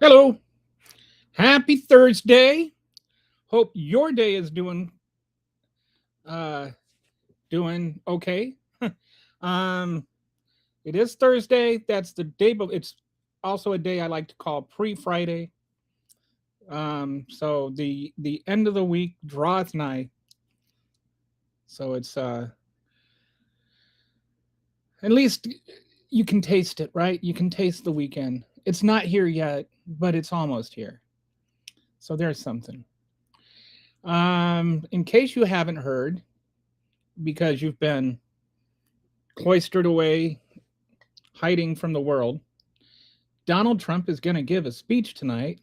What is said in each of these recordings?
Hello. Happy Thursday. Hope your day is doing okay. um it is Thursday. That's the day, but it's also a day I like to call pre-Friday. So the end of the week draweth nigh. So it's at least you can taste it, right? You can taste the weekend. It's not here yet, but it's almost here. So there's something. In case you haven't heard, because you've been cloistered away, hiding from the world, Donald Trump is going to give a speech tonight,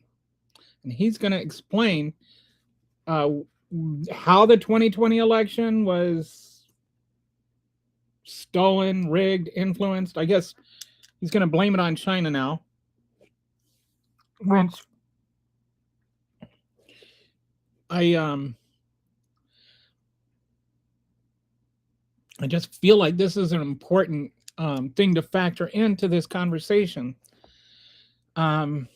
and he's going to explain how the 2020 election was stolen, rigged, influenced. I guess he's going to blame it on China now. Which I just feel like this is an important thing to factor into this conversation. Donald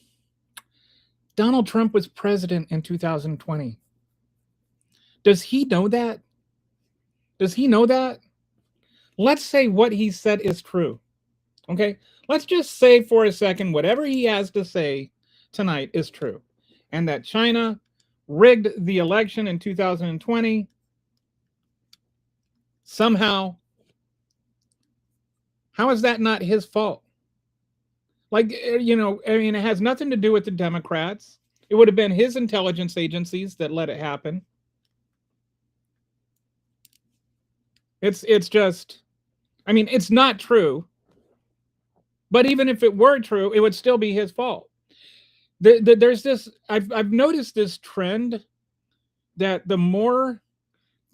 Trump was president in 2020. Does he know that? Does he know that? Let's say what he said is true. Okay? Let's just say for a second whatever he has to say tonight is true, and that China rigged the election in 2020 somehow. How is that not his fault? Like, I mean, it has nothing to do with the Democrats. It would have been his intelligence agencies that let it happen. It's just, I mean, it's not true. But even if it were true, it would still be his fault. There's this, I've noticed this trend that the more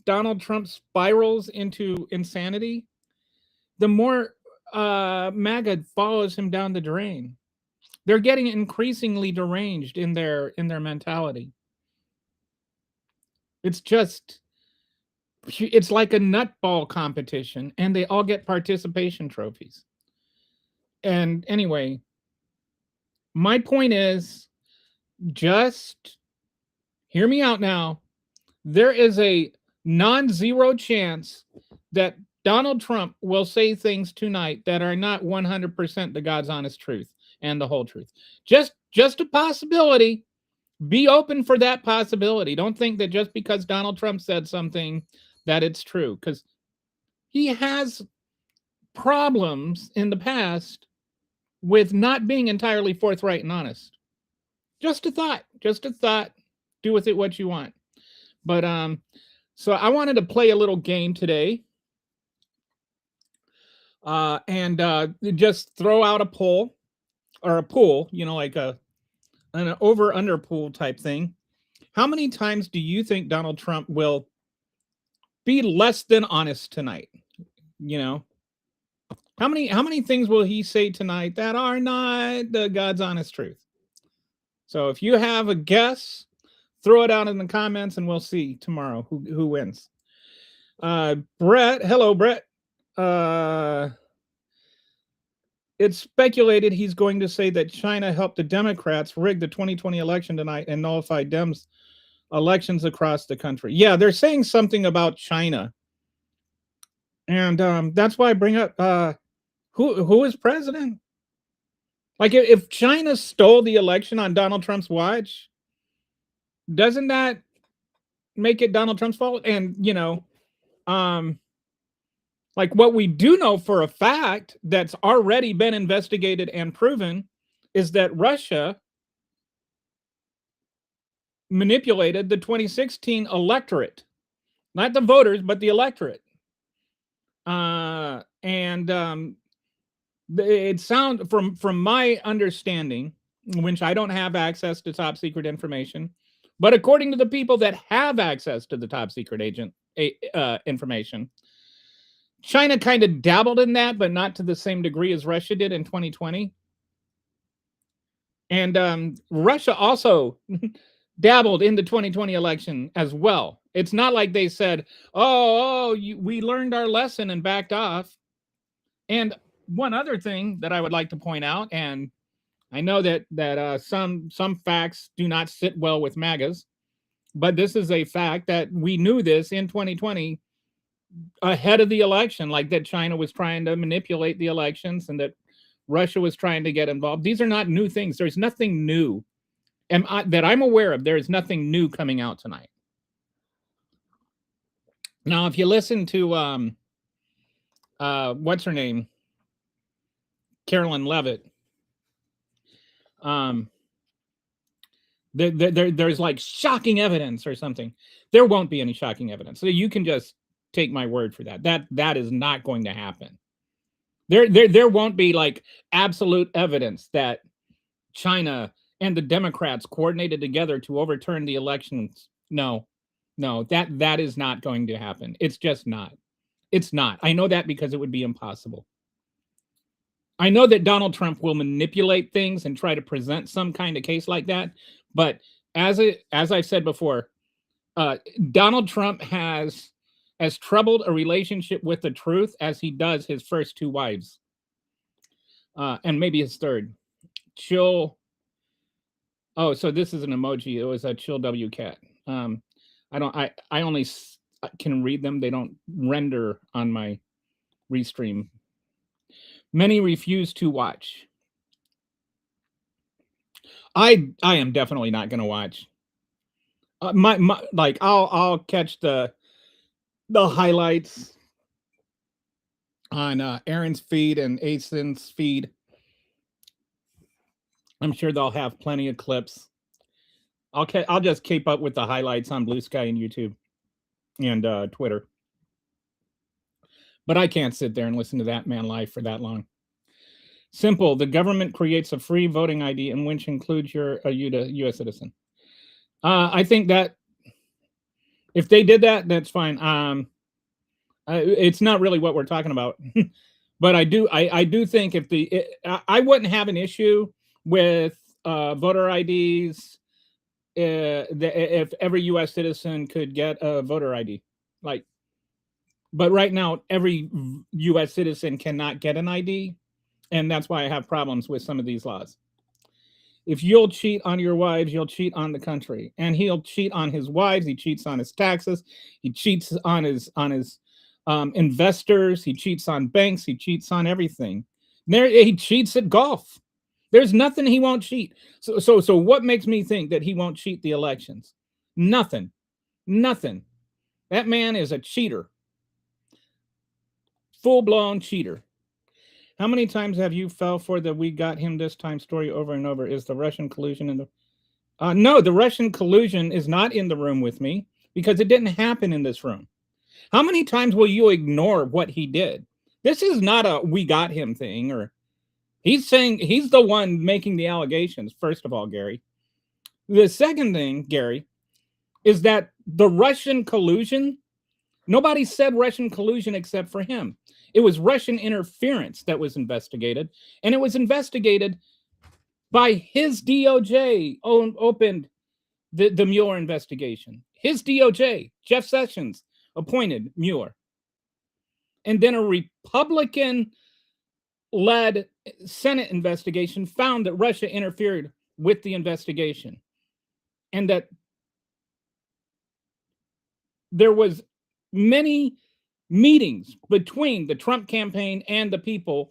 Donald Trump spirals into insanity, the more MAGA follows him down the drain. They're getting increasingly deranged in their mentality. It's like a nutball competition, and they all get participation trophies. And anyway, my point is, just hear me out now. There is a non-zero chance that Donald Trump will say things tonight that are not 100% the God's honest truth and the whole truth. Just a possibility. Be open for that possibility. Don't think that just because Donald Trump said something that it's true, because he has problems in the past with not being entirely forthright and honest. Just a thought. Do with it what you want. But so I wanted to play a little game today. And just throw out a poll, like an over-under pool type thing. How many times do you think Donald Trump will be less than honest tonight? How many things will he say tonight that are not the God's honest truth? So if you have a guess, throw it out in the comments, and we'll see tomorrow who wins. Brett, hello, Brett. It's speculated he's going to say that China helped the Democrats rig the 2020 election tonight and nullify Dems' elections across the country. Yeah, they're saying something about China. And that's why I bring up who is president? Like, if China stole the election on Donald Trump's watch, doesn't that make it Donald Trump's fault? And, like, what we do know for a fact that's already been investigated and proven is that Russia manipulated the 2016 electorate, not the voters, but the electorate. And And it sounds from my understanding, which I don't have access to top secret information, but according to the people that have access to the top secret information, China kind of dabbled in that, but not to the same degree as Russia did in 2020. And Russia also dabbled in the 2020 election as well. It's not like they said, we learned our lesson and backed off. And one other thing that I would like to point out, and I know that some facts do not sit well with MAGAs, but this is a fact that we knew this in 2020 ahead of the election, like that China was trying to manipulate the elections and that Russia was trying to get involved. These are not new things. There's nothing new that I'm aware of. There is nothing new coming out tonight. Now, if you listen to what's her name, Carolyn Levitt, there's like shocking evidence or something. There won't be any shocking evidence. So you can just take my word for that. That is not going to happen. There won't be like absolute evidence that China and the Democrats coordinated together to overturn the elections. No, that is not going to happen. It's just not. It's not. I know that because it would be impossible. I know that Donald Trump will manipulate things and try to present some kind of case like that. But as I've said before, Donald Trump has as troubled a relationship with the truth as he does his first two wives, and maybe his third. Chill. Oh, so this is an emoji. It was a chill W cat. I only can read them. They don't render on my restream. Many refuse to watch. I am definitely not going to watch. I'll catch the highlights on Aaron's feed and Asen's feed. I'm sure they'll have plenty of clips. I'll just keep up with the highlights on Blue Sky and YouTube and Twitter. But I can't sit there and listen to that man live for that long. Simple. The government creates a free voting ID, in which includes a U.S. citizen. I think that if they did that, that's fine. It's not really what we're talking about, but I do think I wouldn't have an issue with voter IDs if every U.S. citizen could get a voter ID, but right now every U.S. citizen cannot get an ID, and that's why I have problems with some of these laws. If you'll cheat on your wives, you'll cheat on the country. And he'll cheat on his wives. He cheats on his taxes. He cheats on his investors. He cheats on banks. He cheats on everything. He cheats at golf. There's nothing he won't cheat. So what makes me think that he won't cheat the elections? Nothing. That man is a cheater. Full-blown cheater. How many times have you fell for the "we got him this time" story over and over? Is the Russian collusion in the... No, the Russian collusion is not in the room with me because it didn't happen in this room. How many times will you ignore what he did? This is not a "we got him" thing, or he's saying he's the one making the allegations, first of all, Gary. The second thing, Gary, is that the Russian collusion, nobody said Russian collusion except for him. It was Russian interference that was investigated, and it was investigated by his DOJ opened the Mueller investigation. His DOJ, Jeff Sessions, appointed Mueller. And then a Republican-led Senate investigation found that Russia interfered with the investigation, and that there was many meetings between the Trump campaign and the people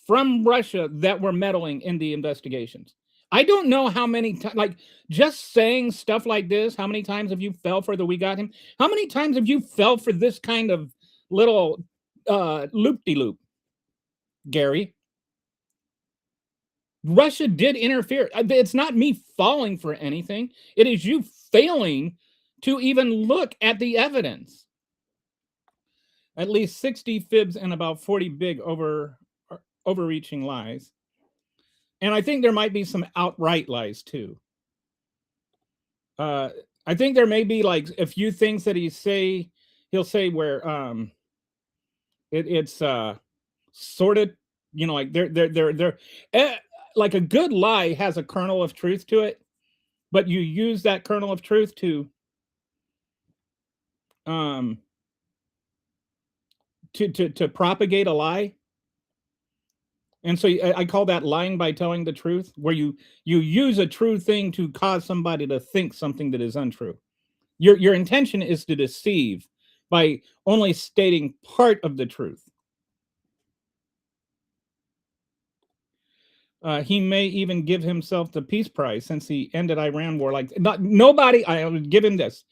from Russia that were meddling in the investigations. I don't know how many times, just saying stuff like this, how many times have you fell for the "we got him"? How many times have you fell for this kind of little loop-de-loop, Gary? Russia did interfere. It's not me falling for anything. It is you failing to even look at the evidence. at least 60 fibs and about 40 big overreaching lies. And I think there might be some outright lies too. Uh, I think there may be like a few things that he'll say where it's sort of, like they're eh, like a good lie has a kernel of truth to it, but you use that kernel of truth um to propagate a lie. And so I call that lying by telling the truth, where you use a true thing to cause somebody to think something that is untrue. Your intention is to deceive by only stating part of the truth. He may even give himself the peace prize since he ended Iran war. Like nobody, I would give him this.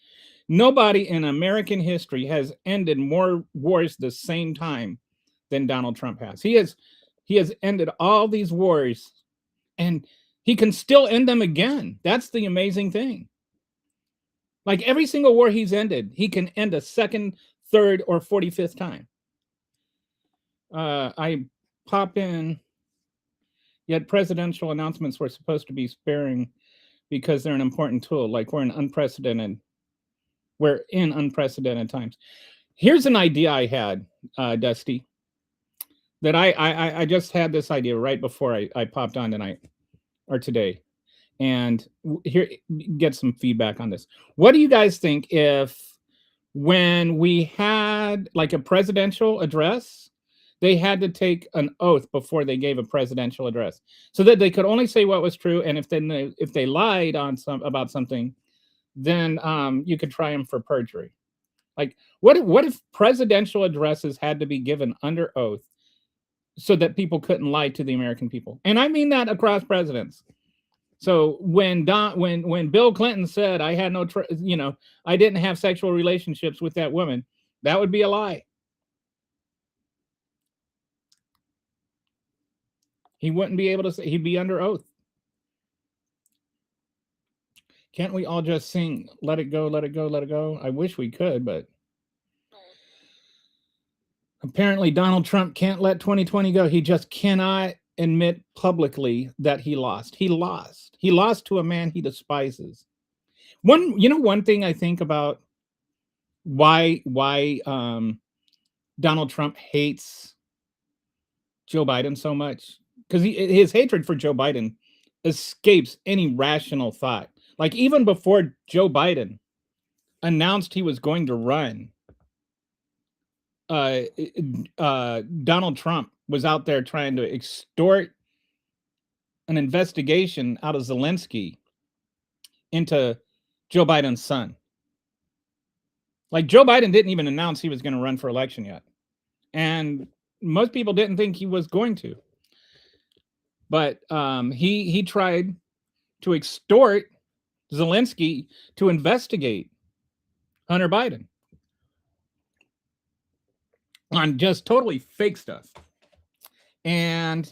Nobody in American history has ended more wars the same time than Donald Trump has. He has ended all these wars, and he can still end them again. That's the amazing thing. Like every single war he's ended, he can end a second, third, or 45th time. I pop in. Yet presidential announcements were supposed to be sparing because they're an important tool. Like we're in unprecedented times. Here's an idea I had, Dusty, that I just had this idea right before I popped on tonight or today, and here, get some feedback on this. What do you guys think if when we had like a presidential address, they had to take an oath before they gave a presidential address, so that they could only say what was true, and if they lied about something, then you could try them for perjury. Like what if presidential addresses had to be given under oath so that people couldn't lie to the American people? And I mean that across presidents. So when Bill Clinton said I had I didn't have sexual relationships with that woman, that would be a lie. He wouldn't be able to say, he'd be under oath. Can't we all just sing "Let It Go, Let It Go, Let It Go"? I wish we could, but apparently Donald Trump can't let 2020 go. He just cannot admit publicly that he lost. He lost. He lost to a man he despises. One thing I think about why Donald Trump hates Joe Biden so much, because his hatred for Joe Biden escapes any rational thought. Like even before Joe Biden announced he was going to run, Donald Trump was out there trying to extort an investigation out of Zelensky into Joe Biden's son. Like Joe Biden didn't even announce he was going to run for election yet, and most people didn't think he was going to. But he tried to extort Zelensky to investigate Hunter Biden on just totally fake stuff. And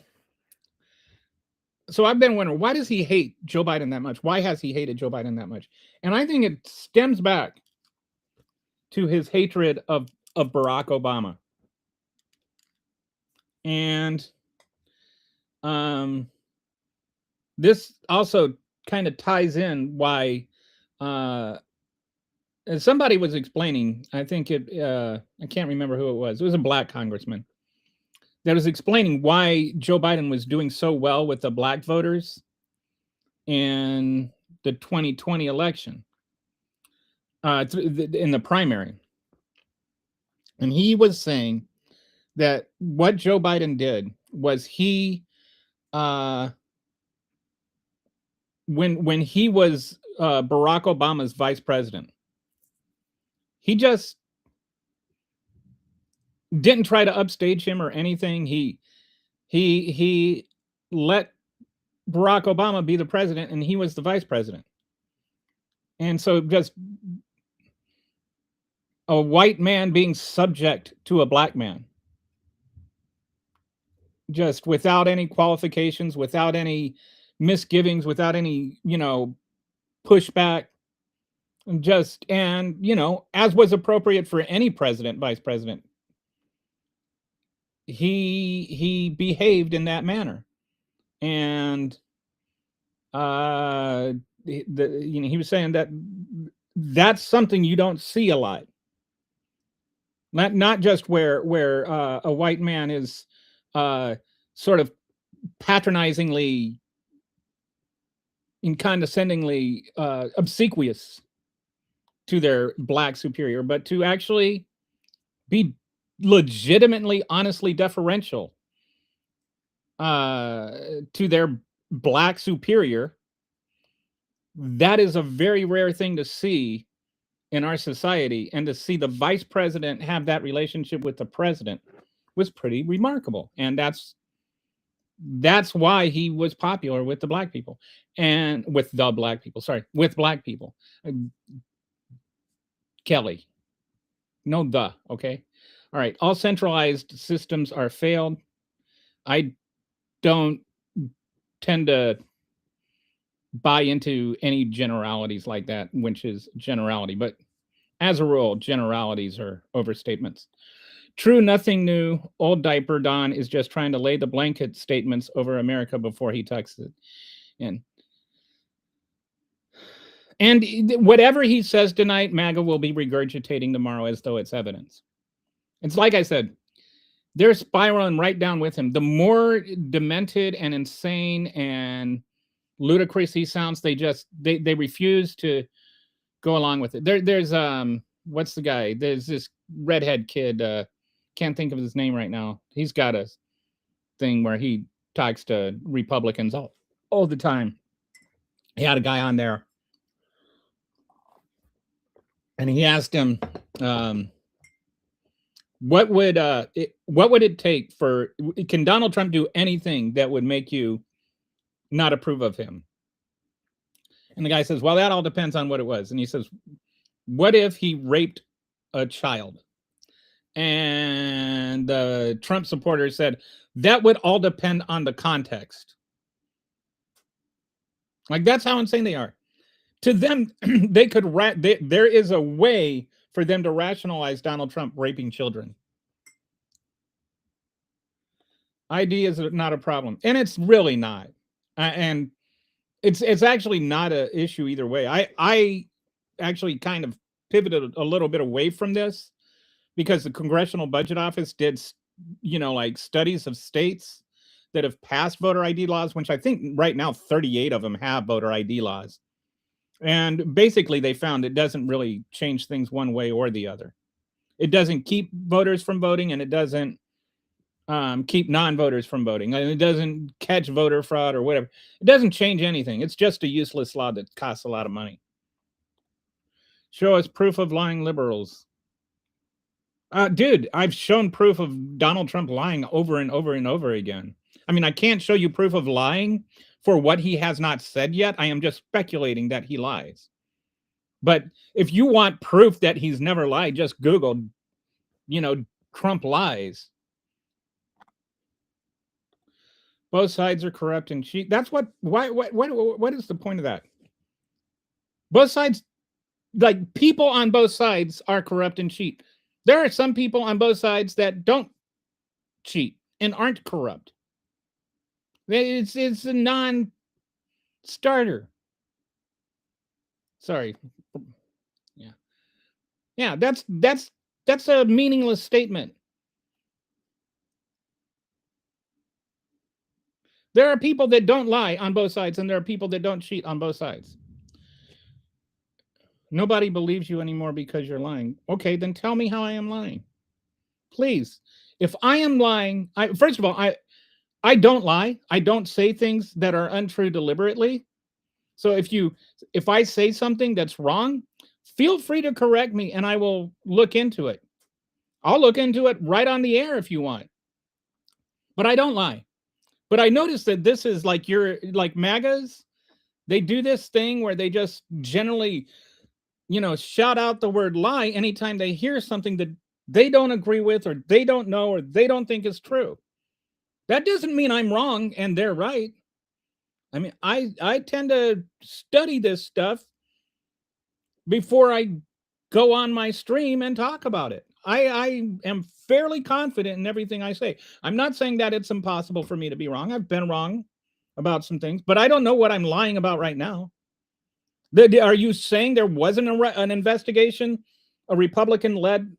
so I've been wondering, why does he hate Joe Biden that much? Why has he hated Joe Biden that much? And I think it stems back to his hatred of Barack Obama. And this also kind of ties in why somebody was explaining, I think I can't remember who it was. It was a black congressman that was explaining why Joe Biden was doing so well with the black voters in the 2020 election, in the primary. And he was saying that what Joe Biden did was when he was Barack Obama's vice president, he just didn't try to upstage him or anything. He let Barack Obama be the president, and he was the vice president. And so just a white man being subject to a black man, just without any qualifications, without any misgivings, without any, pushback, and as was appropriate for any president, vice president, he behaved in that manner. And he was saying that that's something you don't see a lot. Not just where a white man is sort of patronizingly and condescendingly obsequious to their black superior, but to actually be legitimately, honestly deferential to their black superior. That is a very rare thing to see in our society, and to see the vice president have that relationship with the president was pretty remarkable. And that's why he was popular with the black people, and with the black people, sorry, with black people. Uh, Kelly, no, okay. All right, all centralized systems are failed. I don't tend to buy into any generalities like that, which is generality, but as a rule, generalities are overstatements. True, nothing new. Old diaper Don is just trying to lay the blanket statements over America before he tucks it in. And whatever he says tonight, MAGA will be regurgitating tomorrow as though it's evidence. It's like I said, they're spiraling right down with him. The more demented and insane and ludicrous he sounds, they refuse to go along with it. There's what's the guy? There's this redhead kid. Can't think of his name right now. He's got a thing where he talks to Republicans all the time. He had a guy on there, and he asked him, what would it take for, can Donald Trump do anything that would make you not approve of him? And the guy says, well, that all depends on what it was. And he says, what if he raped a child? And the Trump supporters said, that would all depend on the context. Like, that's how insane they are. To them, they could there is a way for them to rationalize Donald Trump raping children. ID is not a problem, and it's really not. And it's actually not an issue either way. I actually kind of pivoted a little bit away from this because the Congressional Budget Office did, like studies of states that have passed voter ID laws, which I think right now 38 of them have voter ID laws. And basically they found it doesn't really change things one way or the other. It doesn't keep voters from voting, and it doesn't keep non-voters from voting. And it doesn't catch voter fraud or whatever. It doesn't change anything. It's just a useless law that costs a lot of money. Show us proof of lying liberals. Dude, I've shown proof of Donald Trump lying over and over and over again. I mean, I can't show you proof of lying for what he has not said yet. I am just speculating that he lies. But if you want proof that he's never lied, just Google, Trump lies. Both sides are corrupt and cheat. That's what is the point of that? Both sides, like, people on both sides are corrupt and cheat. There are some people on both sides that don't cheat and aren't corrupt. It's a non-starter. Sorry. Yeah, that's a meaningless statement. There are people that don't lie on both sides, and there are people that don't cheat on both sides. Nobody believes you anymore because you're lying. Okay, then tell me how I am lying. Please. If I am lying, first of all, I don't lie. I don't say things that are untrue deliberately. So if I say something that's wrong, feel free to correct me and I will look into it. I'll look into it right on the air if you want. But I don't lie. But I noticed that this is like MAGAs. They do this thing where they just generally, shout out the word lie anytime they hear something that they don't agree with, or they don't know, or they don't think is true. That doesn't mean I'm wrong and they're right. I mean, I tend to study this stuff before I go on my stream and talk about it. I am fairly confident in everything I say. I'm not saying that it's impossible for me to be wrong. I've been wrong about some things, but I don't know what I'm lying about right now. Are you saying there wasn't an investigation, a Republican-led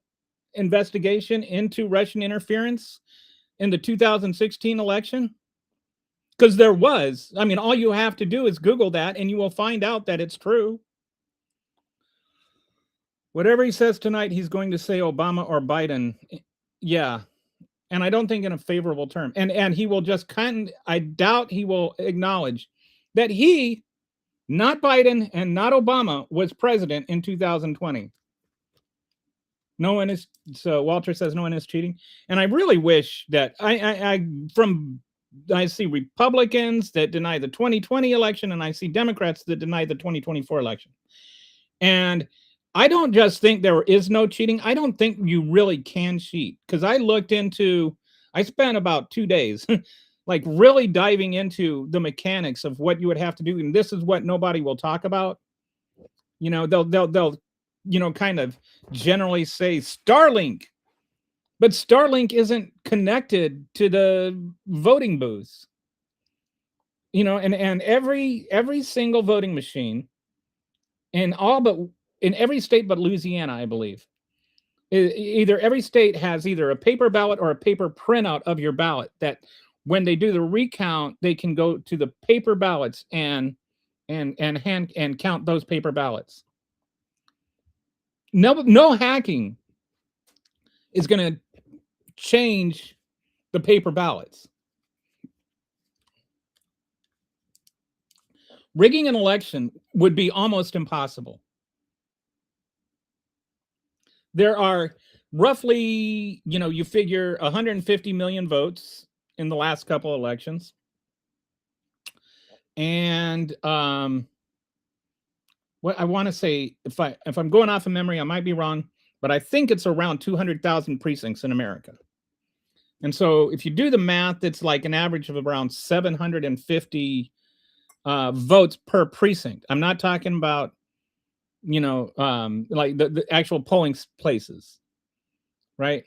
investigation into Russian interference in the 2016 election? Because there was. I mean, all you have to do is Google that and you will find out that it's true. Whatever he says tonight, he's going to say Obama or Biden. Yeah. And I don't think in a favorable term. And he will just I doubt he will acknowledge that he, not Biden and not Obama, was president in 2020. No one is. So Walter says no one is cheating. And I really wish that I see Republicans that deny the 2020 election, and I see Democrats that deny the 2024 election. And I don't just think there is no cheating. I don't think you really can cheat, because I spent about 2 days like really diving into the mechanics of what you would have to do. And this is what nobody will talk about. They'll kind of generally say Starlink, but Starlink isn't connected to the voting booths. And every single voting machine in every state but Louisiana, I believe, either every state has either a paper ballot or a paper printout of your ballot, that when they do the recount, they can go to the paper ballots and count those paper ballots. No hacking is going to change the paper ballots. Rigging an election would be almost impossible. There are roughly, you figure 150 million votes in the last couple elections. And what I want to say, if I'm going off of memory, I might be wrong, but I think it's around 200,000 precincts in America. And so if you do the math, it's like an average of around 750 votes per precinct. I'm not talking about, like the actual polling places, right?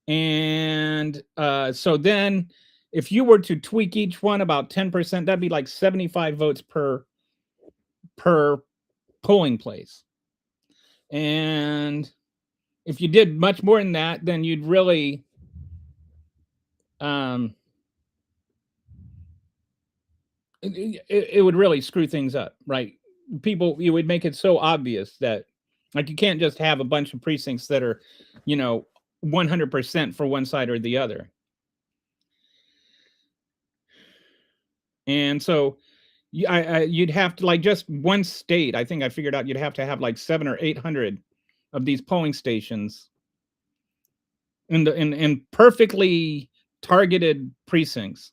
And so then if you were to tweak each one about 10%, that'd be like 75 votes per polling place. And if you did much more than that, then you'd really it would really screw things up, right? You would make it so obvious that, like, you can't just have a bunch of precincts that are 100% for one side or the other. And so you'd have to, like, just one state, I think I figured out, you'd have to have like 700 or 800 of these polling stations in perfectly targeted precincts.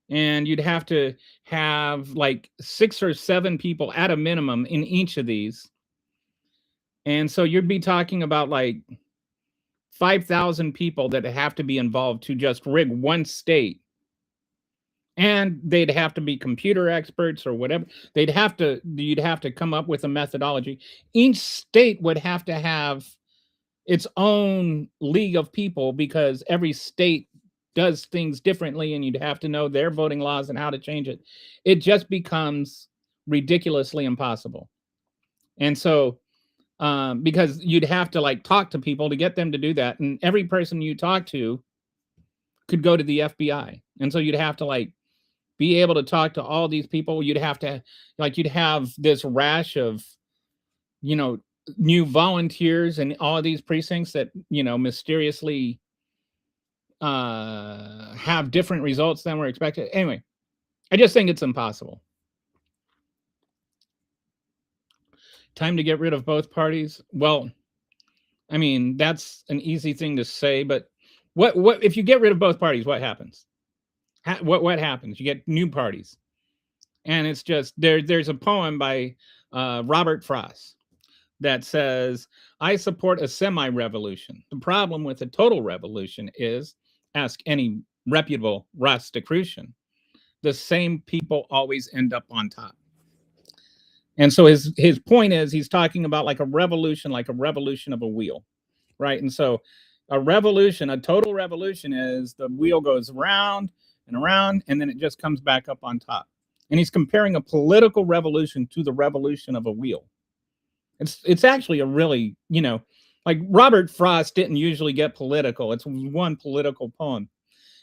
And you'd have to have like 6 or 7 people at a minimum in each of these. And so you'd be talking about like 5,000 people that have to be involved to just rig one state. And they'd have to be computer experts or whatever. You'd have to come up with a methodology. Each state would have to have its own league of people, because every state does things differently, and you'd have to know their voting laws and how to change it. It just becomes ridiculously impossible. And so, because you'd have to like talk to people to get them to do that, and every person you talk to could go to the FBI. And so you'd have to like be able to talk to all these people. You'd have this rash of, new volunteers in all of these precincts that, mysteriously have different results than were expected. Anyway, I just think it's impossible. Time to get rid of both parties. Well, I mean, that's an easy thing to say, but what if you get rid of both parties, what happens? What happens? You get new parties. And it's just there's a poem by Robert Frost that says, I support a semi-revolution. The problem with a total revolution is, ask any reputable Rosicrucian, the same people always end up on top. And so his point is, he's talking about like a revolution of a wheel. right? And so a revolution, a total revolution, is the wheel goes round and around, and then it just comes back up on top. And he's comparing a political revolution to the revolution of a wheel. It's actually a really, like Robert Frost didn't usually get political. It's one political poem.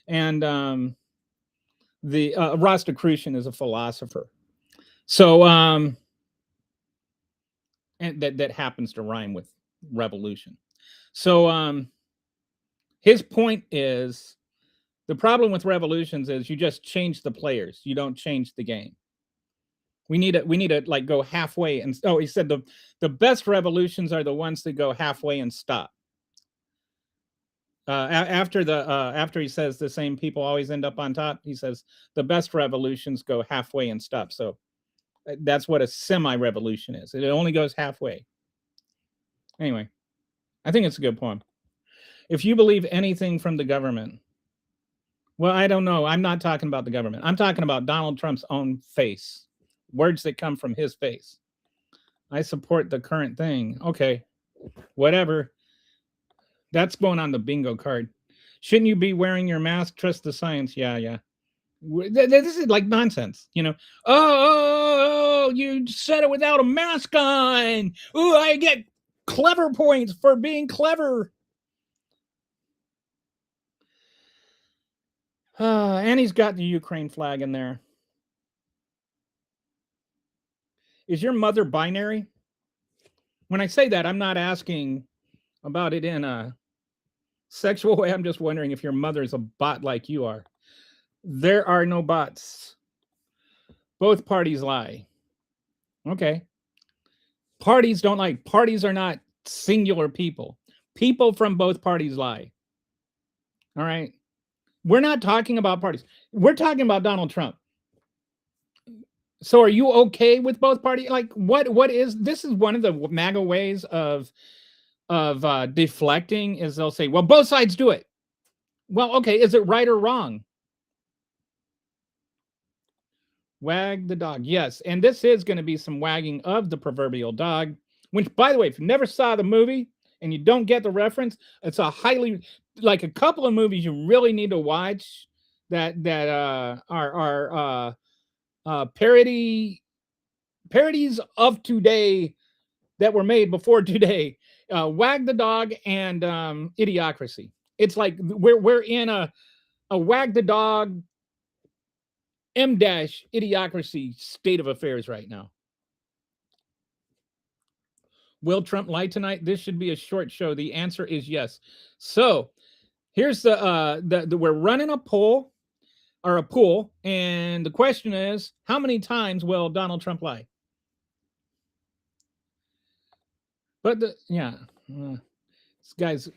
And the Rosicrucian is a philosopher. So and that happens to rhyme with revolution. So his point is, the problem with revolutions is you just change the players. You don't change the game. We need to like go halfway. And he said the best revolutions are the ones that go halfway and stop. After he says the same people always end up on top, he says the best revolutions go halfway and stop. So that's what a semi-revolution is. It only goes halfway. Anyway, I think it's a good poem. If you believe anything from the government, well, I don't know. I'm not talking about the government. I'm talking about Donald Trump's own face. Words that come from his face. I support the current thing. Okay, whatever. That's going on the bingo card. Shouldn't you be wearing your mask? Trust the science. Yeah. This is like nonsense, Oh, you said it without a mask on. Ooh, I get clever points for being clever. And he's got the Ukraine flag in there. Is your mother binary? When I say that, I'm not asking about it in a sexual way. I'm just wondering if your mother's a bot like you are. There are no bots. Both parties lie. Okay. Parties don't lie. Parties are not singular people. People from both parties lie. All right. We're not talking about parties. We're talking about Donald Trump. So are you okay with both parties? Like, what is this? Is one of the MAGA ways of deflecting, is they'll say, well, both sides do it. Well, okay, is it right or wrong? Wag the dog. Yes, and this is going to be some wagging of the proverbial dog, which, by the way, if you never saw the movie and you don't get the reference, it's a like a couple of movies you really need to watch that are parodies of today that were made before today. Wag the Dog and Idiocracy. It's like we're in a Wag the Dog Idiocracy state of affairs right now. Will Trump lie tonight? This should be a short show. The answer is yes. So here's the we're running a poll, and the question is, how many times will Donald Trump lie? But this guy's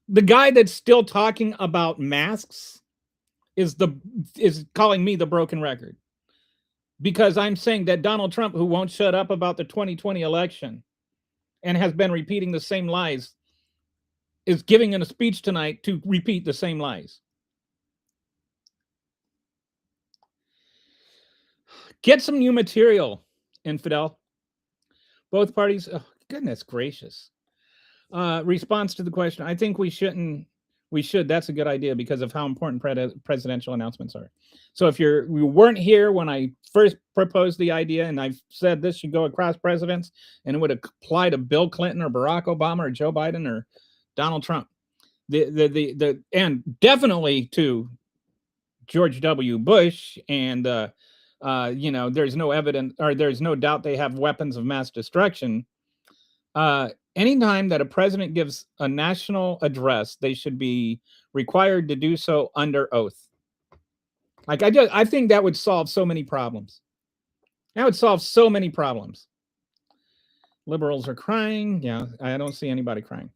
the guy that's still talking about masks is calling me the broken record, because I'm saying that Donald Trump, who won't shut up about the 2020 election and has been repeating the same lies, is giving a speech tonight to repeat the same lies. Get some new material, infidel. Both parties. Oh, goodness gracious. Response to the question. I think we should. That's a good idea because of how important presidential announcements are. So if you weren't here when I first proposed the idea, and I've said this should go across presidents, and it would apply to Bill Clinton or Barack Obama or Joe Biden or Donald Trump, and definitely to George W. Bush, and there's no evidence, or there's no doubt they have weapons of mass destruction. Anytime that a president gives a national address, they should be required to do so under oath. Like I think that would solve so many problems. That would solve so many problems. Liberals are crying. Yeah, I don't see anybody crying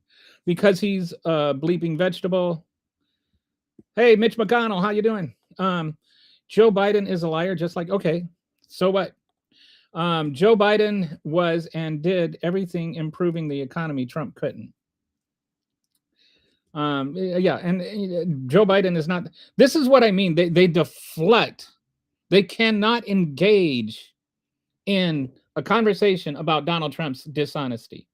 because he's a bleeping vegetable. Hey, Mitch McConnell, how you doing? Joe Biden is a liar, just like, okay, so what? Joe Biden was and did everything improving the economy Trump couldn't. And Joe Biden is not. This is what I mean. They deflect. They cannot engage in a conversation about Donald Trump's dishonesty.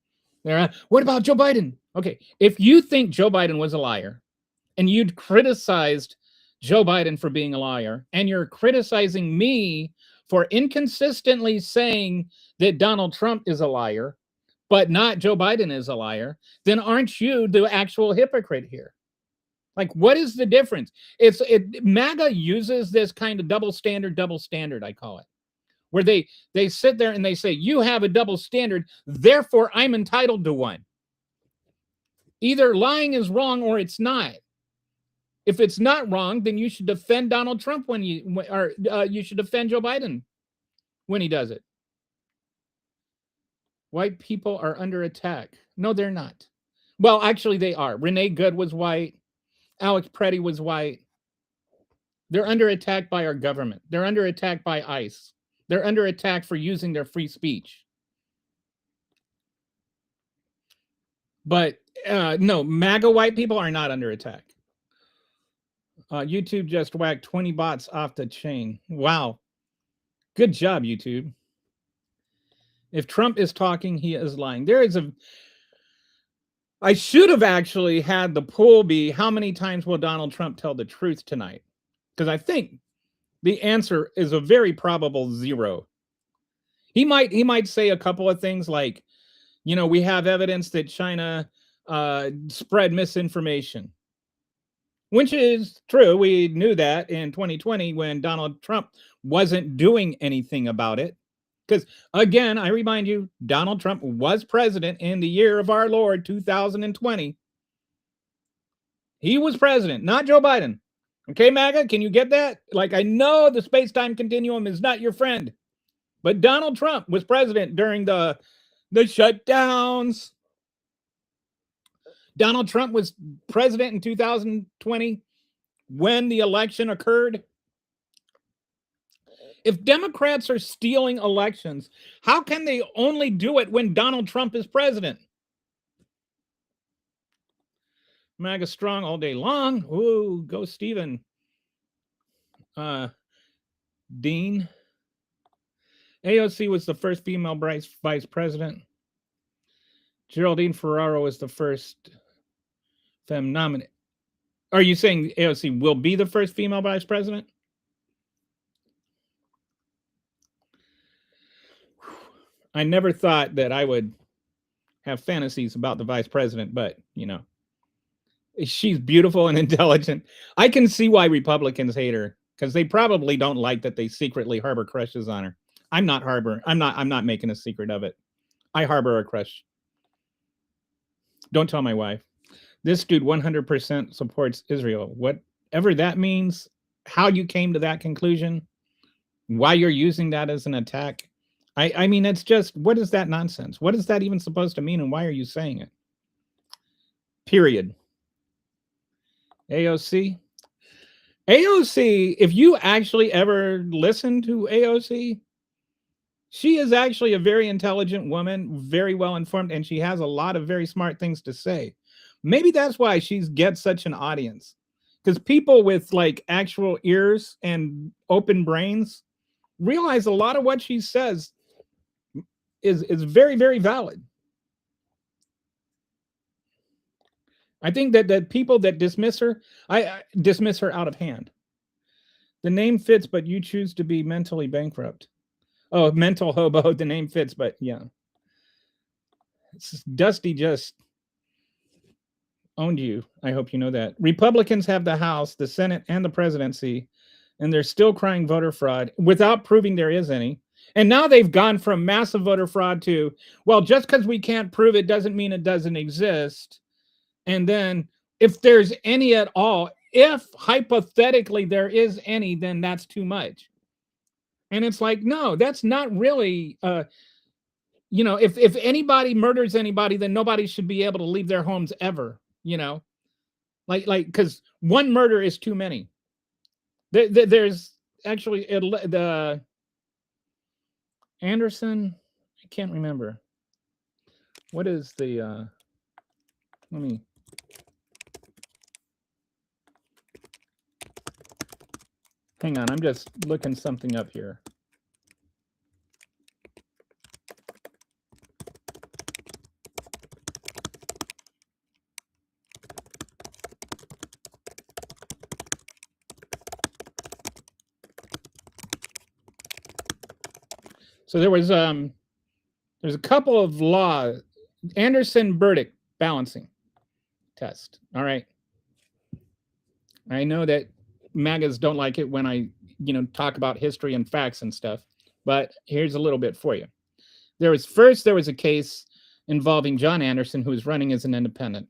What about Joe Biden? Okay, if you think Joe Biden was a liar and you'd criticized Joe Biden for being a liar, and you're criticizing me for inconsistently saying that Donald Trump is a liar, but not Joe Biden is a liar, then aren't you the actual hypocrite here? Like, what is the difference? MAGA uses this kind of double standard, I call it, where they sit there and they say, you have a double standard, therefore I'm entitled to one. Either lying is wrong or it's not. If it's not wrong, then you should defend Donald Trump you should defend Joe Biden when he does it. White people are under attack. No, they're not. Well, actually, they are. Renee Good was white. Alex Preddy was white. They're under attack by our government. They're under attack by ICE. They're under attack for using their free speech. But no, MAGA white people are not under attack. YouTube just whacked 20 bots off the chain. Wow. Good job, YouTube. If Trump is talking, he is lying. I should have actually had the poll be, how many times will Donald Trump tell the truth tonight? Because I think the answer is a very probable 0. He might say a couple of things like, we have evidence that China spread misinformation, which is true. We knew that in 2020 when Donald Trump wasn't doing anything about it. Because, again, I remind you, Donald Trump was president in the year of our Lord, 2020. He was president, not Joe Biden. Okay, MAGA, can you get that? Like, I know the space-time continuum is not your friend, but Donald Trump was president during the shutdowns. Donald Trump was president in 2020 when the election occurred. If Democrats are stealing elections, how can they only do it when Donald Trump is president? MAGA strong all day long. Ooh, go Stephen. Dean. AOC was the first female vice president. Geraldine Ferraro was the first femme nominee. Are you saying AOC will be the first female vice president? I never thought that I would have fantasies about the vice president, but, she's beautiful and intelligent. I can see why Republicans hate her, because they probably don't like that they secretly harbor crushes on her. I'm not making a secret of it. I harbor a crush. Don't tell my wife. This dude 100% supports Israel. Whatever that means, how you came to that conclusion, why you're using that as an attack. I mean, it's just, what is that nonsense? What is that even supposed to mean, and why are you saying it? Period. AOC, if you actually ever listen to AOC, she is actually a very intelligent woman, very well informed, and she has a lot of very smart things to say. Maybe that's why she gets such an audience, because people with like actual ears and open brains realize a lot of what she says is very, very valid. I think that people that dismiss her, I dismiss her out of hand. The name fits, but you choose to be mentally bankrupt. Oh, mental hobo, the name fits, but yeah. Dusty just owned you. I hope you know that. Republicans have the House, the Senate, and the presidency, and they're still crying voter fraud without proving there is any. And now they've gone from massive voter fraud to, well, just because we can't prove it doesn't mean it doesn't exist. And then if there's any at all, if hypothetically there is any, then that's too much. And it's like, no, that's not really, if anybody murders anybody, then nobody should be able to leave their homes ever, because one murder is too many. There's actually the Anderson, I can't remember. What is the, hang on, I'm just looking something up here. So there's a couple of Anderson-Burdick balancing test. All right. I know that MAGAs don't like it when I, talk about history and facts and stuff, but here's a little bit for you. There was a case involving John Anderson, who was running as an independent.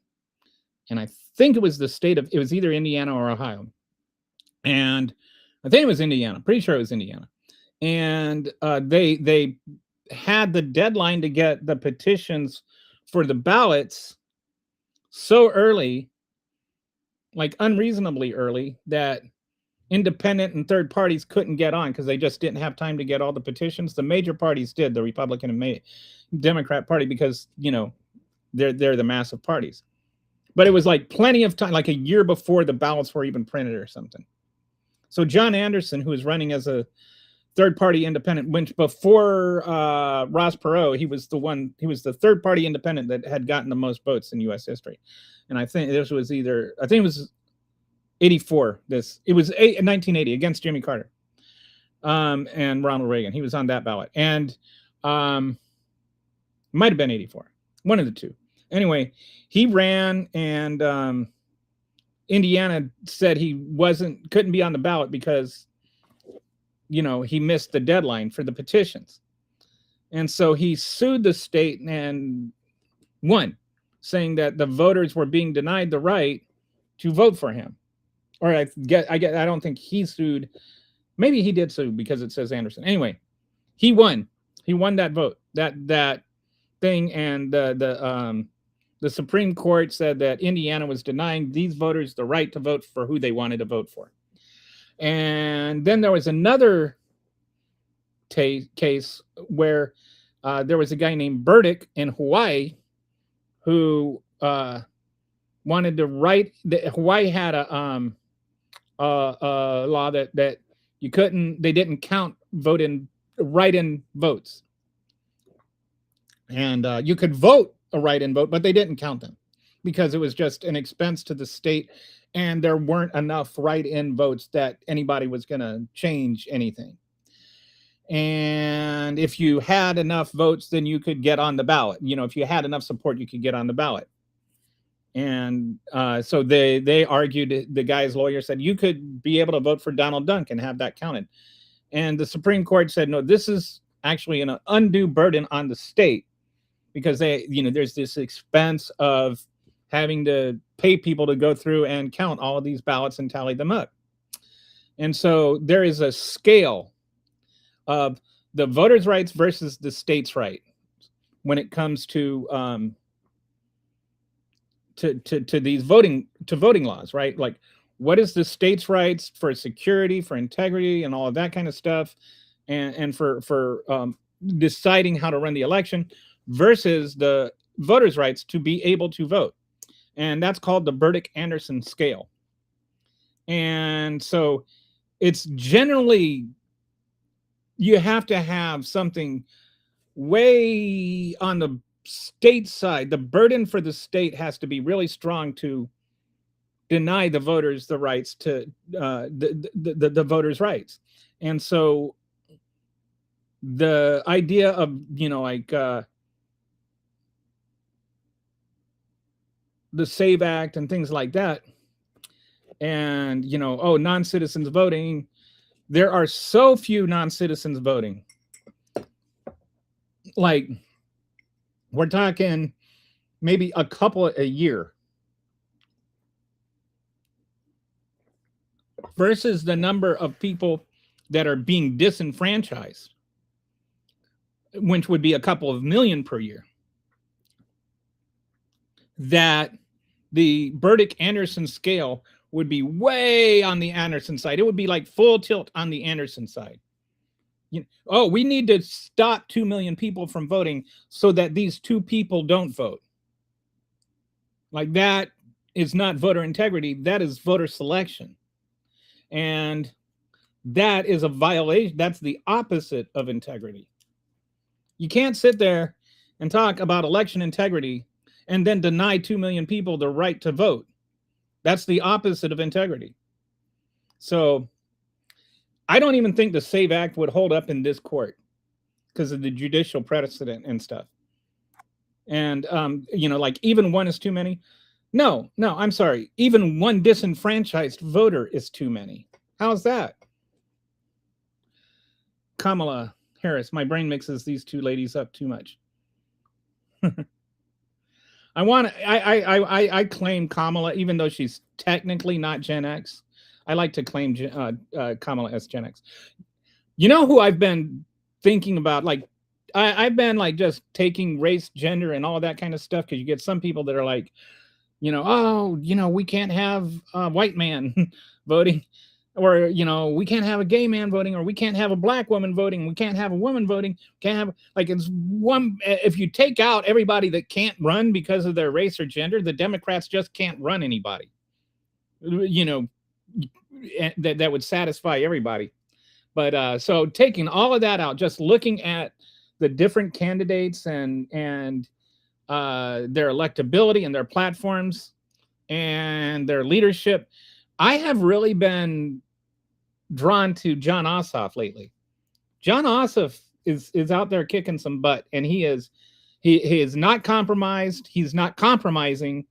And I think it was it was either Indiana or Ohio. And I think it was Indiana. Pretty sure it was Indiana. And they had the deadline to get the petitions for the ballots so early, like unreasonably early, that independent and third parties couldn't get on because they just didn't have time to get all the petitions. The major parties did, the Republican and Democrat Party, because they're the massive parties. But it was like plenty of time, like a year before the ballots were even printed or something. So John Anderson, who was running as a third-party independent, went before Ross Perot. He was the third-party independent that had gotten the most votes in U.S. history. And I think it was 84. It was 1980 against Jimmy Carter and Ronald Reagan. He was on that ballot. And might have been 84. One of the two. Anyway, he ran, and Indiana said he couldn't be on the ballot because he missed the deadline for the petitions. And so he sued the state and won, saying that the voters were being denied the right to vote for him. Or I don't think he sued. Maybe he did sue because it says Anderson. Anyway, he won. He won that vote, that thing, and the Supreme Court said that Indiana was denying these voters the right to vote for who they wanted to vote for. And then there was another case where there was a guy named Burdick in Hawaii who wanted to write. Hawaii had a law that they didn't count write-in votes, and you could vote a write-in vote, but they didn't count them because it was just an expense to the state, and there weren't enough write-in votes that anybody was going to change anything. And if you had enough votes, then you could get on the ballot. If you had enough support, you could get on the ballot. And so they argued, the guy's lawyer said, you could be able to vote for Donald Duck and have that counted. And the Supreme Court said, no, this is actually an undue burden on the state, because there's this expense of having to pay people to go through and count all of these ballots and tally them up. And so there is a scale of the voters' rights versus the state's right when it comes to these voting laws, right? Like, what is the state's rights for security, for integrity, and all of that kind of stuff, and for deciding how to run the election, versus the voters' rights to be able to vote. And that's called the Burdick-Anderson scale. And so it's generally, you have to have something way on the state side. The burden for the state has to be really strong to deny the voters the rights to the voters' rights. And so the idea of, the SAVE Act and things like that, and non-citizens voting, there are so few non-citizens voting. Like, we're talking maybe a couple a year, versus the number of people that are being disenfranchised, which would be a couple of million per year. That the Burdick-Anderson scale would be way on the Anderson side. It would be like full tilt on the Anderson side. We need to stop 2 million people from voting so that these 2 people don't vote. Like, that is not voter integrity. That is voter selection. And that is a violation. That's the opposite of integrity. You can't sit there and talk about election integrity and then deny 2 million people the right to vote. That's the opposite of integrity. So I don't even think the SAVE Act would hold up in this court, because of the judicial precedent and stuff. And like even one is too many. No, I'm sorry. Even one disenfranchised voter is too many. How's that? Kamala Harris. My brain mixes these two ladies up too much. I claim Kamala, even though she's technically not Gen X. I like to claim Kamala as Gen X. You know who I've been thinking about? Like, I've been like just taking race, gender, and all that kind of stuff, because you get some people that are like, we can't have a white man voting, or we can't have a gay man voting, or we can't have a black woman voting, we can't have a woman voting, can't have, like, it's one. If you take out everybody that can't run because of their race or gender, the Democrats just can't run anybody. That would satisfy everybody. But so taking all of that out, just looking at the different candidates and their electability and their platforms and their leadership, I have really been drawn to Jon Ossoff lately. Jon Ossoff is out there kicking some butt, and he is not compromised. He's not compromising,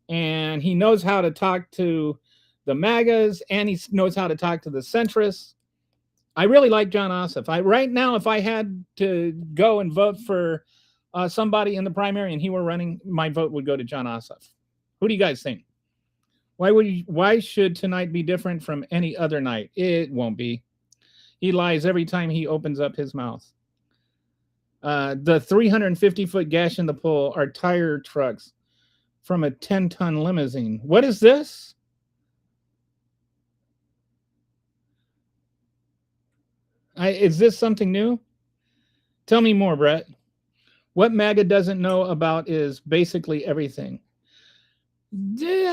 and he knows how to talk to the MAGAs, and he knows how to talk to the centrists. I really like Jon Ossoff. Right now, if I had to go and vote for somebody in the primary and he were running, my vote would go to Jon Ossoff. Who do you guys think? Why should tonight be different from any other night? It won't be. He lies every time he opens up his mouth. The 350-foot gash in the pole are tire trucks from a 10-ton limousine. What is this? Is this something new? Tell me more, Brett. What MAGA doesn't know about is basically everything. They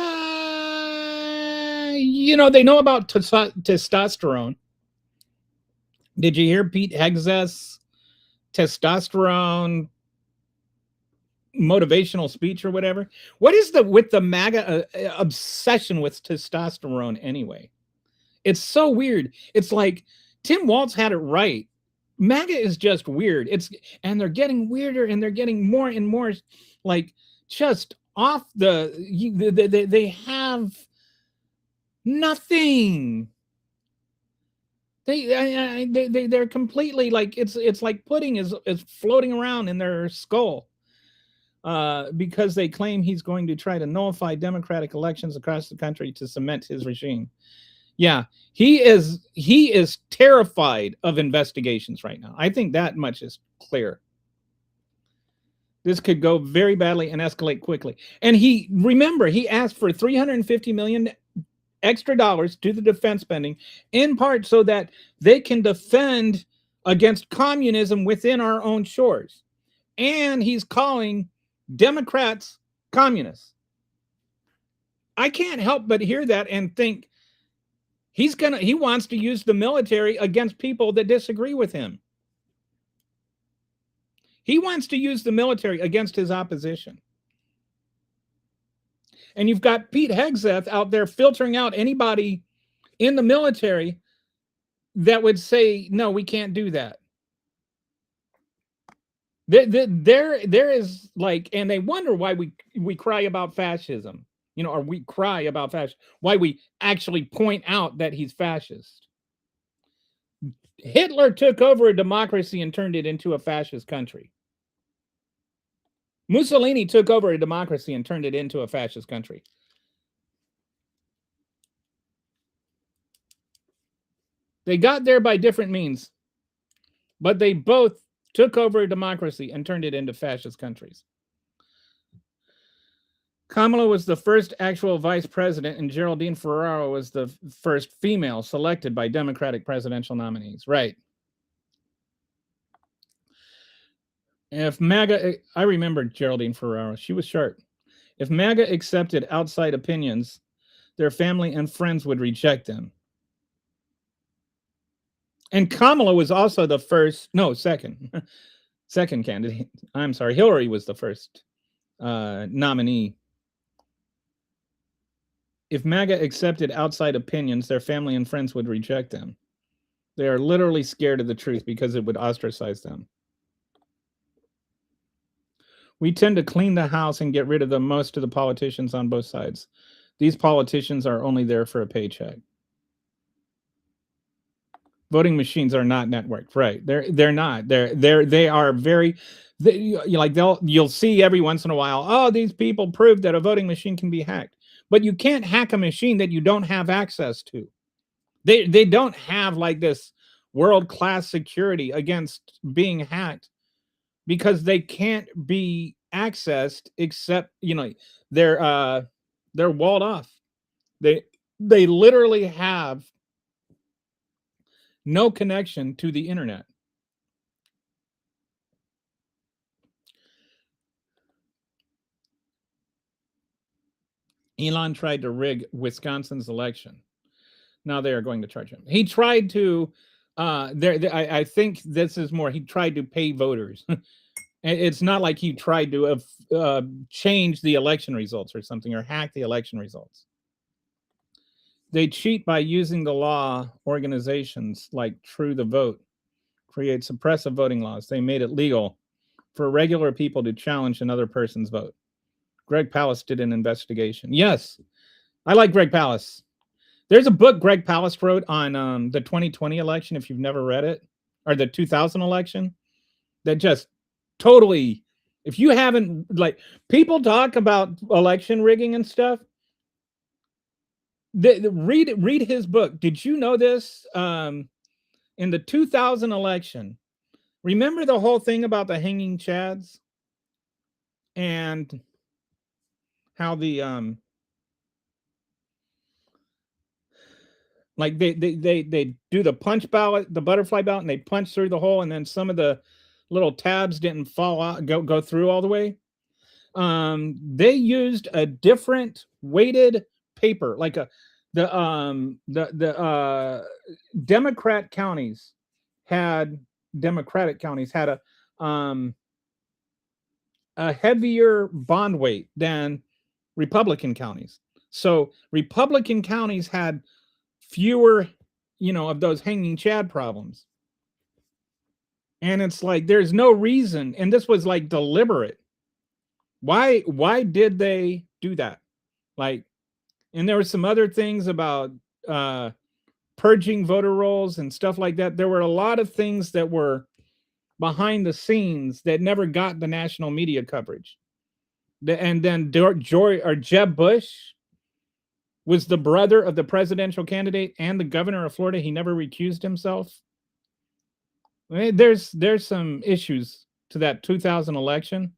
know about testosterone. Did you hear Pete Hegseth's testosterone motivational speech or whatever? What is with the MAGA obsession with testosterone anyway? It's so weird. It's like Tim Walz had it right. MAGA is just weird. And they're getting weirder, and they're getting more and more like just off they have nothing. They're completely like, it's like pudding is floating around in their skull, because they claim he's going to try to nullify democratic elections across the country to cement his regime. Yeah, he is terrified of investigations right now. I think that much is clear. This could go very badly and escalate quickly. And he asked for $350 million extra dollars to the defense spending, in part so that they can defend against communism within our own shores. And he's calling Democrats communists. I can't help but hear that and think he wants to use the military against people that disagree with him. He wants to use the military against his opposition. And you've got Pete Hegseth out there filtering out anybody in the military that would say, no, we can't do that. There is like, and they wonder why we cry about fascism, or we cry about fascism, why we actually point out that he's fascist. Hitler took over a democracy and turned it into a fascist country. Mussolini took over a democracy and turned it into a fascist country. They got there by different means, but they both took over a democracy and turned it into fascist countries. Kamala was the first actual vice president, and Geraldine Ferraro was the first female selected by Democratic presidential nominees. Right. If MAGA, I remember Geraldine Ferraro. She was sharp. If MAGA accepted outside opinions, their family and friends would reject them. And Kamala was also the second candidate. I'm sorry. Hillary was the first nominee. If MAGA accepted outside opinions, their family and friends would reject them. They are literally scared of the truth because it would ostracize them. We tend to clean the house and get rid of the most of the politicians on both sides. These politicians are only there for a paycheck. Voting machines are not networked, right? They're not. They are very. Like you'll see every once in a while. Oh, these people proved that a voting machine can be hacked, but you can't hack a machine that you don't have access to. They don't have like this world class security against being hacked because they can't be accessed except they're walled off. They literally have no connection to the internet. Elon tried to rig Wisconsin's election. Now they are going to charge him. He tried to. I think this is more. He tried to pay voters. It's not like he tried to change the election results or something or hack the election results. They cheat by using the law. Organizations like True the Vote create suppressive voting laws. They made it legal for regular people to challenge another person's vote. Greg Palast did an investigation. Yes, I like Greg Palast. There's a book Greg Palast wrote on the 2020 election, if you've never read it, or the 2000 election, that just totally, if you haven't, like, people talk about election rigging and stuff. Read his book. Did you know this? In the 2000 election, remember the whole thing about the hanging chads and how the like they do the punch ballot, the butterfly ballot, and they punch through the hole, and then some of the little tabs didn't fall out, go through all the way. They used a different weighted paper, like the Democratic counties had a heavier bond weight than Republican counties. So Republican counties had fewer, of those hanging chad problems. And it's like there's no reason, and this was like deliberate. Why did they do that? Like, and there were some other things about purging voter rolls and stuff like that. There were a lot of things that were behind the scenes that never got the national media coverage. And then Jeb Bush was the brother of the presidential candidate and the governor of Florida. He never recused himself. There's some issues to that 2000 election.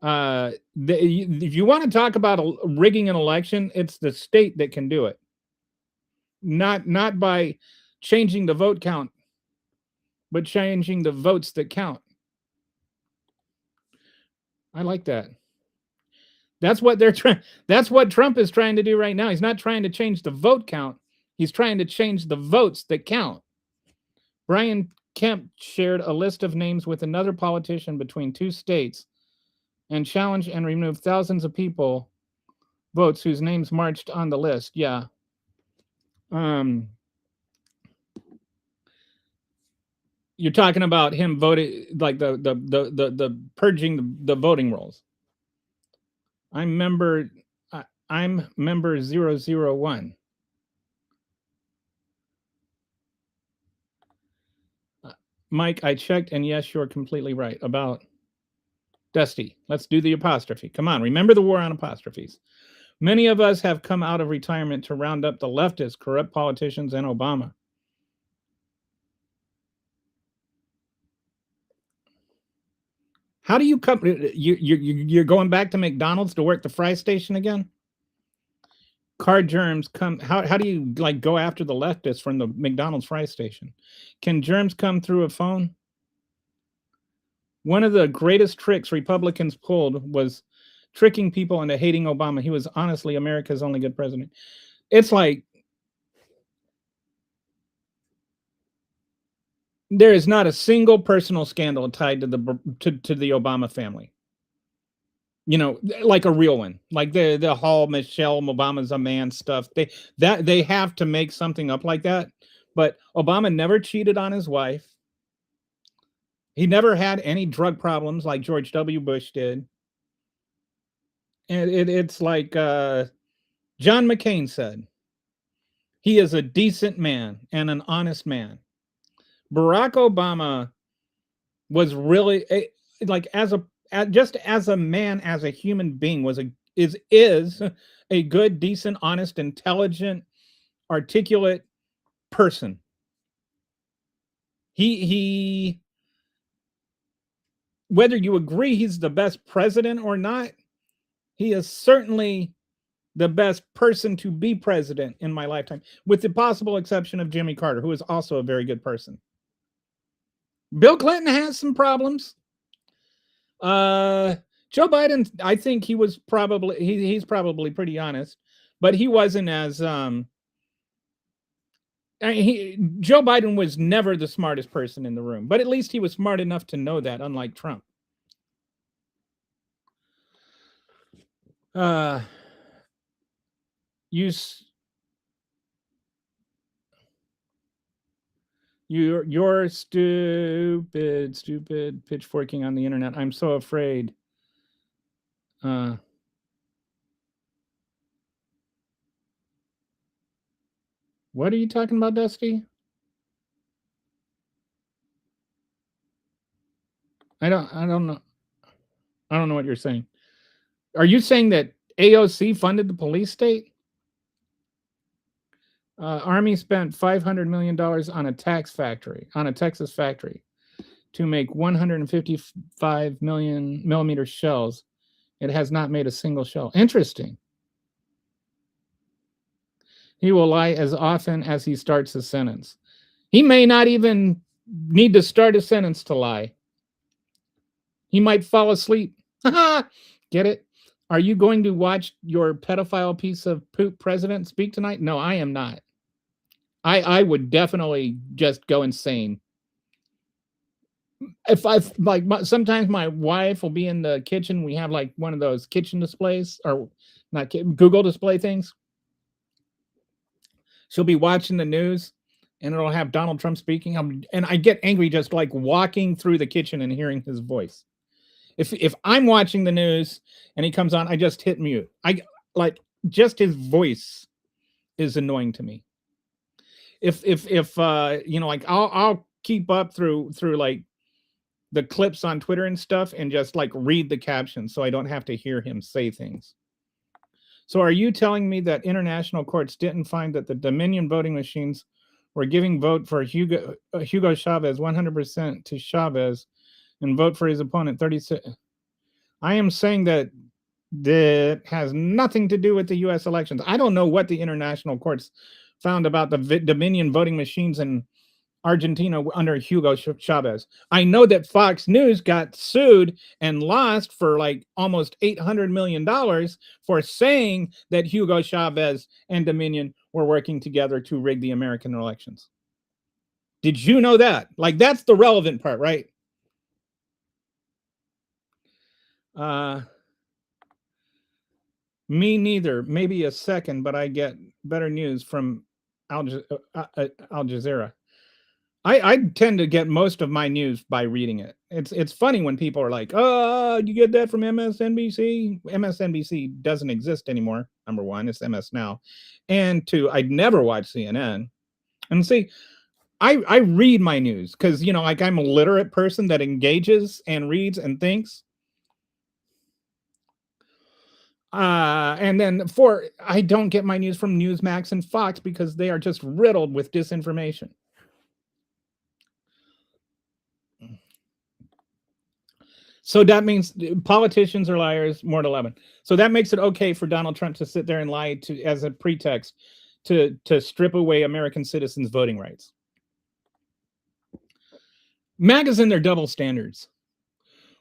If you want to talk about rigging an election, it's the state that can do it. Not by changing the vote count, but changing the votes that count. I like that. That's what they're trying. That's what Trump is trying to do right now. He's not trying to change the vote count. He's trying to change the votes that count. Brian Kemp shared a list of names with another politician between two states and challenged and removed thousands of people votes whose names marched on the list. Yeah. You're talking about him voting, like the purging the voting rolls. I'm member 001. Mike, I checked, and yes, you're completely right about Dusty. Let's do the apostrophe. Come on, remember the war on apostrophes. Many of us have come out of retirement to round up the leftists, corrupt politicians, and Obama. How do you come? You're going back to McDonald's to work the fry station again? Car germs come. How do you like go after the leftists from the McDonald's fry station? Can germs come through a phone? One of the greatest tricks Republicans pulled was tricking people into hating Obama. He was honestly America's only good president. It's like there is not a single personal scandal tied to the Obama family. Like a real one, like the whole Michelle Obama's a man stuff. They have to make something up like that But Obama never cheated on his wife. He never had any drug problems like George W. Bush did. And it's like John McCain said, he is a decent man and an honest man. Barack Obama was really like just as a man, as a human being, is a good, decent, honest, intelligent, articulate person. He whether you agree he's the best president or not, he is certainly the best person to be president in my lifetime, with the possible exception of Jimmy Carter, who is also a very good person. Bill Clinton has some problems. Joe Biden, I think he's probably pretty honest, but he wasn't as Joe Biden was never the smartest person in the room, but at least he was smart enough to know that, unlike Trump. You're stupid pitchforking on the internet. I'm so afraid. What are you talking about, Dusty? I don't know. I don't know what you're saying. Are you saying that AOC funded the police state? Army spent $500 million on a Texas factory to make 155 millimeter shells. It has not made a single shell. Interesting. He will lie as often as he starts a sentence. He may not even need to start a sentence to lie. He might fall asleep. Get it? Are you going to watch your pedophile piece of poop president speak tonight? No, I am not. I would definitely just go insane. If sometimes my wife will be in the kitchen. We have like one of those kitchen displays, or not Google display things. She'll be watching the news, and it'll have Donald Trump speaking. And I get angry just like walking through the kitchen and hearing his voice. If I'm watching the news and he comes on, I just hit mute. Just his voice is annoying to me. If I'll keep up through like the clips on Twitter and stuff, and just like read the captions so I don't have to hear him say things. So are you telling me that international courts didn't find that the Dominion voting machines were giving vote for Hugo Chavez 100% to Chavez and vote for his opponent 36? I am saying that has nothing to do with the U.S. elections. I don't know what the international courts found about the Dominion voting machines in Argentina under Hugo Chavez. I know that Fox News got sued and lost for like almost $800 million for saying that Hugo Chavez and Dominion were working together to rig the American elections. Did you know that? Like, that's the relevant part, right? Me neither. Maybe a second, but I get better news from Al Jazeera. I tend to get most of my news by reading it. It's funny when people are like, "Oh, you get that from MSNBC?" MSNBC doesn't exist anymore. Number one, it's MS Now, and two, I'd never watch CNN. And see, I read my news because I'm a literate person that engages and reads and thinks. And then I don't get my news from Newsmax and Fox because they are just riddled with disinformation. So that means politicians are liars, more to 11. So that makes it okay for Donald Trump to sit there and lie as a pretext to strip away American citizens' voting rights. MAGA's in their double standards.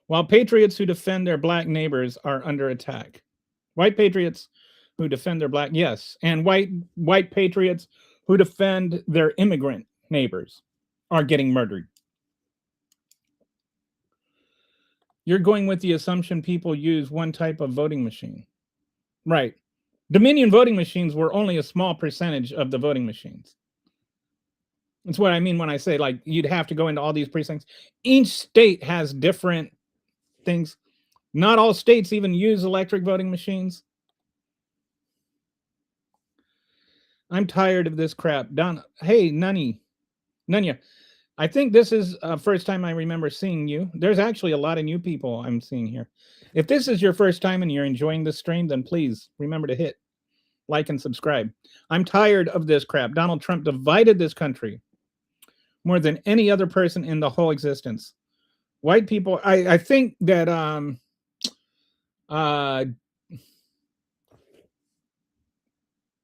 While patriots who defend their black neighbors are under attack. White patriots who defend their black, yes, and white patriots who defend their immigrant neighbors are getting murdered. You're going with the assumption people use one type of voting machine. Right. Dominion voting machines were only a small percentage of the voting machines. That's what I mean when I say like you'd have to go into all these precincts. Each state has different things. Not all states even use electric voting machines. I'm tired of this crap. Don, hey, Nunya, I think this is first time I remember seeing you. There's actually a lot of new people I'm seeing here. If this is your first time and you're enjoying the stream, then please remember to hit like and subscribe. I'm tired of this crap. Donald Trump divided this country more than any other person in the whole existence. White people, I think that uh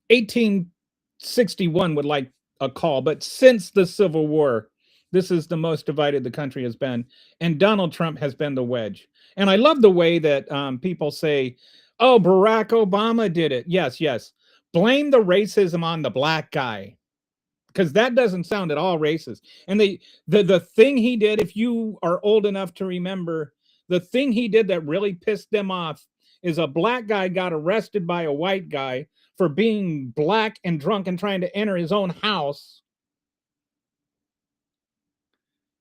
1861 would like a call, but since the Civil War, this is the most divided the country has been, and Donald Trump has been the wedge. And I love the way that people say, "Oh, Barack Obama did it." Yes, yes. Blame the racism on the black guy, because that doesn't sound at all racist. And the thing he did, if you are old enough to remember, the thing he did that really pissed them off is a black guy got arrested by a white guy for being black and drunk and trying to enter his own house.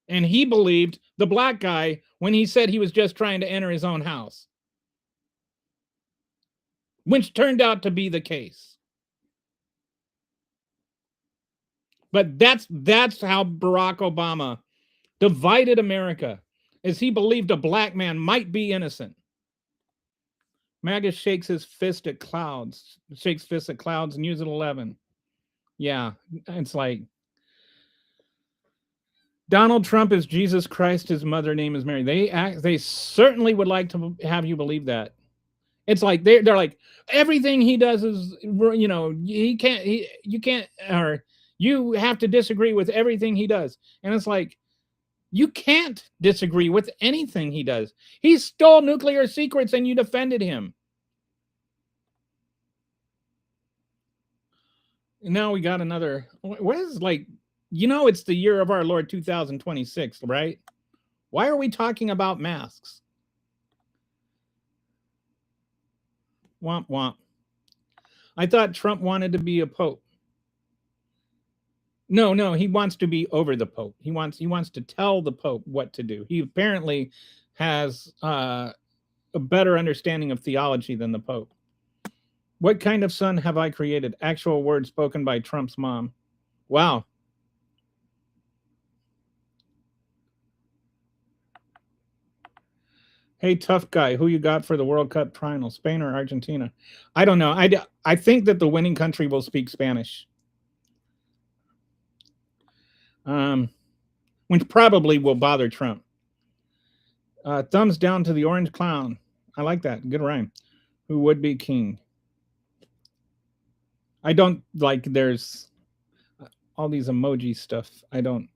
And he believed the black guy when he said he was just trying to enter his own house, which turned out to be the case. But that's how Barack Obama divided America, as he believed a black man might be innocent. MAGA shakes his fist at clouds, shakes fists at clouds, News at 11. Yeah, it's like Donald Trump is Jesus Christ. His mother name is Mary. They certainly would like to have you believe that. It's like they're like everything he does is, you know, you can't, or you have to disagree with everything he does. And it's like, you can't disagree with anything he does. He stole nuclear secrets and you defended him. And now we got another, what is like, you know, it's the year of our Lord 2026, right? Why are we talking about masks? Womp womp. I thought Trump wanted to be a pope. No, he wants to be over the pope. He wants to tell the pope what to do. He apparently has a better understanding of theology than the pope. What kind of son have I created? Actual words spoken by Trump's mom. Wow. Hey, tough guy, who you got for the World Cup final, Spain or Argentina? I don't know. I think that the winning country will speak Spanish. Which probably will bother Trump. Thumbs down to the orange clown. I like that. Good rhyme. Who would be king? I don't like, there's all these emoji stuff. I don't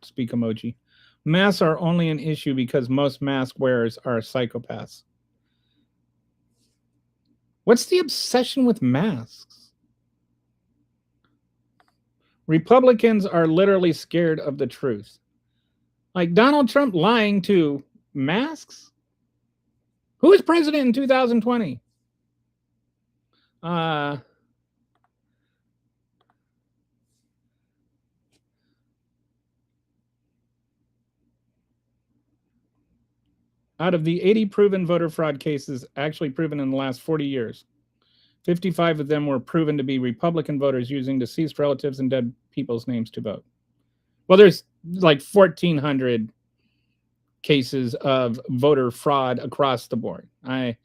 speak emoji. Masks are only an issue because most mask wearers are psychopaths. What's the obsession with masks? Republicans are literally scared of the truth. Like Donald Trump lying to masks? Who was president in 2020? Out of the 80 proven voter fraud cases actually proven in the last 40 years, 55 of them were proven to be Republican voters using deceased relatives and dead people's names to vote. Well, there's like 1,400 cases of voter fraud across the board. I'm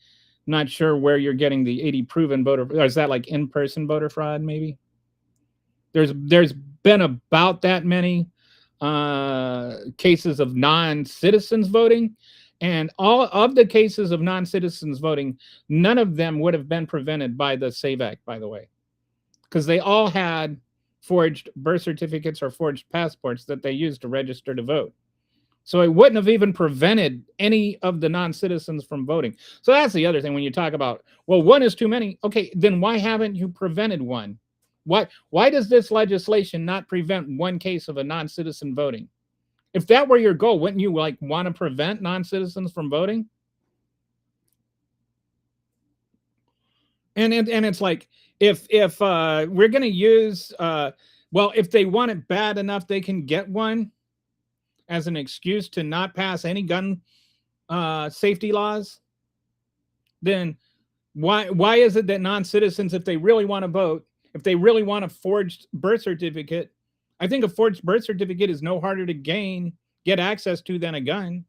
not sure where you're getting the 80 proven voter. Or is that like in-person voter fraud? Maybe there's been about that many cases of non-citizens voting, and all of the cases of non-citizens voting, none of them would have been prevented by the SAVE Act, by the way, because they all had forged birth certificates or forged passports that they used to register to vote. So it wouldn't have even prevented any of the non-citizens from voting. So that's the other thing when you talk about, well, one is too many. Okay, then why haven't you prevented one? Why does this legislation not prevent one case of a non-citizen voting? If that were your goal, wouldn't you like want to prevent non-citizens from voting? And it's like, if we're going to use Well, if they want it bad enough, they can get one as an excuse to not pass any gun safety laws. Then why is it that non-citizens, if they really want to vote, if they really want a forged birth certificate, I think a forged birth certificate is no harder to get access to than a gun.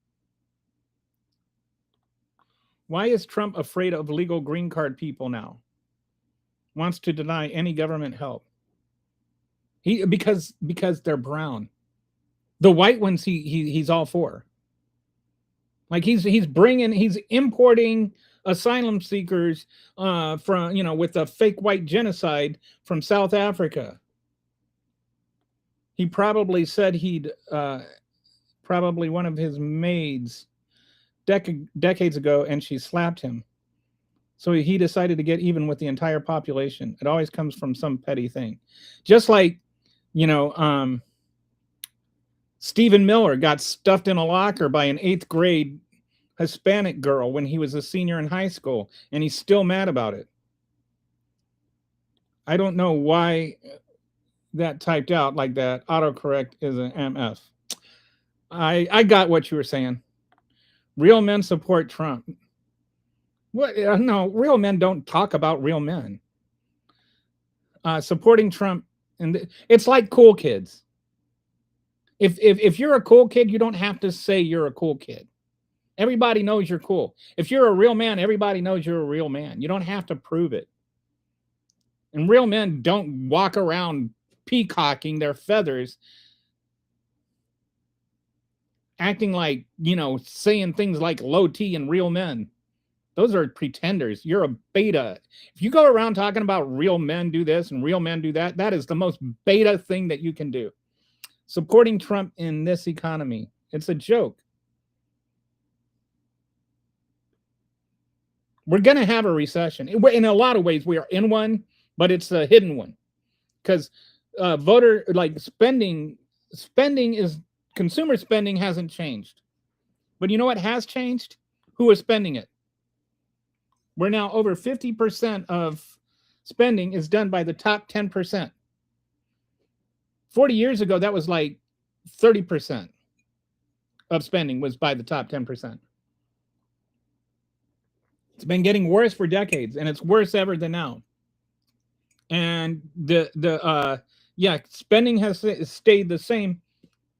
Why is Trump afraid of legal green card people now? Wants to deny any government help. Because they're brown. The white ones he's all for. Like he's importing asylum seekers from, with a fake white genocide from South Africa. He probably said probably one of his maids decades ago, and she slapped him. So he decided to get even with the entire population. It always comes from some petty thing. Just like, Stephen Miller got stuffed in a locker by an 8th grade Hispanic girl when he was a senior in high school, and he's still mad about it. I don't know why that typed out like that. Autocorrect is an MF. I got what you were saying. Real men support Trump. What? No, real men don't talk about real men. Supporting Trump, and it's like cool kids. If you're a cool kid, you don't have to say you're a cool kid. Everybody knows you're cool. If you're a real man, everybody knows you're a real man. You don't have to prove it. And real men don't walk around peacocking their feathers, acting like, saying things like low T and real men. Those are pretenders. You're a beta. If you go around talking about real men do this and real men do that, that is the most beta thing that you can do. Supporting Trump in this economy. It's a joke. We're going to have a recession. In a lot of ways, we are in one, but it's a hidden one. Because consumer spending hasn't changed. But you know what has changed? Who is spending it? We're now over 50% of spending is done by the top 10%. 40 years ago, that was like 30% of spending was by the top 10%. It's been getting worse for decades, and it's worse ever than now. And spending has stayed the same,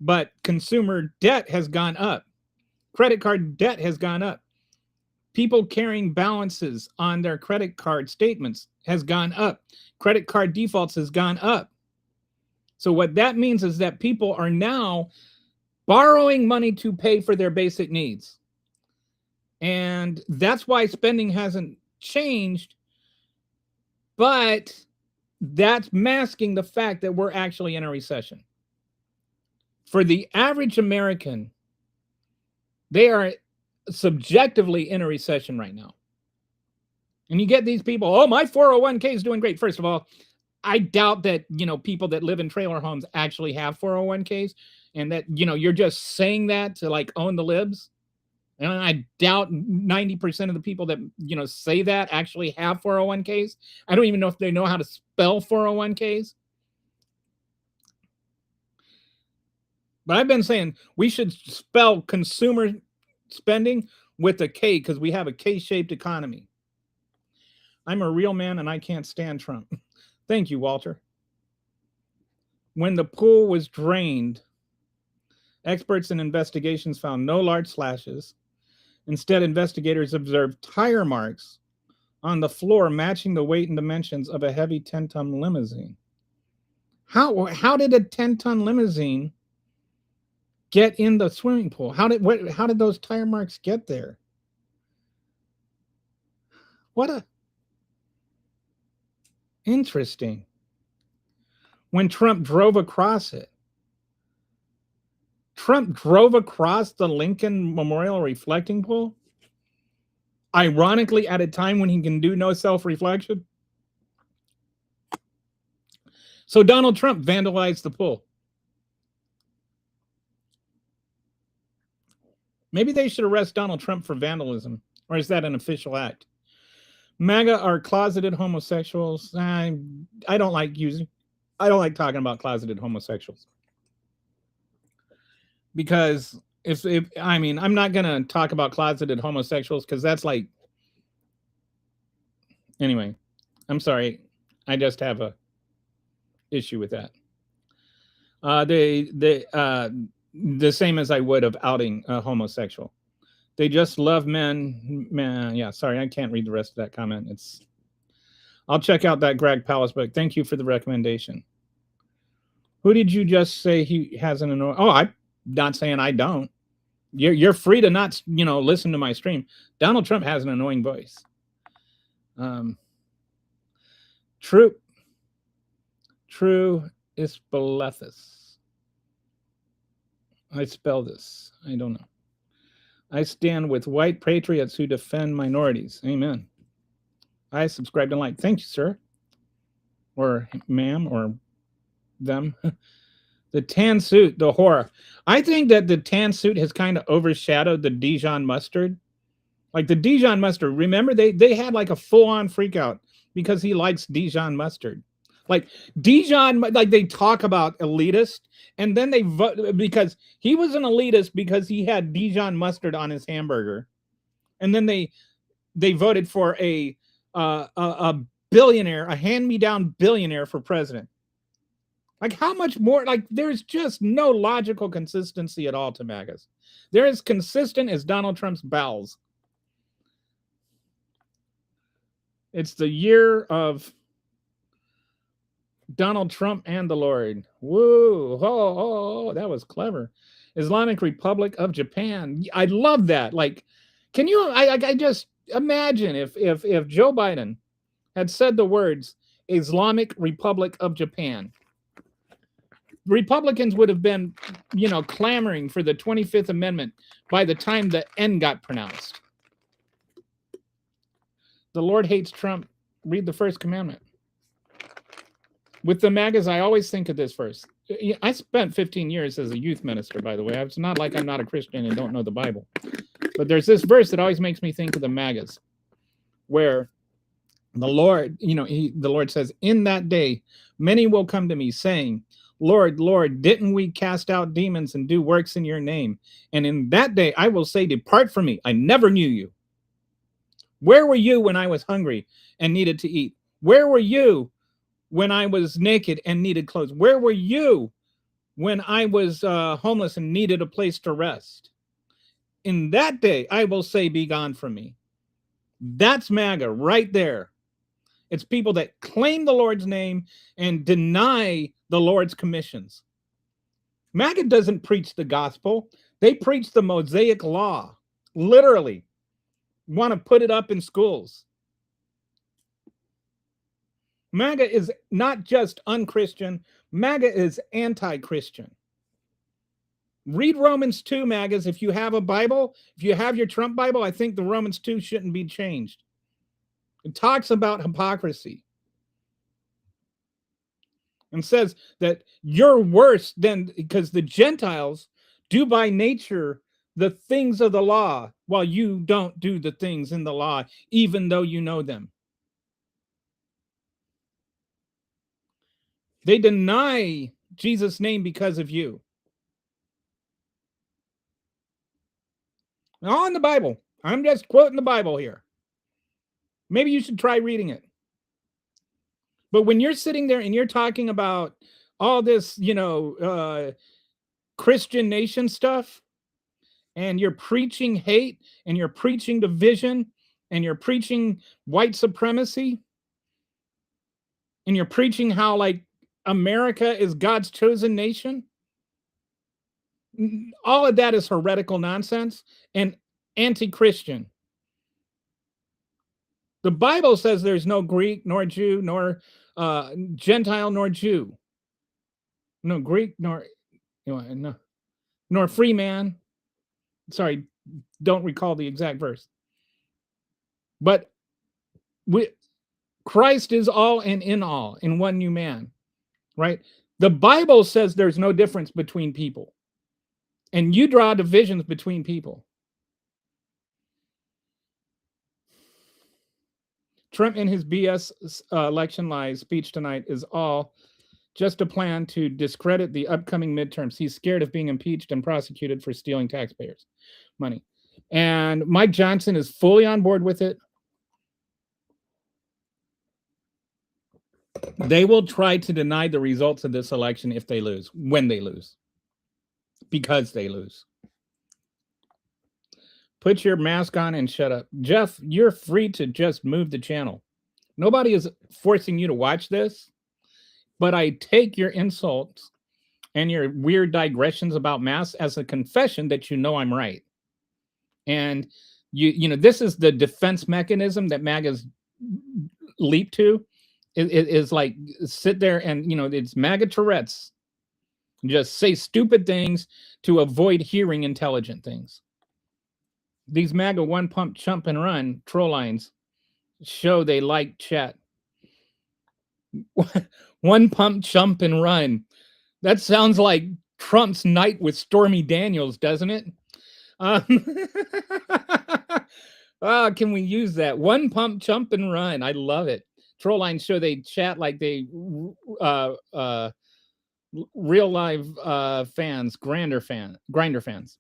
but consumer debt has gone up. Credit card debt has gone up. People carrying balances on their credit card statements has gone up. Credit card defaults has gone up. So what that means is that people are now borrowing money to pay for their basic needs. And that's why spending hasn't changed, but that's masking the fact that we're actually in a recession. For the average American, they are subjectively in a recession right now. And you get these people, oh, my 401k is doing great. First of all, I doubt that, people that live in trailer homes actually have 401ks, and that, you're just saying that to like own the libs. And I doubt 90% of the people that, say that actually have 401ks. I don't even know if they know how to spell 401ks. But I've been saying we should spell consumer spending with a K because we have a K-shaped economy. I'm a real man and I can't stand Trump. Thank you, Walter. When the pool was drained, experts and investigations found no large slashes. Instead, investigators observed tire marks on the floor matching the weight and dimensions of a heavy 10-ton limousine. How did a 10-ton limousine get in the swimming pool? How did those tire marks get there? Interesting. When Trump drove across it. Trump drove across the Lincoln Memorial reflecting pool, ironically, at a time when he can do no self-reflection. So Donald Trump vandalized the pool. Maybe they should arrest Donald Trump for vandalism, or is that an official act? MAGA are closeted homosexuals. I don't like using I don't like talking about closeted homosexuals because if I mean, I'm not going to talk about closeted homosexuals because that's like, anyway, I'm sorry. I just have a issue with that. The same as I would of outing a homosexual. They just love men. Man, yeah, sorry, I can't read the rest of that comment. I'll check out that Greg Palace book. Thank you for the recommendation. Who did you just say he has an annoying? Oh, I'm not saying I don't. You're free to not listen to my stream. Donald Trump has an annoying voice. True is Belethus. I spell this. I don't know. I stand with white patriots who defend minorities. Amen. I subscribe and like. Thank you, sir. Or ma'am, or them. The tan suit, the horror. I think that the tan suit has kind of overshadowed the Dijon mustard. Like the Dijon mustard, remember they had like a full-on freak out because he likes Dijon mustard. Like Dijon, like they talk about elitist, and then they vote because he was an elitist because he had Dijon mustard on his hamburger, and then they voted for a billionaire, a hand-me-down billionaire for president. Like how much more? Like there's just no logical consistency at all to MAGAs. They're as consistent as Donald Trump's bowels. It's the year of Donald Trump and the Lord. Woo! Oh, that was clever. Islamic Republic of Japan. I love that. Like, can you? I just imagine if Joe Biden had said the words Islamic Republic of Japan. Republicans would have been, clamoring for the 25th Amendment by the time the N got pronounced. The Lord hates Trump. Read the first commandment. With the MAGAs, I always think of this verse. I spent 15 years as a youth minister, by the way. It's not like I'm not a Christian and don't know the Bible. But there's this verse that always makes me think of the MAGAs, where the Lord, the Lord says, in that day, many will come to me saying, Lord, Lord, didn't we cast out demons and do works in your name? And in that day, I will say, depart from me. I never knew you. Where were you when I was hungry and needed to eat? Where were you when I was naked and needed clothes? Where were you when I was homeless and needed a place to rest? In that day, I will say, be gone from me. That's MAGA right there. It's people that claim the Lord's name and deny the Lord's commissions. MAGA doesn't preach the gospel. They preach the Mosaic law. Literally. Want to put it up in schools. MAGA is not just unchristian. MAGA is anti-Christian. Read Romans 2, MAGAs. If you have a Bible, if you have your Trump Bible, I think the Romans 2 shouldn't be changed. It talks about hypocrisy and says that you're worse than, because the Gentiles do by nature the things of the law while you don't do the things in the law, even though you know them. They deny Jesus' name because of you. All in the Bible. I'm just quoting the Bible here. Maybe you should try reading it. But when you're sitting there and you're talking about all this, Christian nation stuff, and you're preaching hate, and you're preaching division, and you're preaching white supremacy, and you're preaching how like America is God's chosen nation, all of that is heretical nonsense and anti-Christian. The Bible says there's no Greek nor Jew nor Gentile nor Jew, no Greek nor nor free man. Sorry, don't recall the exact verse. But Christ is all and in all, in one new man, right? The Bible says there's no difference between people, and you draw divisions between people. Trump in his BS election lies speech tonight is all just a plan to discredit the upcoming midterms. He's scared of being impeached and prosecuted for stealing taxpayers' money. And Mike Johnson is fully on board with it. They will try to deny the results of this election if they lose, when they lose, because they lose. Put your mask on and shut up. Jeff, you're free to just move the channel. Nobody is forcing you to watch this, but I take your insults and your weird digressions about masks as a confession that you know I'm right. And you know, this is the defense mechanism that MAGA's leap to. It is like sit there and, you know, it's MAGA Tourette's. Just say stupid things to avoid hearing intelligent things. These MAGA one pump chump and run troll lines show they like chat. One pump chump and run. That sounds like Trump's night with Stormy Daniels, doesn't it? Can we use that? One pump chump and run. I love it. Troll lines show they chat like they real live fans, grinder fans.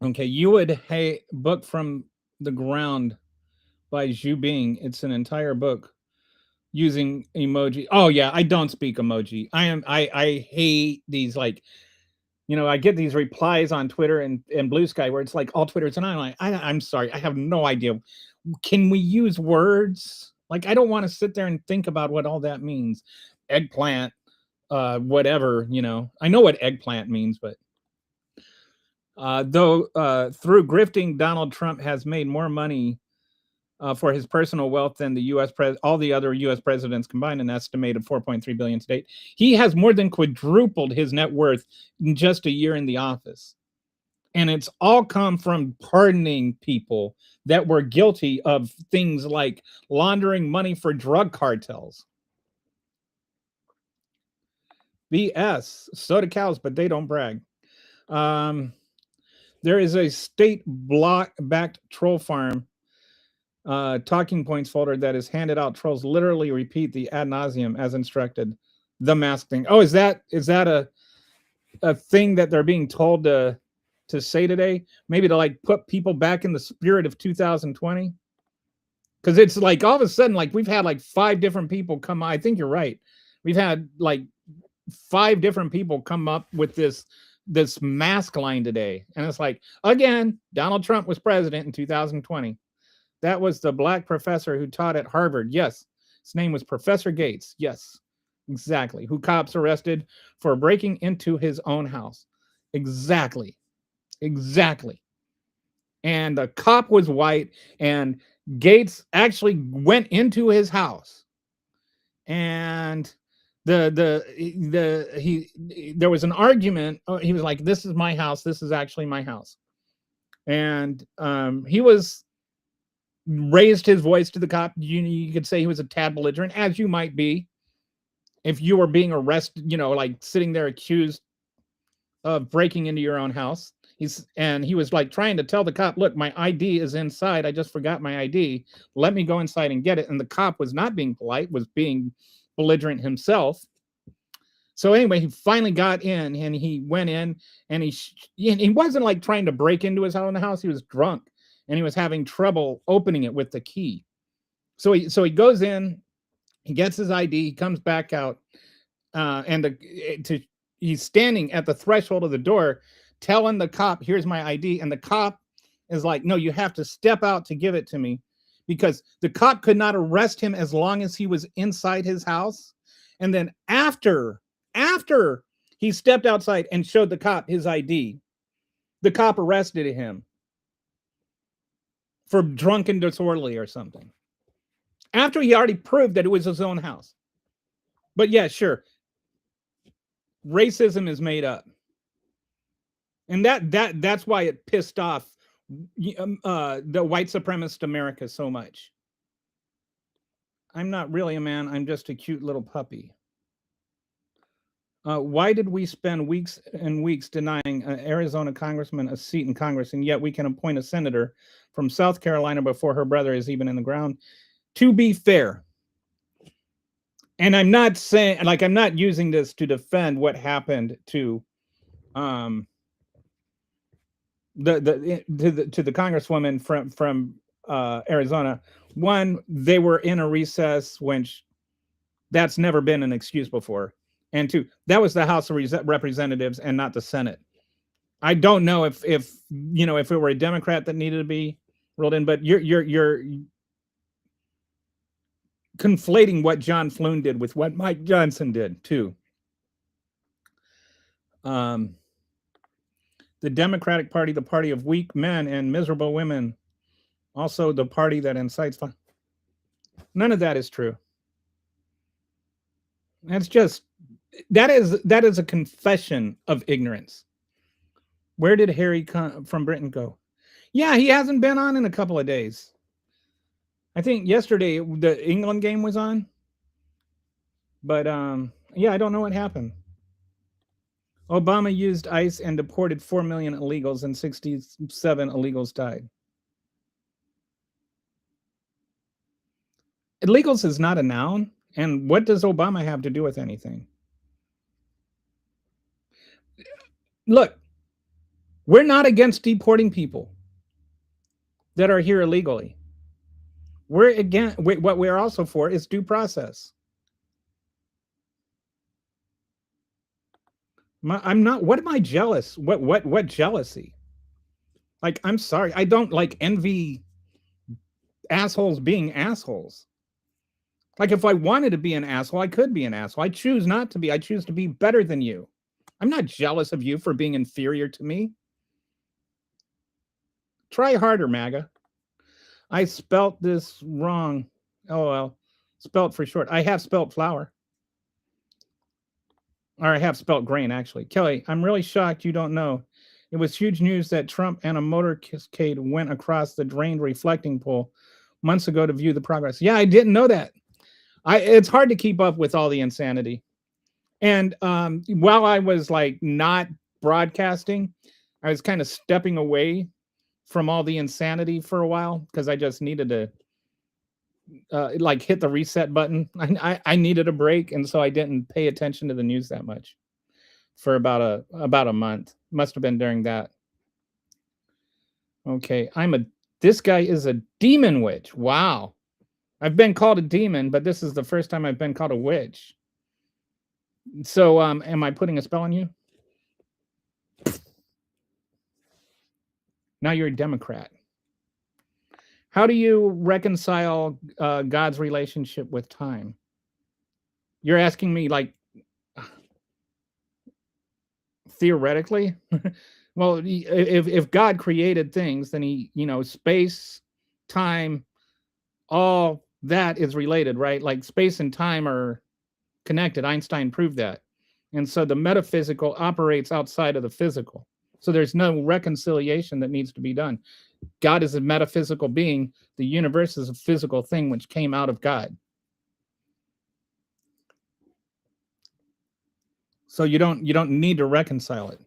Okay, you would hate book from the ground by Zhu Bing. It's an entire book using emoji. Oh yeah, I don't speak emoji. I hate these, like, you know, I get these replies on Twitter and Blue Sky where it's like all Twitters, and I'm like, I'm sorry, I have no idea. Can we use words? Like, I don't want to sit there and think about what all that means. Eggplant, whatever, you know. I know what eggplant means, but though through grifting, Donald Trump has made more money for his personal wealth than the all the other U.S. presidents combined, an estimated $4.3 billion to date. He has more than quadrupled his net worth in just a year in the office. And it's all come from pardoning people that were guilty of things like laundering money for drug cartels. BS. So do cows, but they don't brag. There is a state block-backed troll farm talking points folder that is handed out. Trolls literally repeat the ad nauseum as instructed. The mask thing. Oh, is that a thing that they're being told to say today? Maybe to like put people back in the spirit of 2020? Because it's like all of a sudden, like we've had like 5 different people come. I think you're right. We've had like 5 different people come up with this mask line today. And it's like, again, Donald Trump was president in 2020. That was the black professor who taught at Harvard. Yes. His name was Professor Gates. Yes, exactly. Who cops arrested for breaking into his own house. Exactly. And the cop was white, and Gates actually went into his house. And there was an argument. He was like, this is my house. This is actually my house. And he raised his voice to the cop. You could say he was a tad belligerent, as you might be if you were being arrested, you know, like sitting there accused of breaking into your own house. He was like trying to tell the cop, look, my ID is inside. I just forgot my ID. Let me go inside and get it. And the cop was not being polite, was being belligerent himself. So anyway, he finally got in, and he went in, and he wasn't like trying to break into his own house. He was drunk, and he was having trouble opening it with the key. So he goes in, he gets his ID, he comes back out, and he's standing at the threshold of the door, telling the cop, here's my ID. And the cop is like, no, you have to step out to give it to me, because the cop could not arrest him as long as he was inside his house. And then after he stepped outside and showed the cop his ID, the cop arrested him for drunk and disorderly or something, after he already proved that it was his own house. But yeah, sure, racism is made up. And that's why it pissed off the white supremacist America so much. I'm not really a man. I'm just a cute little puppy. Why did we spend weeks and weeks denying an Arizona congressman a seat in Congress, and yet we can appoint a senator from South Carolina before her brother is even in the ground? To be fair, And I'm not saying, like, I'm not using this to defend what happened to um to the congresswoman from Arizona. One, they were in a recess when that's never been an excuse before. And two, that was the House of Representatives and not the Senate. I don't know if if it were a Democrat that needed to be rolled in, but you're conflating what John Flynn did with what Mike Johnson did too. Um, the Democratic Party, the party of weak men and miserable women, also the party that incites violence. None of that is true. That's just that is a confession of ignorance. Where did Harry from Britain go? Yeah, he hasn't been on in a couple of days. I think yesterday the England game was on, but yeah, I don't know what happened. Obama used ICE and deported 4 million illegals, and 67 illegals died. Illegals is not a noun, and what does Obama have to do with anything? Look, we're not against deporting people that are here illegally. We're again, what we're also for is due process. I'm not. What am I jealous? What jealousy? Like, I'm sorry, I don't like envy assholes being assholes. Like, if I wanted to be an asshole, I could be an asshole. I choose not to be. I choose to be better than you. I'm not jealous of you for being inferior to me. Try harder, MAGA. I spelt this wrong. Oh well, spelt for short. I have spelt flower. Or I have spelt grain, actually. Kelly, I'm really shocked you don't know. It was huge news that Trump and a motorcade went across the drained reflecting pool months ago to view the progress. Yeah, I didn't know that. It's hard to keep up with all the insanity. And while I was like not broadcasting, I was kind of stepping away from all the insanity for a while because I just needed to like hit the reset button. I needed a break, and so I didn't pay attention to the news that much for about a month. Must have been during that. Okay, this guy is a demon witch. Wow. I've been called a demon, but this is the first time I've been called a witch. So am I putting a spell on you? Now you're a Democrat. How do you reconcile God's relationship with time? You're asking me like theoretically? Well, if God created things, then he, space, time, all that is related, right? Like space and time are connected. Einstein proved that. And so the metaphysical operates outside of the physical. So there's no reconciliation that needs to be done. God is a metaphysical being. The universe is a physical thing which came out of God. So you don't need to reconcile it.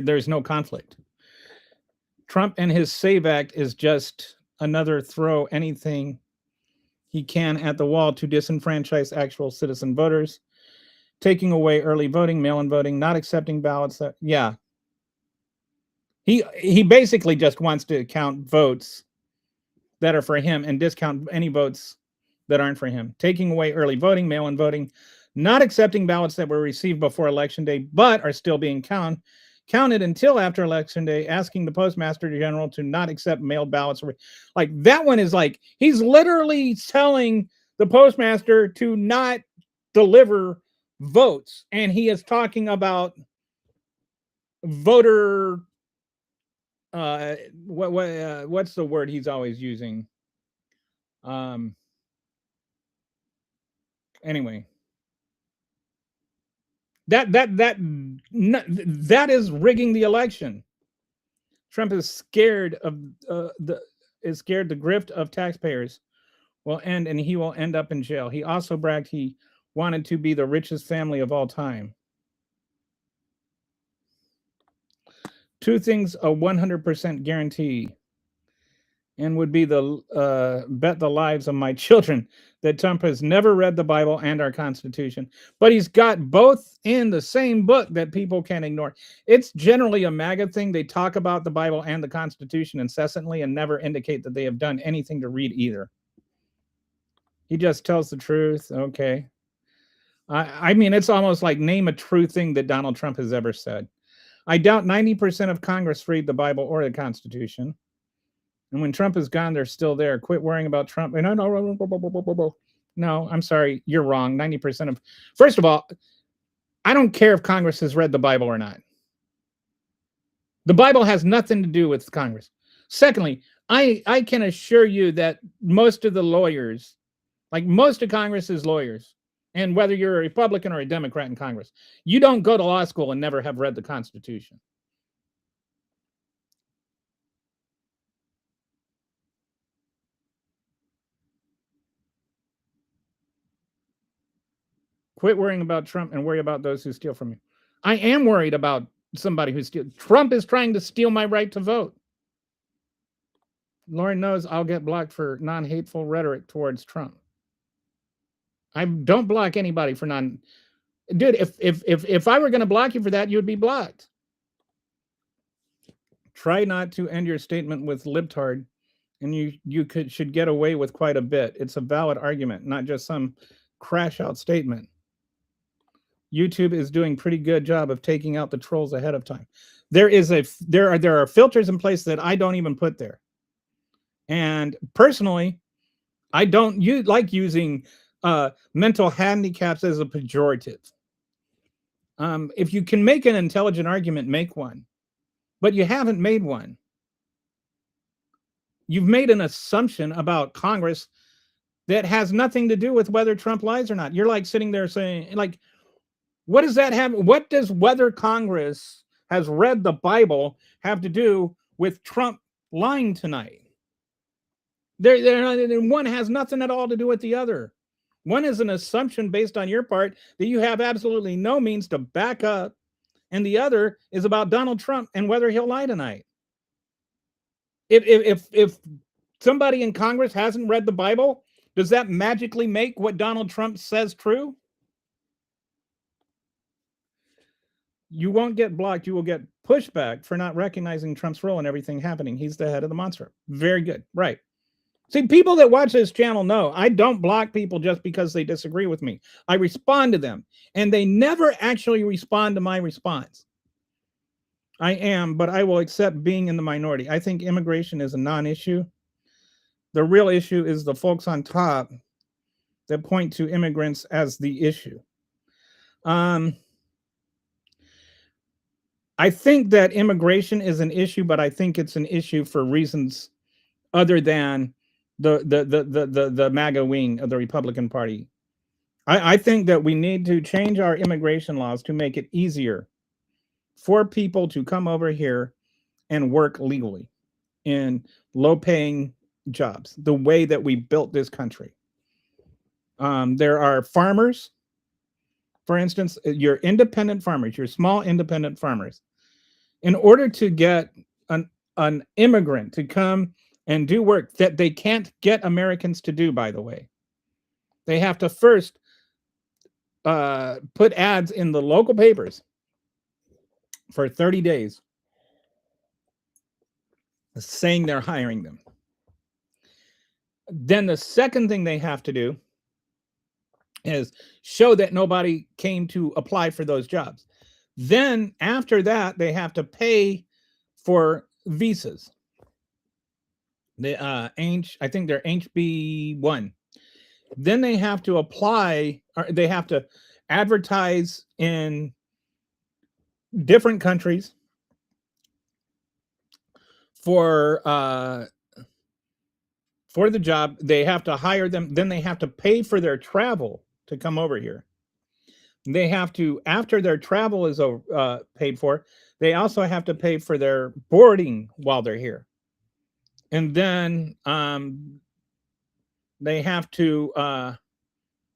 There's no conflict. Trump and his SAVE Act is just another throw anything he can at the wall to disenfranchise actual citizen voters, taking away early voting, mail-in voting, not accepting ballots. Yeah. He basically just wants to count votes that are for him and discount any votes that aren't for him. Taking away early voting, mail-in voting, not accepting ballots that were received before election day but are still being counted until after election day, asking the postmaster general to not accept mailed ballots. Like, that one is like, he's literally telling the postmaster to not deliver votes, and he is talking about voter what's the word he's always using? Anyway, that is rigging the election. Trump is scared of the grift of taxpayers will end, and he will end up in jail. He also bragged he wanted to be the richest family of all time. Two things a 100% guarantee. and would be the bet the lives of my children that Trump has never read the Bible and our Constitution. But he's got both in the same book that people can ignore. It's generally a MAGA thing. They talk about the Bible and the Constitution incessantly and never indicate that they have done anything to read either. He just tells the truth. Okay. I mean, it's almost like name a true thing that Donald Trump has ever said. I doubt 90% of Congress read the Bible or the Constitution. And when Trump is gone, they're still there. Quit worrying about Trump. No, I'm sorry. You're wrong. 90% of, first of all, I don't care if Congress has read the Bible or not. The Bible has nothing to do with Congress. Secondly, I can assure you that most of the lawyers, like most of Congress's lawyers, and whether you're a Republican or a Democrat in Congress, you don't go to law school and never have read the Constitution. Quit worrying about Trump and worry about those who steal from you. I am worried about somebody who steals. Trump is trying to steal my right to vote. Lauren knows I'll get blocked for non-hateful rhetoric towards Trump. I don't block anybody for non. Dude, if I were going to block you for that, you would be blocked. Try not to end your statement with libtard, and you should get away with quite a bit. It's a valid argument, not just some crash out statement. YouTube is doing a pretty good job of taking out the trolls ahead of time. There are filters in place that I don't even put there. And personally, I don't like using mental handicaps as a pejorative. If you can make an intelligent argument, make one. But you haven't made one. You've made an assumption about Congress that has nothing to do with whether Trump lies or not. You're like sitting there saying, like, what does that have? What does whether Congress has read the Bible have to do with Trump lying tonight? One has nothing at all to do with the other. One is an assumption based on your part that you have absolutely no means to back up, and the other is about Donald Trump and whether he'll lie tonight. If somebody in Congress hasn't read the Bible, does that magically make what Donald Trump says true? You won't get blocked. You will get pushback for not recognizing Trump's role in everything happening. He's the head of the monster. Very good. Right. See, people that watch this channel know I don't block people just because they disagree with me. I respond to them, and they never actually respond to my response. I am, but I will accept being in the minority. I think immigration is a non-issue. The real issue is the folks on top that point to immigrants as the issue. I think that immigration is an issue, but I think it's an issue for reasons other than the MAGA wing of the Republican Party. I think that we need to change our immigration laws to make it easier for people to come over here and work legally in low-paying jobs, the way that we built this country. There are farmers, for instance, your independent farmers, your small independent farmers. In order to get an immigrant to come and do work that they can't get Americans to do, by the way, they have to first put ads in the local papers for 30 days saying they're hiring them. Then the second thing they have to do is show that nobody came to apply for those jobs. Then after that, they have to pay for visas. I think they're HB1. Then they have to apply, or they have to advertise in different countries for the job. They have to hire them. Then they have to pay for their travel to come over here. They have to, after their travel is paid for, they also have to pay for their boarding while they're here. And then they have to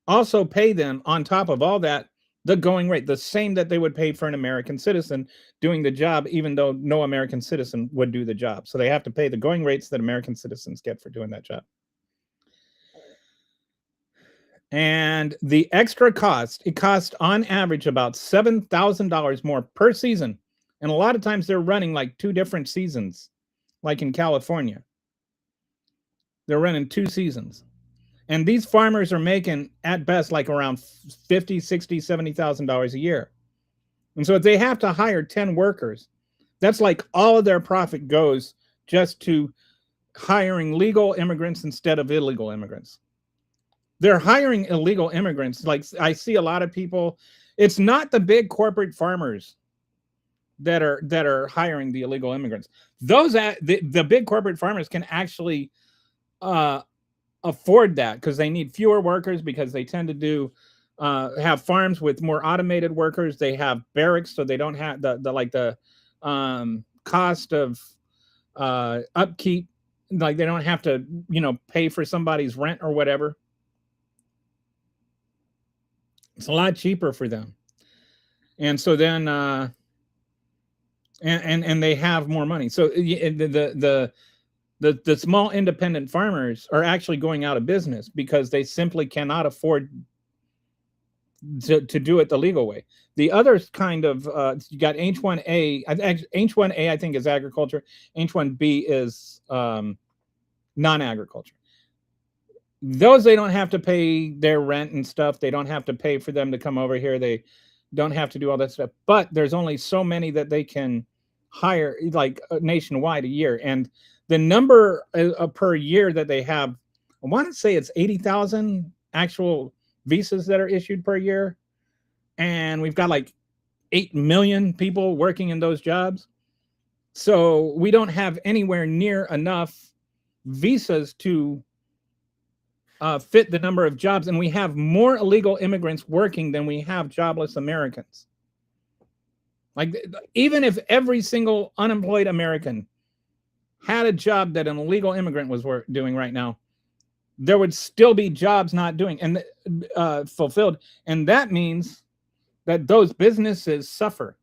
also pay them, on top of all that, the going rate, the same that they would pay for an American citizen doing the job, even though no American citizen would do the job. So they have to pay the going rates that American citizens get for doing that job. And the extra cost, it costs on average about $7,000 more per season. And a lot of times they're running like 2 different seasons, like in California. They're running 2 seasons. And these farmers are making at best like around $50,000, $60,000, $70,000 a year. And so if they have to hire 10 workers, that's like all of their profit goes just to hiring legal immigrants instead of illegal immigrants. They're hiring illegal immigrants. Like I see a lot of people, it's not the big corporate farmers that are hiring the illegal immigrants. Those the big corporate farmers can actually afford that because they need fewer workers, because they tend to do have farms with more automated workers. They have barracks, so they don't have the cost of upkeep. Like they don't have to pay for somebody's rent or whatever. It's a lot cheaper for them. And so then and they have more money. So the small independent farmers are actually going out of business because they simply cannot afford to do it the legal way. The other kind of you got H1A. H1A I think is agriculture. H1B is non-agriculture. Those they don't have to pay their rent and stuff. They don't have to pay for them to come over here. They don't have to do all that stuff. But there's only so many that they can hire, like nationwide a year. And the number per year that they have, I want to say it's 80,000 actual visas that are issued per year. And we've got like 8 million people working in those jobs. So we don't have anywhere near enough visas to fit the number of jobs, and we have more illegal immigrants working than we have jobless Americans. Like, even if every single unemployed American had a job that an illegal immigrant was doing right now, there would still be jobs not doing and fulfilled, and that means that those businesses suffer.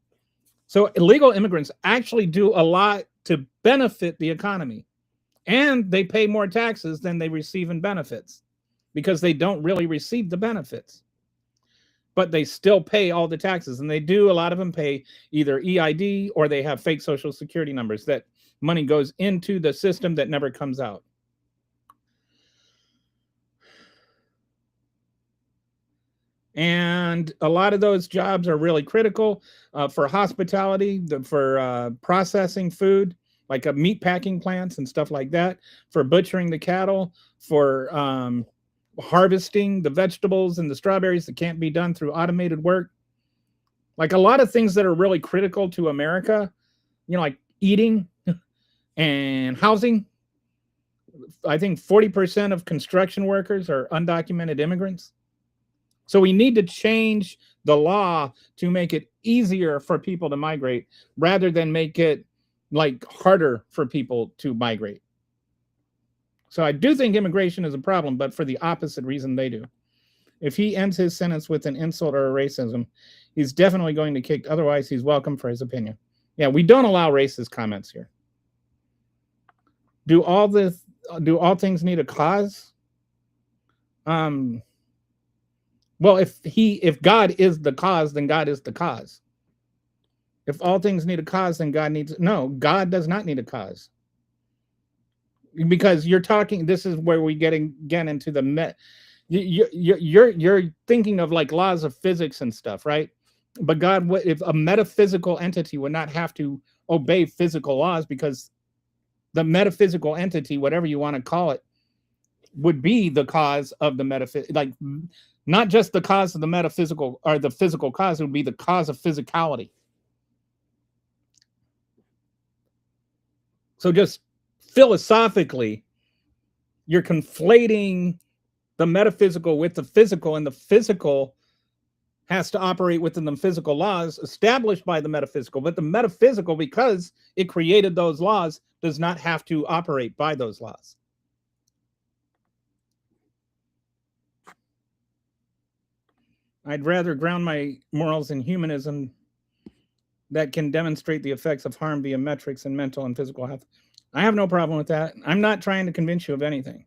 So illegal immigrants actually do a lot to benefit the economy, and they pay more taxes than they receive in benefits, because they don't really receive the benefits, but they still pay all the taxes. And they do, a lot of them pay either EID or they have fake social security numbers that money goes into the system that never comes out. And a lot of those jobs are really critical for hospitality, for processing food, like meat packing plants and stuff like that, for butchering the cattle, for harvesting the vegetables and the strawberries that can't be done through automated work. Like a lot of things that are really critical to America, like eating and housing. I think 40% of construction workers are undocumented immigrants. So we need to change the law to make it easier for people to migrate rather than make it like harder for people to migrate. So I do think immigration is a problem, but for the opposite reason they do. If he ends his sentence with an insult or a racism, he's definitely going to kick. Otherwise, he's welcome for his opinion. Yeah, we don't allow racist comments here. Do all things need a cause? Well, if God is the cause, then God is the cause. If all things need a cause, then God does not need a cause. Because you're talking, this is where we get into the you're thinking of like laws of physics and stuff, right? But God, if a metaphysical entity would not have to obey physical laws, because the metaphysical entity, whatever you want to call it, would be the cause of the metaphysical, like not just the cause of the metaphysical or the physical cause, it would be the cause of physicality. So just philosophically, you're conflating the metaphysical with the physical, and the physical has to operate within the physical laws established by the metaphysical. But the metaphysical, because it created those laws, does not have to operate by those laws. I'd rather ground my morals in humanism that can demonstrate the effects of harm via metrics and mental and physical health. I have no problem with that. I'm not trying to convince you of anything.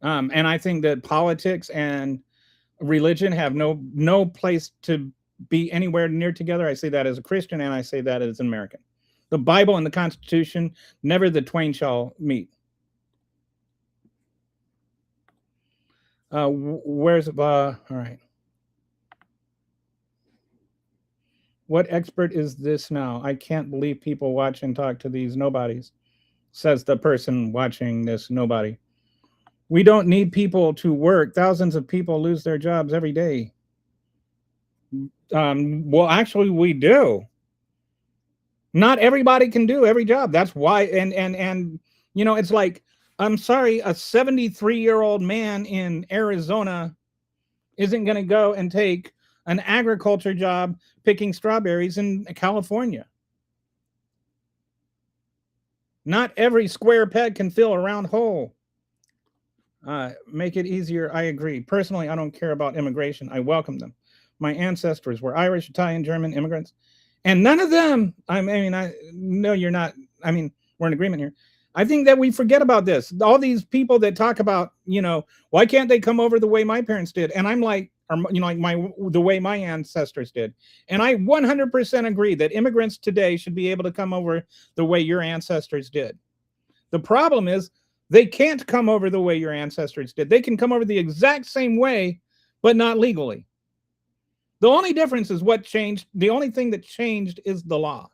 And I think that politics and religion have no place to be anywhere near together. I say that as a Christian, and I say that as an American. The Bible and the Constitution, never the twain shall meet. Where's all right? What expert is this now? I can't believe people watch and talk to these nobodies, says the person watching this nobody. We don't need people to work. Thousands of people lose their jobs every day. Well, actually, we do. Not everybody can do every job. That's why, and it's like, I'm sorry, a 73-year-old man in Arizona isn't going to go and take an agriculture job picking strawberries in California. Not every square peg can fill a round hole. Make it easier. I agree. Personally, I don't care about immigration. I welcome them. My ancestors were Irish, Italian, German immigrants, and none of them. I know you're not. I mean, we're in agreement here. I think that we forget about this. All these people that talk about, why can't they come over the way my parents did? And I'm like, the way my ancestors did. And I 100% agree that immigrants today should be able to come over the way your ancestors did. The problem is they can't come over the way your ancestors did. They can come over the exact same way, but not legally. The only difference is what changed. The only thing that changed is the law.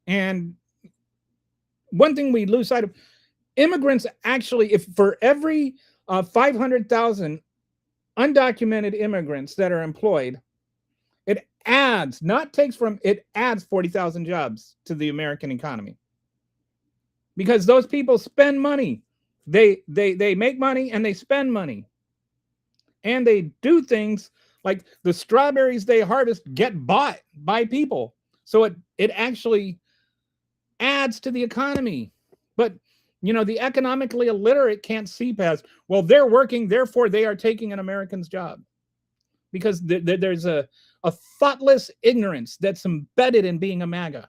And one thing we lose sight of, immigrants actually, if for every 500,000 undocumented immigrants that are employed, it adds 40,000 jobs to the American economy. Because those people spend money. They make money and they spend money. And they do things like the strawberries they harvest get bought by people. So it actually adds to the economy. But the economically illiterate can't see past, well, they're working, therefore they are taking an American's job. Because there's a thoughtless ignorance that's embedded in being a MAGA.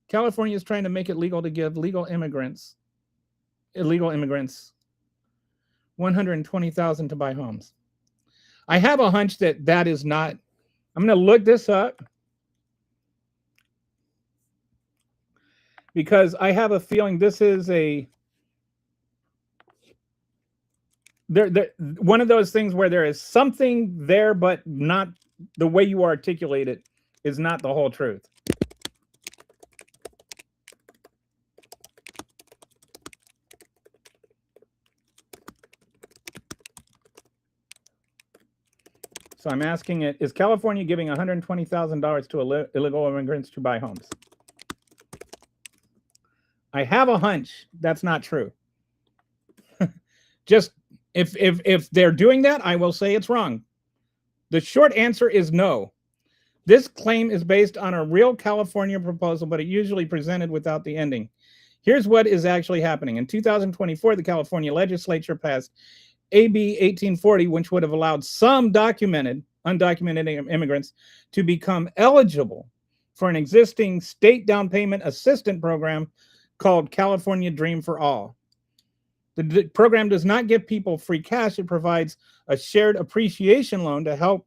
California is trying to make it legal to give illegal immigrants $120,000 to buy homes. I have a hunch that is not. I'm going to look this up because I have a feeling this is one of those things where there is something there, but not the way you articulate it is not the whole truth. So I'm asking it, is California giving $120,000 to illegal immigrants to buy homes? I have a hunch that's not true. Just if they're doing that, I will say it's wrong. The short answer is no. This claim is based on a real California proposal, but it usually presented without the ending. Here's what is actually happening. In 2024, the California legislature passed AB 1840, which would have allowed some undocumented immigrants to become eligible for an existing state down payment assistance program called California Dream for All. The program does not give people free cash. It provides a shared appreciation loan to help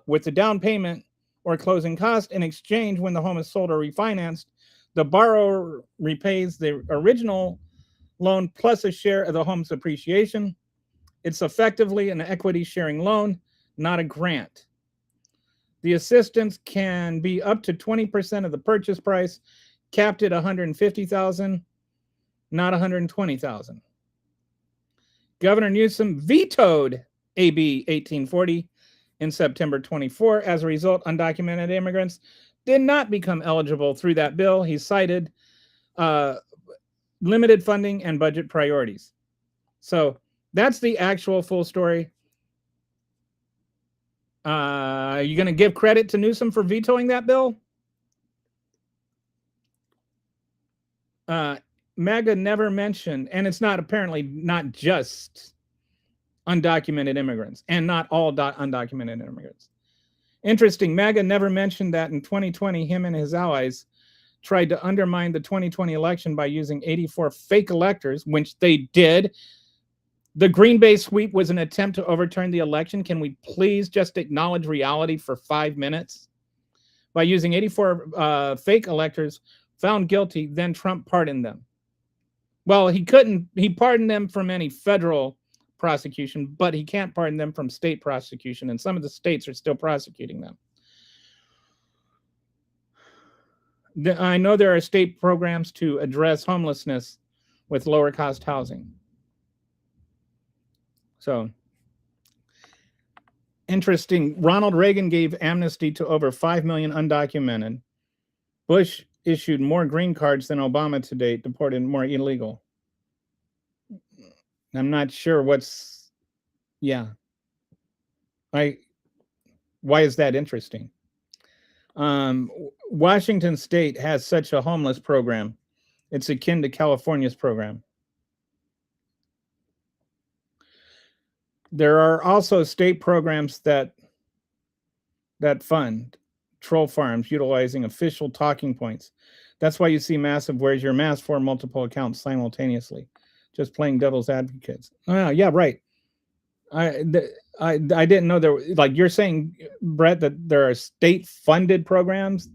with the down payment or closing cost. In exchange, when the home is sold or refinanced, the borrower repays the original loan plus a share of the home's appreciation. It's effectively an equity sharing loan, not a grant. The assistance can be up to 20% of the purchase price, capped at $150,000, not $120,000. Governor Newsom vetoed AB 1840 in September 24. As a result, undocumented immigrants did not become eligible through that bill. He cited limited funding and budget priorities. So that's the actual full story. Are you going to give credit to Newsom for vetoing that bill? MAGA never mentioned, and it's not apparently not just undocumented immigrants and not all undocumented immigrants. Interesting, MAGA never mentioned that in 2020, him and his allies tried to undermine the 2020 election by using 84 fake electors, which they did. The Green Bay sweep was an attempt to overturn the election. Can we please just acknowledge reality for 5 minutes? By using 84 fake electors, found guilty, then Trump pardoned them. Well, he pardoned them from any federal prosecution, but he can't pardon them from state prosecution, and some of the states are still prosecuting them. I know there are state programs to address homelessness with lower cost housing. So, interesting. Ronald Reagan gave amnesty to over 5 million undocumented. Bush issued more green cards than Obama to date, deported more illegal. I'm not sure why is that interesting? Washington State has such a homeless program. It's akin to California's program. There are also state programs that fund troll farms utilizing official talking points. That's why you see massive "where's your mask" for multiple accounts simultaneously, just playing devil's advocates. Oh, yeah, right. I didn't know there. Like you're saying, Brett, that there are state-funded programs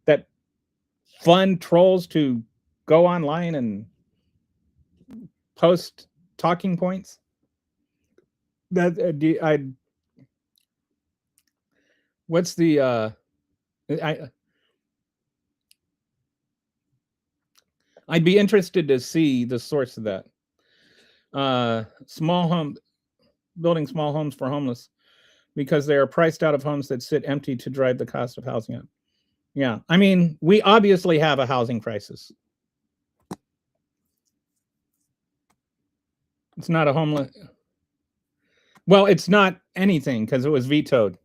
that fund trolls to go online and post talking points. What's the I'd be interested to see the source of that. Building small homes for homeless because they are priced out of homes that sit empty to drive the cost of housing up. Yeah, I mean, we obviously have a housing crisis. It's not a homeless. Well, it's not anything because it was vetoed.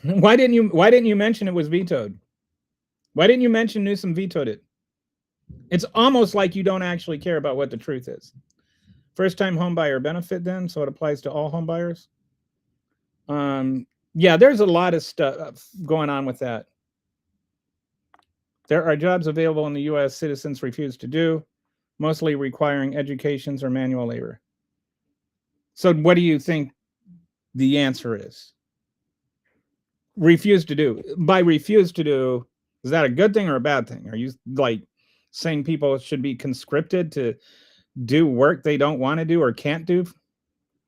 Why didn't you mention it was vetoed? Why didn't you mention Newsom vetoed it? It's almost like you don't actually care about what the truth is. First-time home buyer benefit then, so it applies to all home buyers. Yeah, there's a lot of stuff going on with that. There are jobs available in the U.S. citizens refuse to do, mostly requiring educations or manual labor. So what do you think the answer is? Refuse to do. By refuse to do, is that a good thing or a bad thing? Are you like saying people should be conscripted to do work they don't want to do or can't do?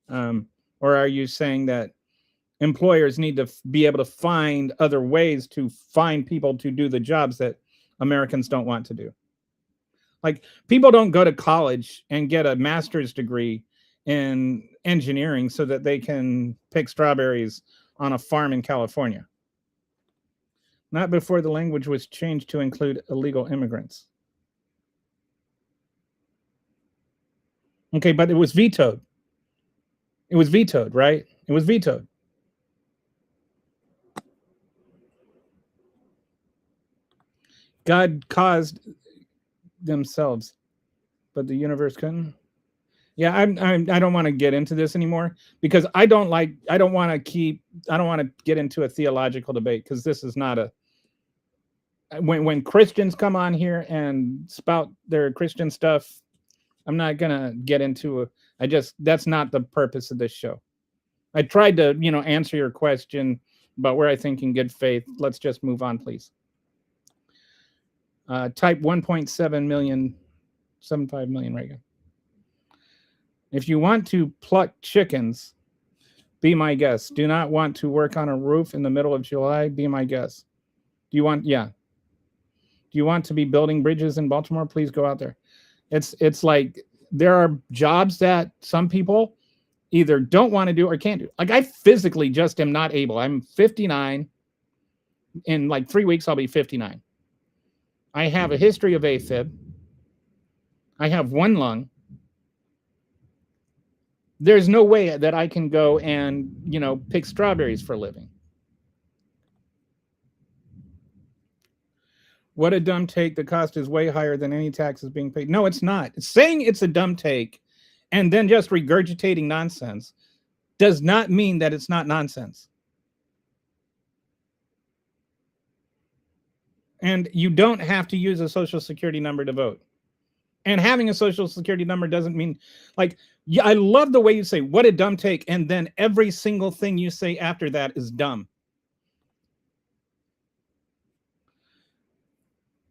Or are you saying that employers need to be able to find other ways to find people to do the jobs that Americans don't want to do? Like, people don't go to college and get a master's degree in engineering so that they can pick strawberries on a farm in California. Not before the language was changed to include illegal immigrants. Okay, but it was vetoed. It was vetoed, right? It was vetoed. God caused themselves, but the universe couldn't. Yeah, I don't want to get into this anymore because I don't want to get into a theological debate because this is not a. When Christians come on here and spout their Christian stuff, I'm not gonna get into that's not the purpose of this show. I tried to, answer your question about where I think in good faith. Let's just move on, please. Type 1.7 million, 75 million right now. If you want to pluck chickens, be my guest. Do not want to work on a roof in the middle of July, be my guest. Do you want to be building bridges in Baltimore? Please go out there. It's like there are jobs that some people either don't want to do or can't do. Like, I physically just am not able. I'm 59. In like 3 weeks, I'll be 59. I have a history of AFib. I have one lung. There's no way that I can go and, pick strawberries for a living. What a dumb take. The cost is way higher than any taxes being paid. No, it's not. Saying it's a dumb take and then just regurgitating nonsense does not mean that it's not nonsense. And you don't have to use a social security number to vote. And having a social security number doesn't mean, like, yeah, I love the way you say, what a dumb take. And then every single thing you say after that is dumb.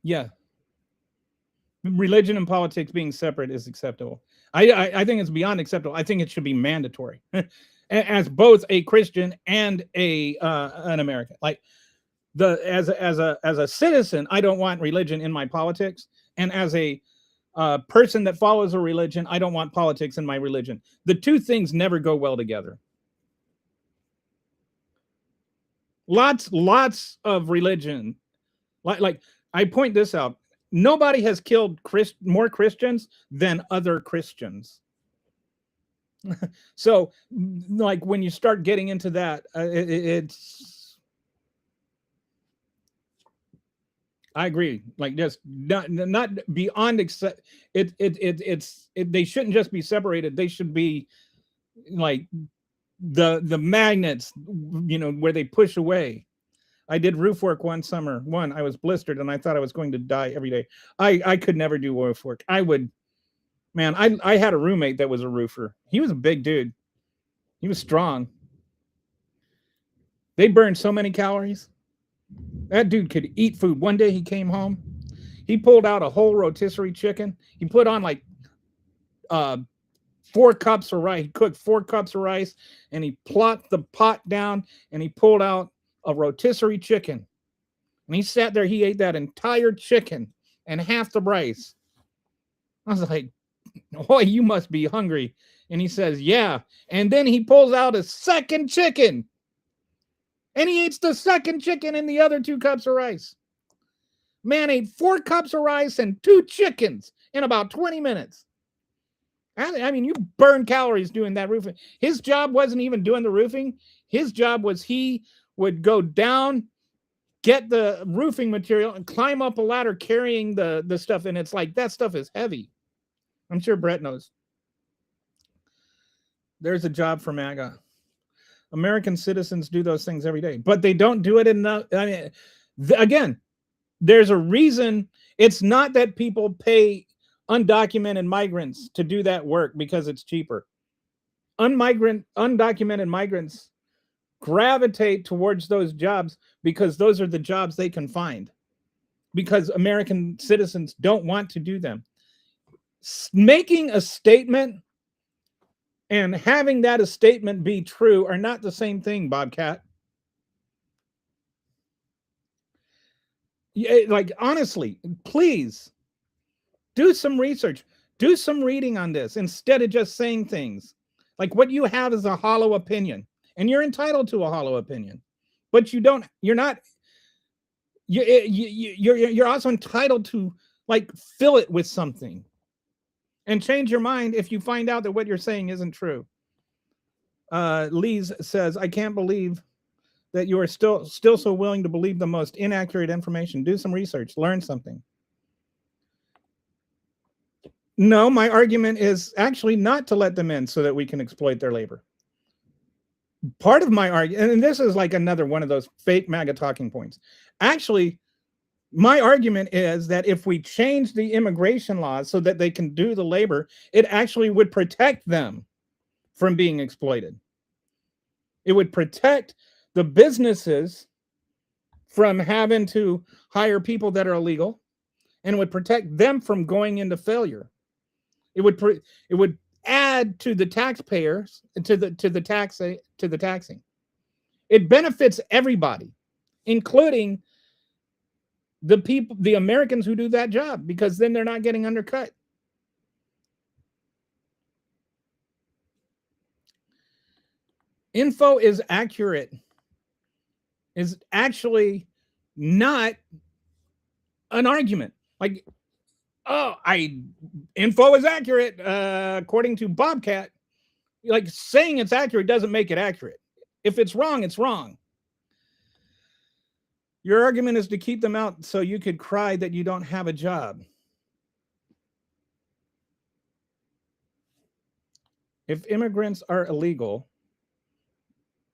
Yeah. Religion and politics being separate is acceptable. I think it's beyond acceptable. I think it should be mandatory as both a Christian and an American. Like as a citizen, I don't want religion in my politics, and as a person that follows a religion, I don't want politics in my religion. The two things never go well together. Lots of religion, like I point this out. Nobody has killed more Christians than other Christians. So, like, when you start getting into that, it's. I agree. Like, just not beyond accept. They shouldn't just be separated. They should be like the magnets, where they push away. I did roof work one summer. I was blistered and I thought I was going to die every day. I could never do roof work. I had a roommate that was a roofer. He was a big dude. He was strong. They burned so many calories. That dude could eat food. One day he came home. He pulled out a whole rotisserie chicken. He put on like 4 cups of rice. He cooked 4 cups of rice and he plopped the pot down and he pulled out a rotisserie chicken. And he sat there, he ate that entire chicken and half the rice. I was like, boy, you must be hungry. And he says, yeah. And then he pulls out a second chicken. And he eats the second chicken and the other 2 cups of rice. Man ate 4 cups of rice and 2 chickens in about 20 minutes. I mean, you burn calories doing that roofing. His job wasn't even doing the roofing. His job was he would go down, get the roofing material, and climb up a ladder carrying the stuff. And it's like, that stuff is heavy. I'm sure Brett knows. There's a job for MAGA. American citizens do those things every day, but they don't do it enough. I mean, again, there's a reason. It's not that people pay undocumented migrants to do that work because it's cheaper. Undocumented migrants gravitate towards those jobs because those are the jobs they can find, because American citizens don't want to do them. Making a statement and having that a statement be true are not the same thing, Bobcat. Like, honestly, please do some research, do some reading on this instead of just saying things. Like, what you have is a hollow opinion, and you're entitled to a hollow opinion, but you're also entitled to, like, fill it with something and change your mind if you find out that what you're saying isn't true. Lise says, I can't believe that you are still so willing to believe the most inaccurate information. Do some research, learn something. No, my argument is actually not to let them in so that we can exploit their labor. Part of my argument, and this is like another one of those fake MAGA talking points. Actually, my argument is that if we change the immigration laws so that they can do the labor, it actually would protect them from being exploited. It would protect the businesses from having to hire people that are illegal, and it would protect them from going into failure. It would add to the taxpayers, to the taxing. It benefits everybody, including the Americans who do that job, because then they're not getting undercut. Info is accurate is actually not an argument. Like, info is accurate according to Bobcat. Like, saying it's accurate doesn't make it accurate. If it's wrong, it's wrong. Your argument is to keep them out so you could cry that you don't have a job. If immigrants are illegal,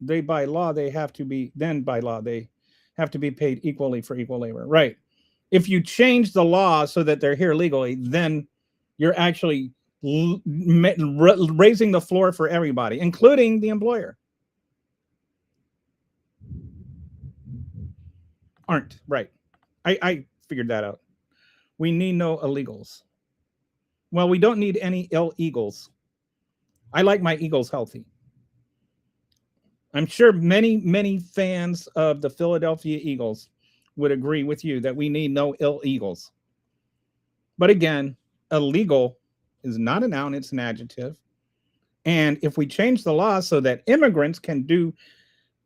they by law they have to be then by law they have to be paid equally for equal labor. Right. If you change the law so that they're here legally, then you're actually raising the floor for everybody, including the employer. Aren't right. I figured that out. We need no illegals. Well, we don't need any illegals. I like my Eagles healthy. I'm sure many fans of the Philadelphia Eagles would agree with you that we need no illegals. But again, illegal is not a noun, it's an adjective. And if we change the law so that immigrants can do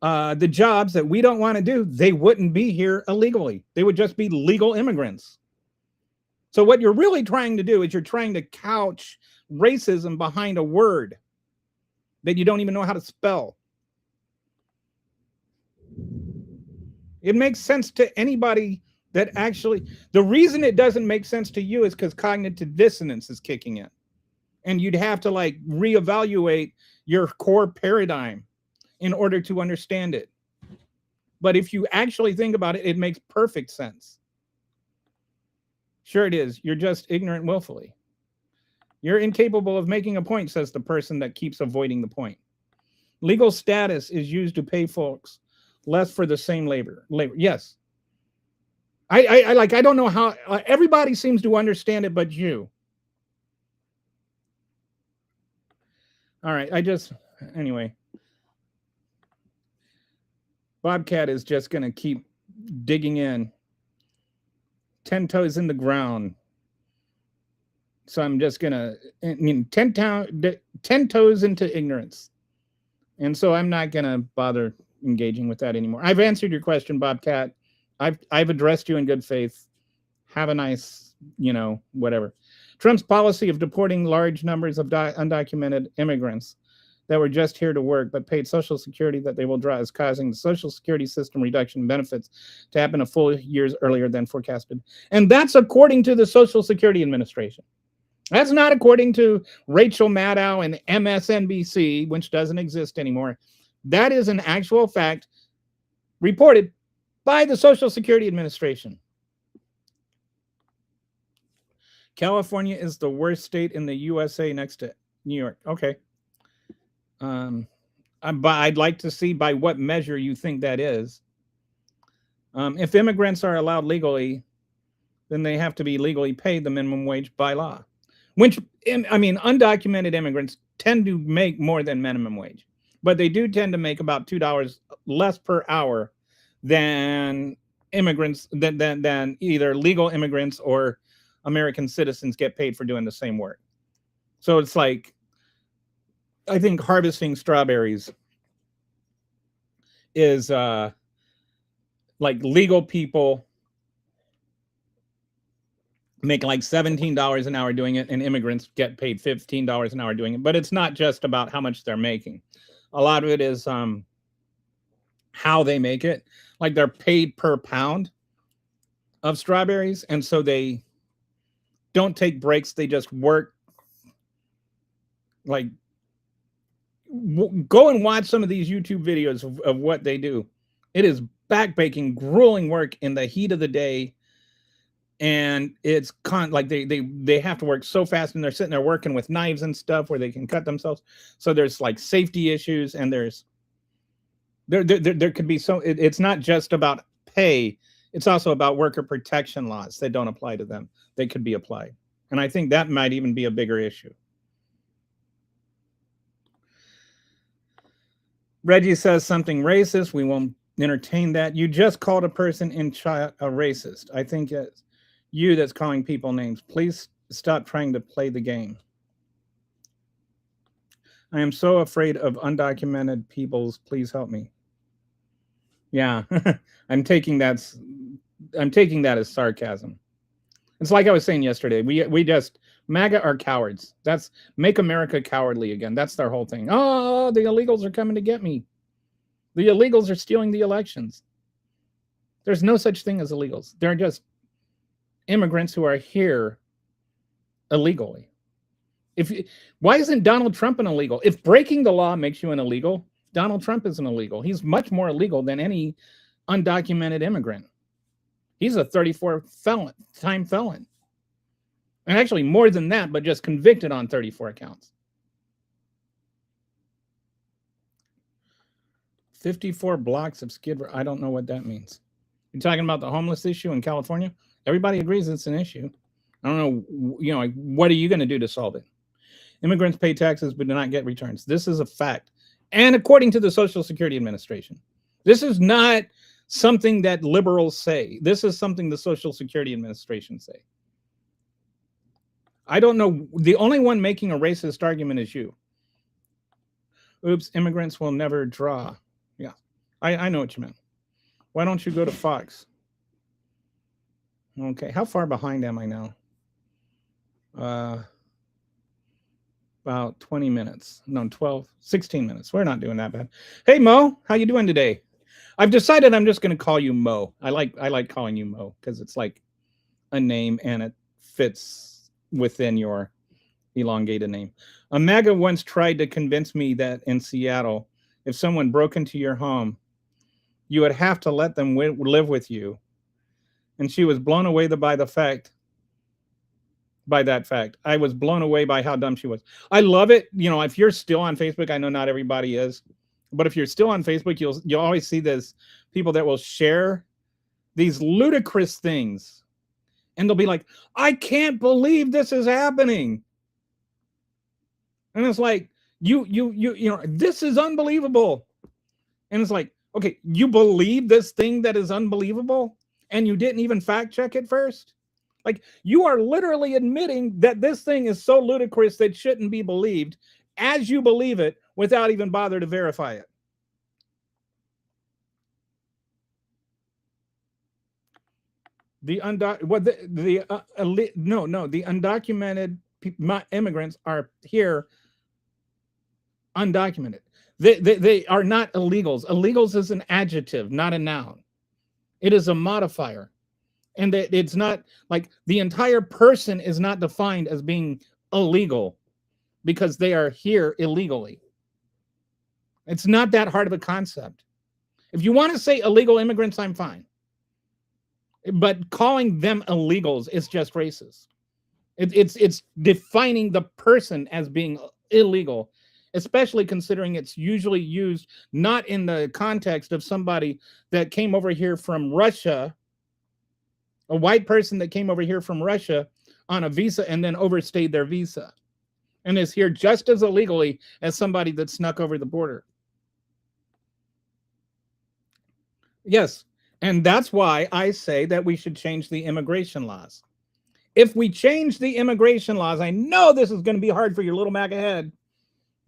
the jobs that we don't want to do, they wouldn't be here illegally. They would just be legal immigrants. So what you're really trying to do is you're trying to couch racism behind a word that you don't even know how to spell. It makes sense to anybody that actually, the reason it doesn't make sense to you is because cognitive dissonance is kicking in. And you'd have to like reevaluate your core paradigm in order to understand it. But if you actually think about it, it makes perfect sense. Sure it is. You're just ignorant willfully. You're incapable of making a point, says the person that keeps avoiding the point. Legal status is used to pay folks less for the same labor. Yes. I don't know how everybody seems to understand it, but you. All right. Anyway. Bobcat is just going to keep digging in. 10 toes in the ground. So I'm just going to, 10 toes into ignorance. And so I'm not going to bother engaging with that anymore. I've answered your question, Bobcat. I've addressed you in good faith. Have a nice, whatever. Trump's policy of deporting large numbers of undocumented immigrants that were just here to work but paid Social Security that they will draw is causing the Social Security system reduction in benefits to happen a full years earlier than forecasted. And that's according to the Social Security Administration. That's not according to Rachel Maddow and MSNBC, which doesn't exist anymore. That is an actual fact reported by the Social Security Administration. California is the worst state in the USA next to New York. Okay. But I'd like to see by what measure you think that is. If immigrants are allowed legally, then they have to be legally paid the minimum wage by law. Which, undocumented immigrants tend to make more than minimum wage, but they do tend to make about $2 less per hour than immigrants, than either legal immigrants or American citizens get paid for doing the same work. So it's like, I think harvesting strawberries is like legal people make like $17 an hour doing it, and immigrants get paid $15 an hour doing it. But it's not just about how much they're making. A lot of it is how they make it. Like they're paid per pound of strawberries, and so they don't take breaks. They just work. Like, go and watch some of these YouTube videos of what they do. It is backbreaking, grueling work in the heat of the day. And it's like they have to work so fast, and they're sitting there working with knives and stuff where they can cut themselves. So there's like safety issues, and there could be it's not just about pay. It's also about worker protection laws that don't apply to them. They could be applied. And I think that might even be a bigger issue. Reggie says something racist. We won't entertain that. You just called a person in chat a racist. I think it's you that's calling people names. Please stop trying to play the game. I am so afraid of undocumented peoples. Please help me. Yeah, I'm taking that as sarcasm. It's like I was saying yesterday. We just MAGA are cowards. That's make America cowardly again. That's their whole thing. Oh, the illegals are coming to get me. The illegals are stealing the elections. There's no such thing as illegals. They're just immigrants who are here illegally. Why isn't Donald Trump an illegal? If breaking the law makes you an illegal, Donald Trump is an illegal. He's much more illegal than any undocumented immigrant. He's a 34 time felon. And actually more than that, but just convicted on 34 counts. 54 blocks of Skid Row. I don't know what that means. You're talking about the homeless issue in California? Everybody agrees it's an issue. I don't know, like, what are you going to do to solve it? Immigrants pay taxes but do not get returns. This is a fact. And according to the Social Security Administration, this is not something that liberals say. This is something the Social Security Administration say. I don't know. The only one making a racist argument is you. Oops, immigrants will never draw. Yeah, I know what you meant. Why don't you go to Fox? Okay, how far behind am I now? About 20 minutes. No, 12, 16 minutes. We're not doing that bad. Hey, Mo, how you doing today? I've decided I'm just going to call you Mo. I like calling you Mo because it's like a name and it fits within your elongated name. A MAGA once tried to convince me that in Seattle, if someone broke into your home, you would have to let them live with you. And she was blown away by that fact. I was blown away by how dumb she was. I love it. You know, if you're still on Facebook, I know not everybody is, but if you're still on Facebook, you'll always see this people that will share these ludicrous things. And they'll be like, I can't believe this is happening. And it's like, you know, this is unbelievable. And it's like, okay, you believe this thing that is unbelievable and you didn't even fact check it first? Like, you are literally admitting that this thing is so ludicrous that it shouldn't be believed as you believe it without even bother to verify it. The undocumented immigrants are here undocumented. They are not illegals. Illegals is an adjective, not a noun. It is a modifier. And it's not like the entire person is not defined as being illegal because they are here illegally. It's not that hard of a concept. If you want to say illegal immigrants, I'm fine. But calling them illegals is just racist. It's defining the person as being illegal, especially considering it's usually used not in the context of somebody that came over here from Russia, a white person that came over here from Russia on a visa and then overstayed their visa and is here just as illegally as somebody that snuck over the border. Yes, and that's why I say that we should change the immigration laws. If we change the immigration laws, I know this is going to be hard for your little MAGA head,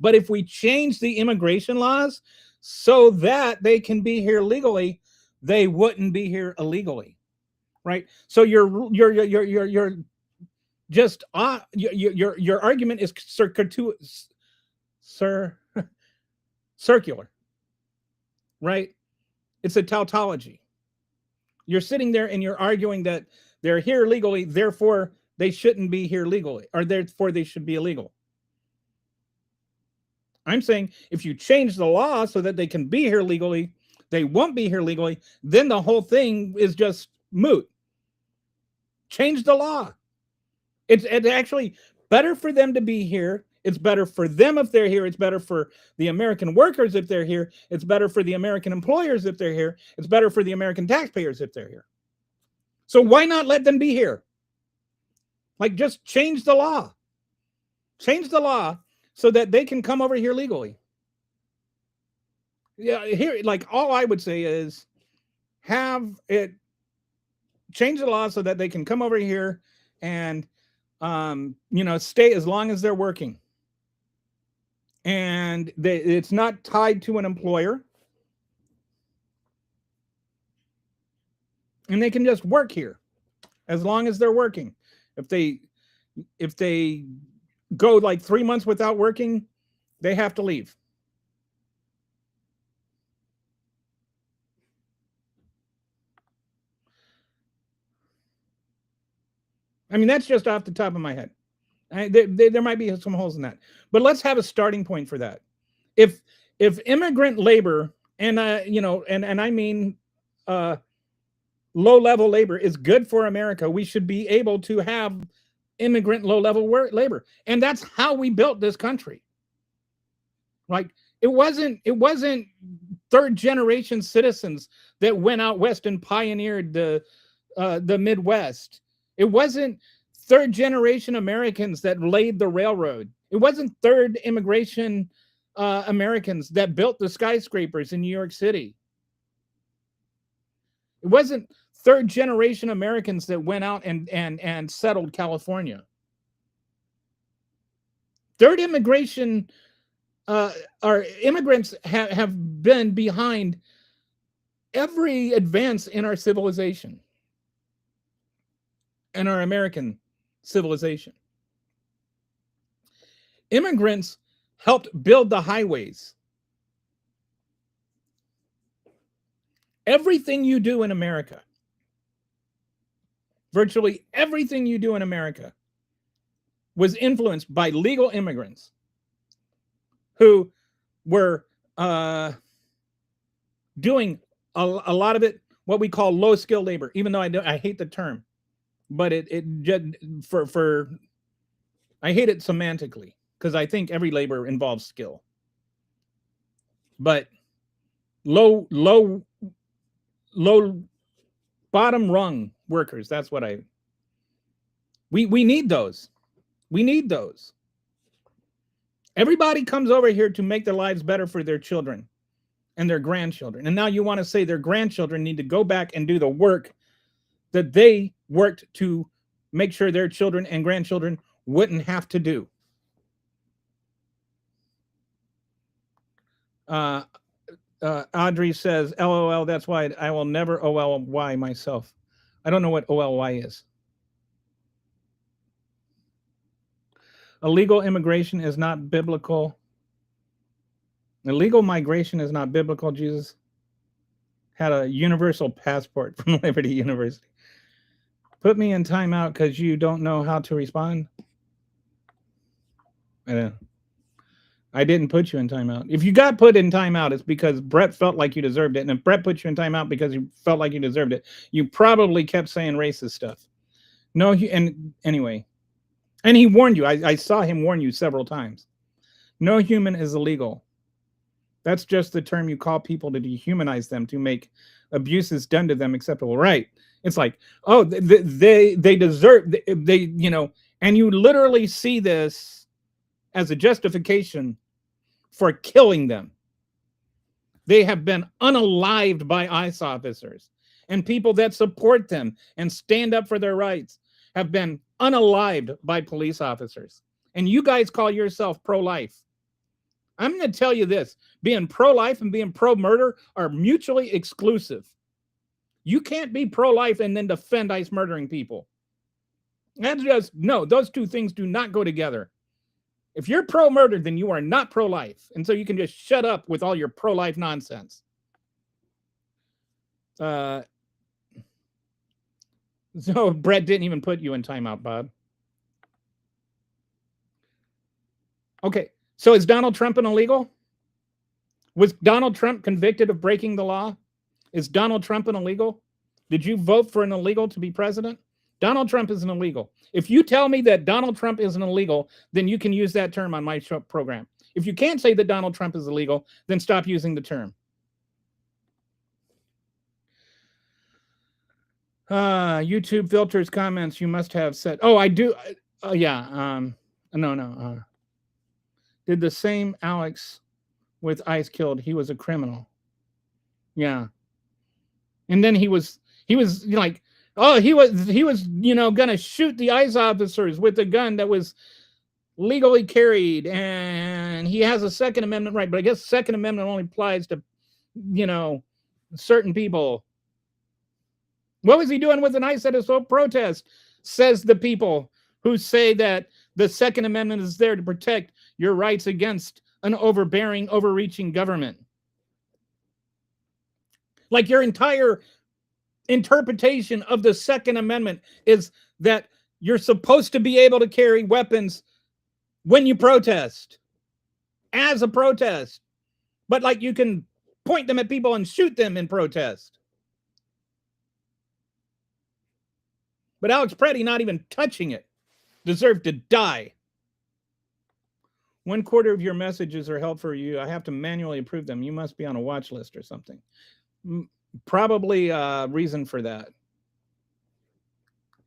but if we change the immigration laws so that they can be here legally, they wouldn't be here illegally. Right? So your just your argument is circular, right? It's a tautology. You're sitting there and you're arguing that they're here legally, therefore they shouldn't be here legally, or therefore they should be illegal. I'm saying if you change the law so that they can be here legally, they won't be here legally, then the whole thing is just moot. Change the law. It's actually better for them to be here. It's better for them if they're here. It's better for the American workers if they're here. It's better for the American employers if they're here. It's better for the American taxpayers if they're here. So why not let them be here? Like, just change the law. Change the law so that they can come over here legally. Yeah, here, like, all I would say is have it change the law so that they can come over here and stay as long as they're working. And it's not tied to an employer. And they can just work here as long as they're working. If they go like 3 months without working, they have to leave. I mean, that's just off the top of my head. There might be some holes in that, but let's have a starting point for that. If immigrant labor and and I mean uh, low level labor is good for America, we should be able to have immigrant low level labor, and that's how we built this country. Like it wasn't third generation citizens that went out west and pioneered the Midwest. It wasn't third generation Americans that laid the railroad. It wasn't third immigration Americans that built the skyscrapers in New York City. It wasn't third generation Americans that went out and settled California. Third immigration our immigrants have been behind every advance in our civilization, in our American civilization. Immigrants helped build the highways. Everything you do in America, virtually everything you do in America, was influenced by legal immigrants who were doing a lot of it, what we call low skill labor, even though I hate the term, but it just for I hate it semantically because I think every labor involves skill. But low bottom rung workers, that's what we need those. We need those. Everybody comes over here to make their lives better for their children and their grandchildren. And now you want to say their grandchildren need to go back and do the work that they worked to make sure their children and grandchildren wouldn't have to do. Audrey says, LOL, that's why I will never OLY myself. I don't know what OLY is. Illegal immigration is not biblical. Illegal migration is not biblical. Jesus had a universal passport from Liberty University. Put me in timeout because you don't know how to respond. I didn't put you in timeout. If you got put in timeout, it's because Brett felt like you deserved it. And if Brett put you in timeout because you felt like you deserved it, you probably kept saying racist stuff. No, and anyway. And he warned you. I saw him warn you several times. No human is illegal. That's just the term you call people to dehumanize them, to make abuses done to them acceptable. Right. It's like, oh, they deserve, and you literally see this as a justification for killing them. They have been unalived by ICE officers, and people that support them and stand up for their rights have been unalived by police officers. And you guys call yourself pro-life. I'm going to tell you this, being pro-life and being pro-murder are mutually exclusive. You can't be pro-life and then defend ICE murdering people. That's just, no, those two things do not go together. If you're pro-murder, then you are not pro-life. And so you can just shut up with all your pro-life nonsense. So Brett didn't even put you in timeout, Bob. Okay, so is Donald Trump an illegal? Was Donald Trump convicted of breaking the law? Is Donald Trump an illegal? Did you vote for an illegal to be president? Donald Trump is an illegal. If you tell me that Donald Trump is an illegal, then you can use that term on my program. If you can't say that Donald Trump is illegal, then stop using the term. YouTube filters comments you must have said. Oh, I do. Yeah. No. Did the same Alex with ICE killed. He was a criminal. Yeah. And then he was like, oh, he was going to shoot the ICE officers with a gun that was legally carried, and he has a Second Amendment right. But I guess Second Amendment only applies to, certain people. What was he doing with an ICE at a protest? Says the people who say that the Second Amendment is there to protect your rights against an overbearing, overreaching government. Like your entire interpretation of the Second Amendment is that You're supposed to be able to carry weapons when you protest, as a protest. But like you can point them at people and shoot them in protest. But Alex Preddy, not even touching it, deserved to die. 1/4 of your messages are held for you. I have to manually approve them. You must be on a watch list or something. Probably a reason for that.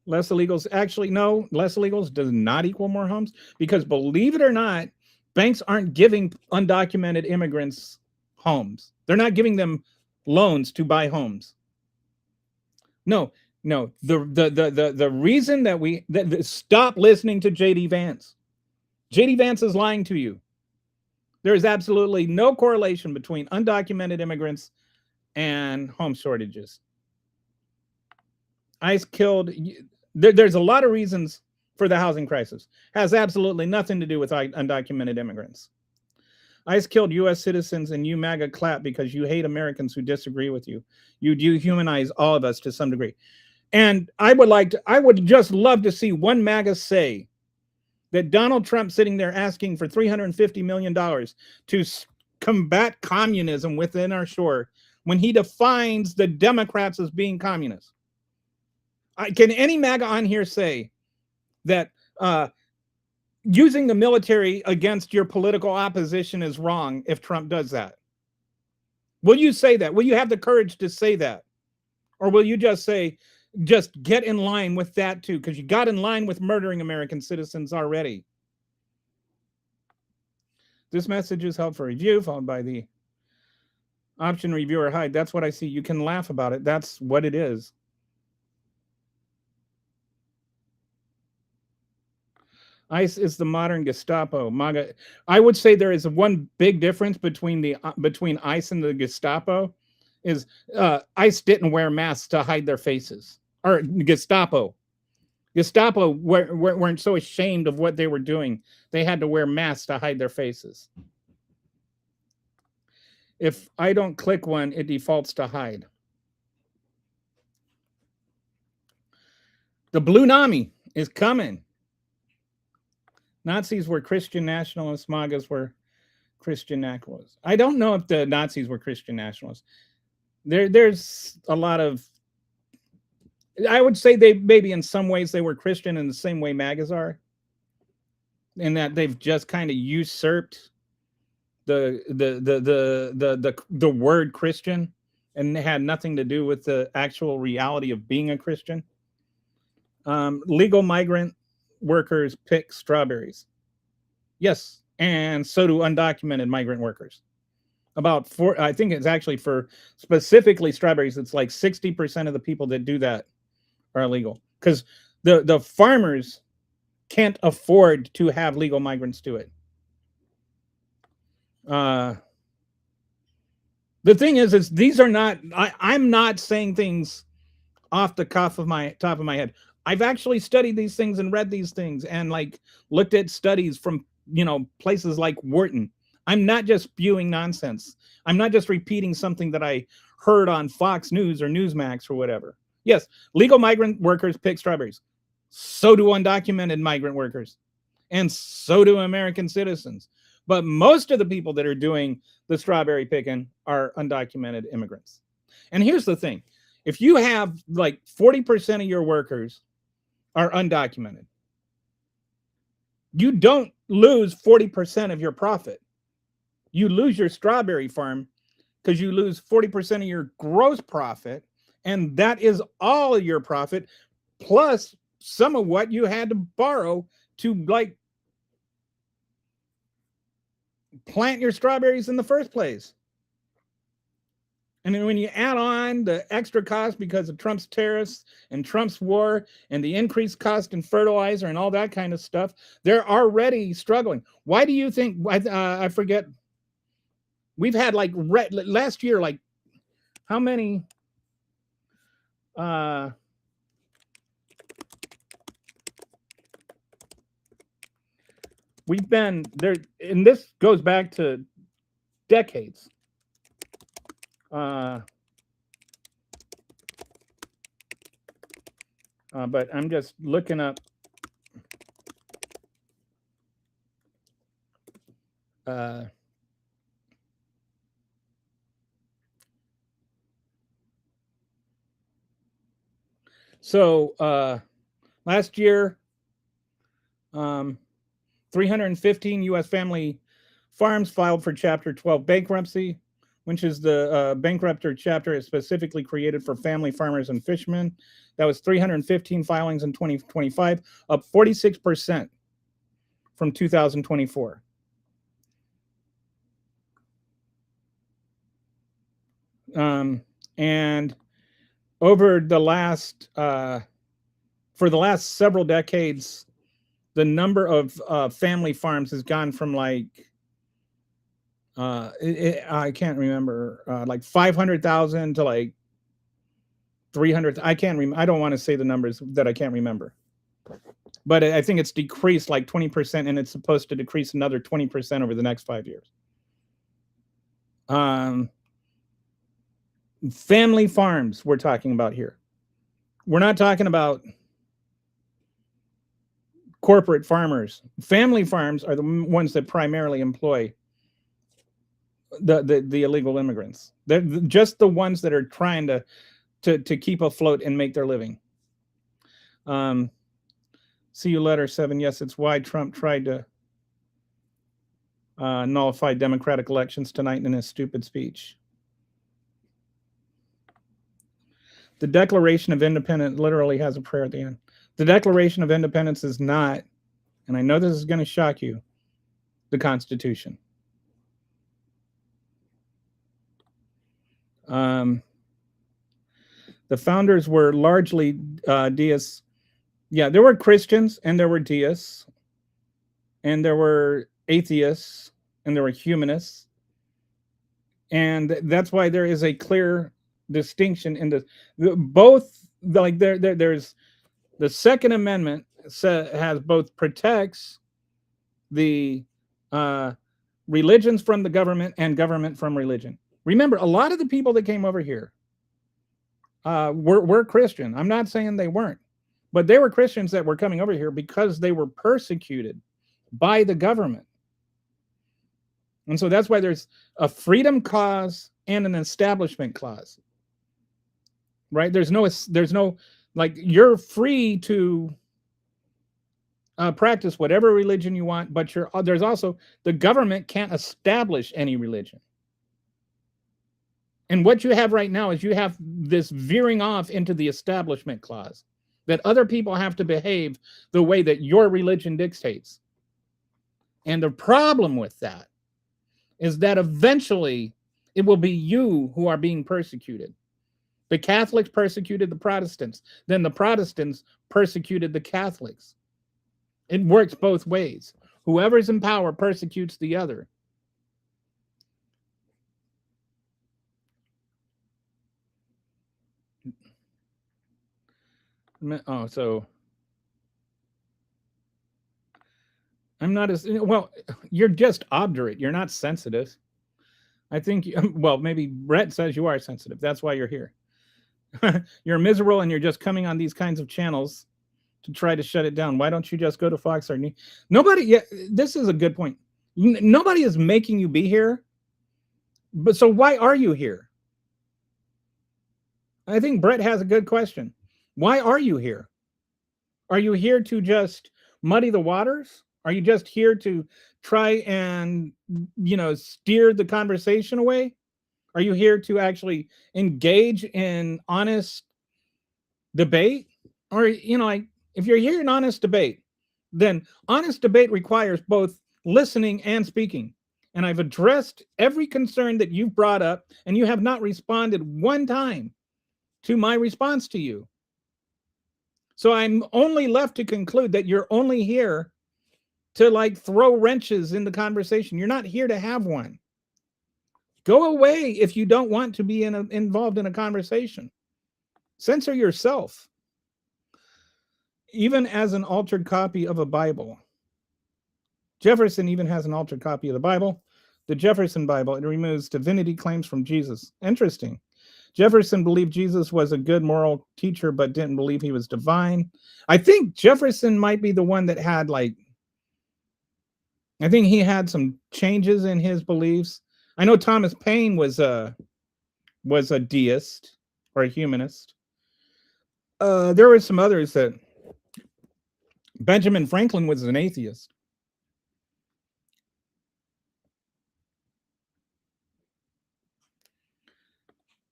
Less illegals. Actually, no, less illegals does not equal more homes, because believe it or not, banks aren't giving undocumented immigrants homes. They're not giving them loans to buy homes. No, no. The reason that stop listening to JD Vance. JD Vance is lying to you. There is absolutely no correlation between undocumented immigrants and home shortages. ICE killed. There's a lot of reasons for the housing crisis. Has absolutely nothing to do with undocumented immigrants. ICE killed U.S. citizens, and you MAGA clap because you hate Americans who disagree with you. You dehumanize all of us to some degree. And I would just love to see one MAGA say that Donald Trump sitting there asking for $350 million to combat communism within our shore, when he defines the Democrats as being communists. Can any MAGA on here say that using the military against your political opposition is wrong if Trump does that? Will you say that? Will you have the courage to say that? Or will you just say, just get in line with that too, because you got in line with murdering American citizens already? This message is held for review, followed by the option review or hide. That's what I see. You can laugh about it. That's what it is. ICE is the modern Gestapo. MAGA. I would say there is one big difference between ICE and the Gestapo. Is ICE didn't wear masks to hide their faces, or Gestapo weren't so ashamed of what they were doing, they had to wear masks to hide their faces. If I don't click one, it defaults to hide. The Blue Nami is coming. Nazis were Christian nationalists. MAGAs were Christian nationalists. I don't know if the Nazis were Christian nationalists. There's a lot of, I would say they maybe in some ways they were Christian in the same way MAGAs are, in that they've just kind of usurped the word Christian, and it had nothing to do with the actual reality of being a Christian. Legal migrant workers pick strawberries. Yes, and so do undocumented migrant workers. I think it's actually for specifically strawberries, it's like 60% of the people that do that are illegal, because the farmers can't afford to have legal migrants do it. The thing is these are not, I'm not saying things off the cuff of my top of my head. I've actually studied these things and read these things and like looked at studies from, places like Wharton. I'm not just spewing nonsense. I'm not just repeating something that I heard on Fox News or Newsmax or whatever. Yes, legal migrant workers pick strawberries. So do undocumented migrant workers. And so do American citizens. But most of the people that are doing the strawberry picking are undocumented immigrants. And here's the thing. If you have like 40% of your workers are undocumented, you don't lose 40% of your profit. You lose your strawberry farm because you lose 40% of your gross profit. And that is all of your profit, plus some of what you had to borrow to like plant your strawberries in the first place. And then when you add on the extra cost because of Trump's tariffs and Trump's war and the increased cost in fertilizer and all that kind of stuff, they're already struggling. Why do you think, I forget, we've had like last year, like how many, we've been there, and this goes back to decades. But I'm just looking up So last year, 315 U.S. family farms filed for Chapter 12 bankruptcy, which is the bankruptor chapter is specifically created for family farmers and fishermen. That was 315 filings in 2025, up 46% from 2024. And over the last, for the last several decades, the number of family farms has gone from like, I can't remember, like 500,000 to like 300. I can't remember. I don't want to say the numbers that I can't remember. But I think it's decreased like 20%, and it's supposed to decrease another 20% over the next 5 years. Family farms we're talking about here. We're not talking about corporate farmers. Family farms are the ones that primarily employ the illegal immigrants. They're just the ones that are trying to keep afloat and make their living. See you later, 7. Yes, it's why Trump tried to nullify democratic elections tonight in his stupid speech. The Declaration of Independence literally has a prayer at the end. The Declaration of Independence is not, and I know this is going to shock you, the Constitution. The founders were largely deists. Yeah, there were Christians and there were deists, and there were atheists, and there were humanists. And that's why there is a clear distinction in the both, like there's the Second Amendment has both protects the religions from the government and government from religion. Remember, a lot of the people that came over here were Christian. I'm not saying they weren't, but they were Christians that were coming over here because they were persecuted by the government. And so that's why there's a freedom clause and an establishment clause. Right? There's no like, you're free to practice whatever religion you want, but there's also, the government can't establish any religion. And what you have right now is you have this veering off into the establishment clause, that other people have to behave the way that your religion dictates. And the problem with that is that eventually it will be you who are being persecuted. The Catholics persecuted the Protestants. Then the Protestants persecuted the Catholics. It works both ways. Whoever's in power persecutes the other. Oh, so I'm not as well. You're just obdurate. You're not sensitive. I think. Well, maybe Brett says you are sensitive. That's why you're here. You're miserable, and you're just coming on these kinds of channels to try to shut it down. Why don't you just go to Fox or nobody? Yeah, this is a good point. Nobody is making you be here. But so why are you here? I think Brett has a good question. Why are you here? Are you here to just muddy the waters? Are you just here to try and, steer the conversation away? Are you here to actually engage in honest debate? Or, like, if you're here in honest debate, then honest debate requires both listening and speaking. And I've addressed every concern that you've brought up, and you have not responded one time to my response to you. So I'm only left to conclude that you're only here to, like, throw wrenches in the conversation. You're not here to have one. Go away if you don't want to be involved in a conversation. Censor yourself. Even as an altered copy of a Bible. Jefferson even has an altered copy of the Bible. The Jefferson Bible, it removes divinity claims from Jesus. Interesting. Jefferson believed Jesus was a good moral teacher, but didn't believe he was divine. I think Jefferson might be the one that had, like, I think he had some changes in his beliefs. I know Thomas Paine was a deist or a humanist. There were some others that Benjamin Franklin was an atheist.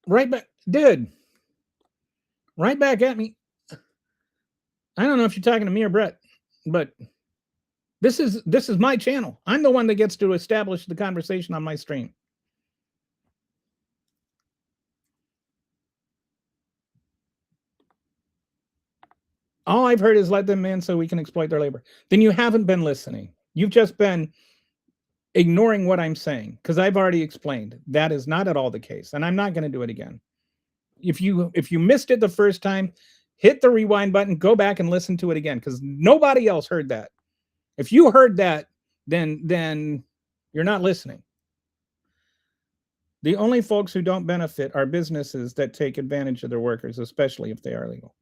Right back, dude. Right back at me. I don't know if you're talking to me or Brett, but this is my channel. I'm the one that gets to establish the conversation on my stream. All I've heard is let them in so we can exploit their labor. Then you haven't been listening. You've just been ignoring what I'm saying because I've already explained that is not at all the case, and I'm not going to do it again. If you missed it the first time, hit the rewind button, go back and listen to it again because nobody else heard that. If you heard that, then you're not listening. The only folks who don't benefit are businesses that take advantage of their workers, especially if they are legal.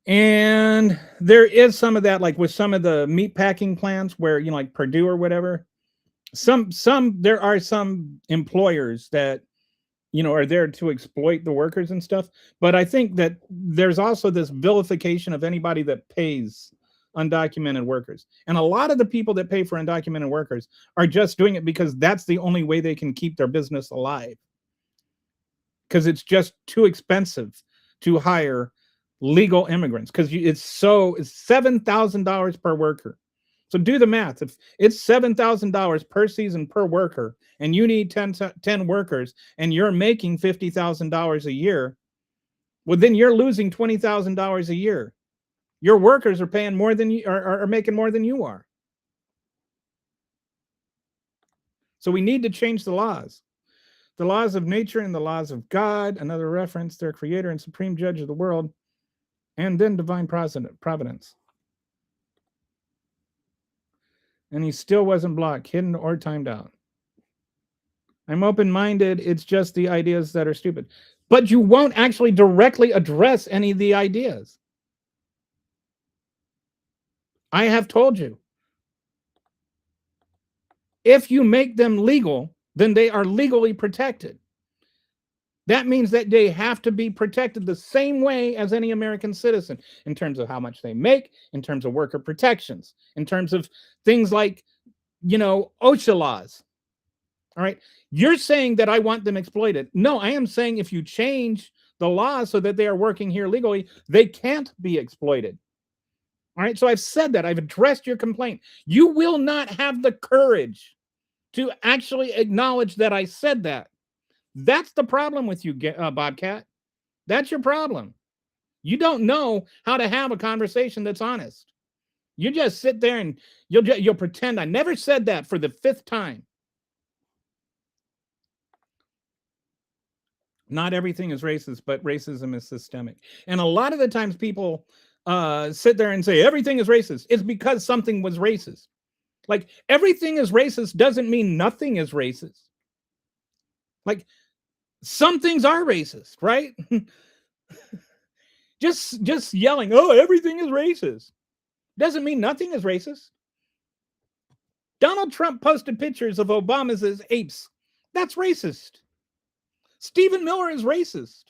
And there is some of that, like with some of the meat packing plants where, like Purdue or whatever, there are some employers that, are there to exploit the workers and stuff. But I think that there's also this vilification of anybody that pays undocumented workers. And a lot of the people that pay for undocumented workers are just doing it because that's the only way they can keep their business alive. Because it's just too expensive to hire legal immigrants because it's $7,000 per worker. So do the math. If it's $7,000 per season per worker and you need 10 workers and you're making $50,000 a year, well, then you're losing $20,000 a year. Your workers are paying more than you are making more than you are. So we need to change the laws. The laws of nature and the laws of God, another reference, their creator and supreme judge of the world, and then divine providence. And he still wasn't blocked, hidden, or timed out. I'm open-minded. It's just the ideas that are stupid. But you won't actually directly address any of the ideas. I have told you. If you make them legal, then they are legally protected. That means that they have to be protected the same way as any American citizen in terms of how much they make, in terms of worker protections, in terms of things like, OSHA laws. All right. You're saying that I want them exploited. No, I am saying if you change the law so that they are working here legally, they can't be exploited. All right. So I've said that. I've addressed your complaint. You will not have the courage to actually acknowledge that I said that. That's the problem with you, Bobcat. That's your problem. You don't know how to have a conversation that's honest. You just sit there and you'll pretend I never said that for the 5th time. Not everything is racist, but racism is systemic. And a lot of the times people sit there and say everything is racist. It's because something was racist. Like everything is racist doesn't mean nothing is racist. Like some things are racist, right? just yelling, oh, everything is racist doesn't mean nothing is racist. Donald Trump posted pictures of Obama's as apes. That's racist. Stephen Miller is racist.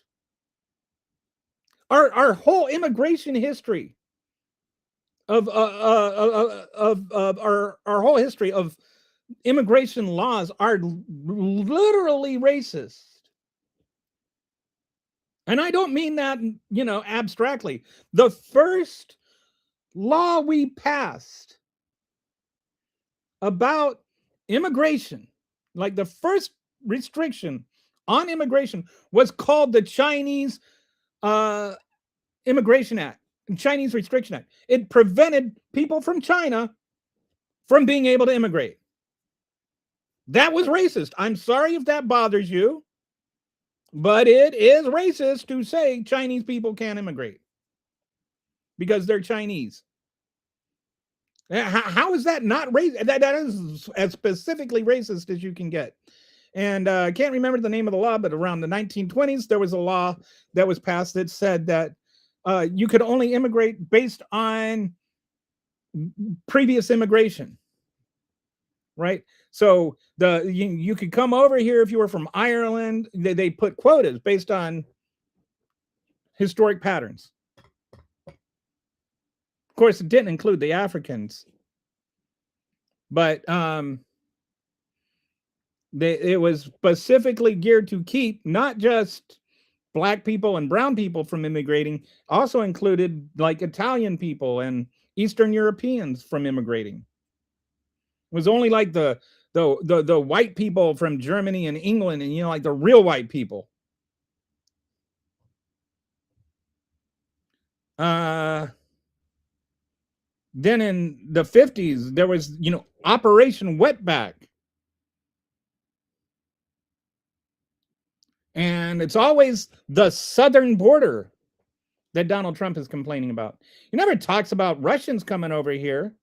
Our whole immigration history of our whole history of immigration laws are literally racist. And I don't mean that, abstractly. The first law we passed about immigration, like the first restriction on immigration, was called the Chinese Immigration Act, Chinese Restriction Act. It prevented people from China from being able to immigrate. That was racist. I'm sorry if that bothers you, but it is racist to say Chinese people can't immigrate because they're Chinese. How is that not racist? That is as specifically racist as you can get. And I can't remember the name of the law, but around the 1920s, there was a law that was passed that said that you could only immigrate based on previous immigration, right? So you could come over here if you were from Ireland. They put quotas based on historic patterns. Of course, it didn't include the Africans, but it was specifically geared to keep not just black people and brown people from immigrating, also included like Italian people and Eastern Europeans from immigrating. It was only like the white people from Germany and England, and like the real white people. Then in the 50s, there was Operation Wetback. And it's always the southern border that Donald Trump is complaining about. He never talks about Russians coming over here.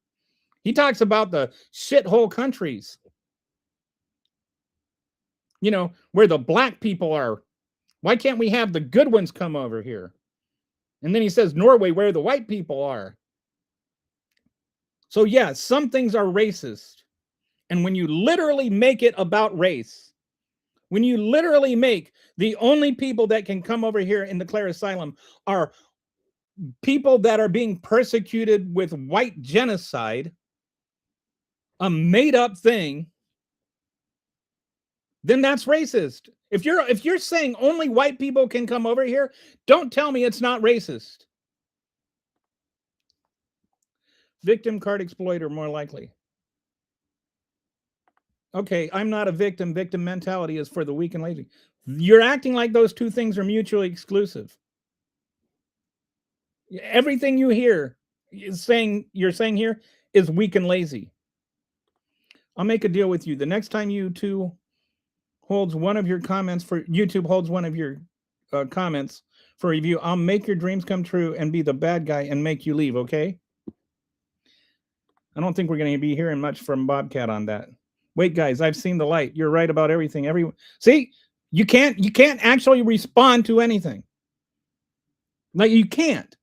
He talks about the shithole countries, where the black people are. Why can't we have the good ones come over here? And then he says Norway, where the white people are. So yeah, some things are racist. And when you literally make it about race, when you literally make the only people that can come over here and declare asylum are people that are being persecuted with white genocide, a made up thing, then that's racist. If you're saying only white people can come over here, don't tell me it's not racist. Victim card exploiter, more likely. Okay, I'm not a victim. Victim mentality is for the weak and lazy. You're acting like those two things are mutually exclusive. Everything you hear you're saying here is weak and lazy. I'll make a deal with you. The next time YouTube holds one of your comments for comments for review, I'll make your dreams come true and be the bad guy and make you leave, okay? I don't think we're going to be hearing much from Bobcat on that. Wait, guys, I've seen the light. You're right about everything. See, you can't actually respond to anything. Like, you can't.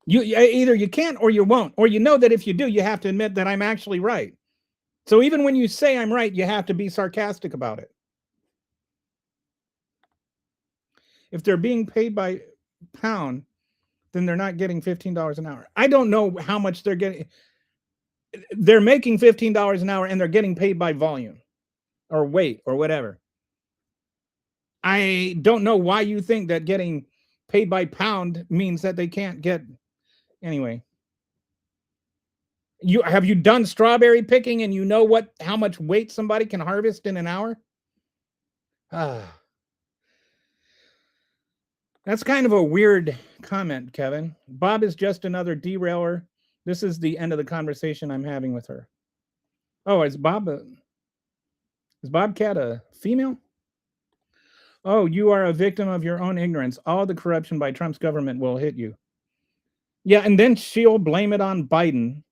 Either you can't or you won't, or that if you do, you have to admit that I'm actually right. So even when you say I'm right, you have to be sarcastic about it. If they're being paid by pound, then they're not getting $15 an hour. I don't know how much they're getting. They're making $15 an hour and they're getting paid by volume or weight or whatever. I don't know why you think that getting paid by pound means that they can't get. Anyway, have you done strawberry picking and how much weight somebody can harvest in an hour? That's kind of a weird comment, Kevin. Bob is just another derailer. This is the end of the conversation I'm having with her. Oh, is Bobcat a female? Oh, you are a victim of your own ignorance. All the corruption by Trump's government will hit you. Yeah, and then she'll blame it on Biden.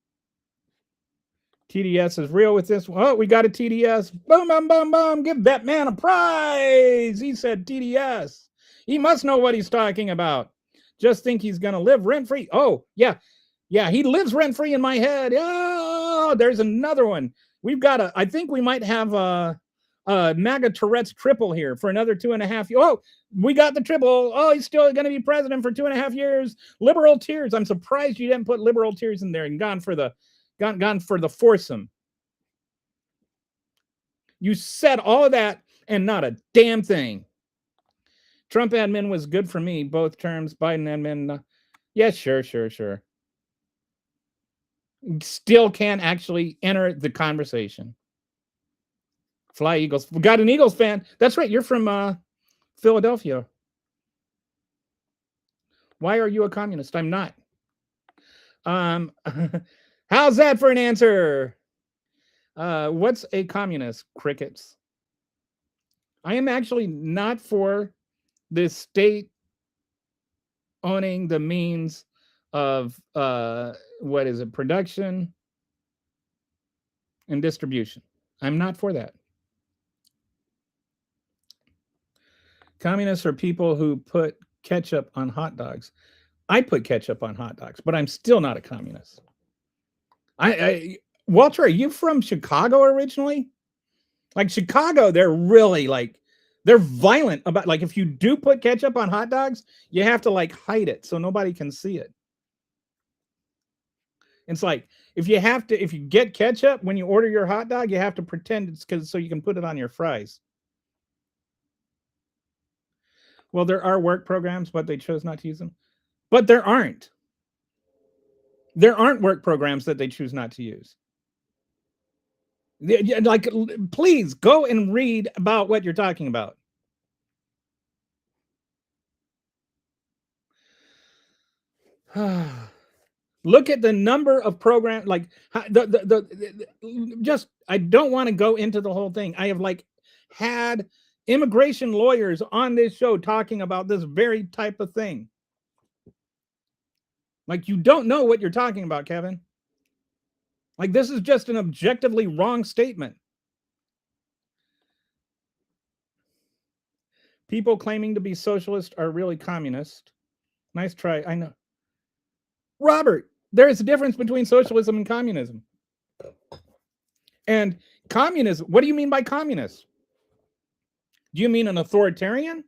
TDS is real with this. Oh, we got a TDS. Boom, boom, boom, boom. Give that man a prize. He said TDS. He must know what he's talking about. Just think he's going to live rent-free. Oh, yeah. Yeah, he lives rent-free in my head. Oh, there's another one. I think we might have a MAGA Tourette's triple here for another 2.5 years. Oh, we got the triple. Oh, he's still going to be president for 2.5 years. Liberal tears. I'm surprised you didn't put liberal tears in there and gone for the foursome. You said all of that and not a damn thing. Trump admin was good for me, both terms. Biden admin, yeah, sure. Still can't actually enter the conversation. Fly Eagles. We got an Eagles fan. That's right. You're from Philadelphia. Why are you a communist? I'm not. How's that for an answer? What's a communist? Crickets. I am actually not for the state owning the means of production and distribution. I'm not for that. Communists are people who put ketchup on hot dogs. I put ketchup on hot dogs, but I'm still not a communist. Walter, are you from Chicago originally? Like Chicago, they're really like they're violent about like if you do put ketchup on hot dogs, you have to like hide it so nobody can see it. It's like if you get ketchup when you order your hot dog, you have to pretend it's because so you can put it on your fries. Well, there are work programs, but they chose not to use them. But there aren't. There aren't work programs that they choose not to use. Like, please go and read about what you're talking about. Look at the number of programs. Like just I don't want to go into the whole thing. I have like had immigration lawyers on this show talking about this very type of thing. Like you don't know what you're talking about, Kevin. Like this is just an objectively wrong statement. People claiming to be socialist are really communist. Nice try. I know. Robert, there is a difference between socialism and communism. And communism, what do you mean by communist? Do you mean an authoritarian?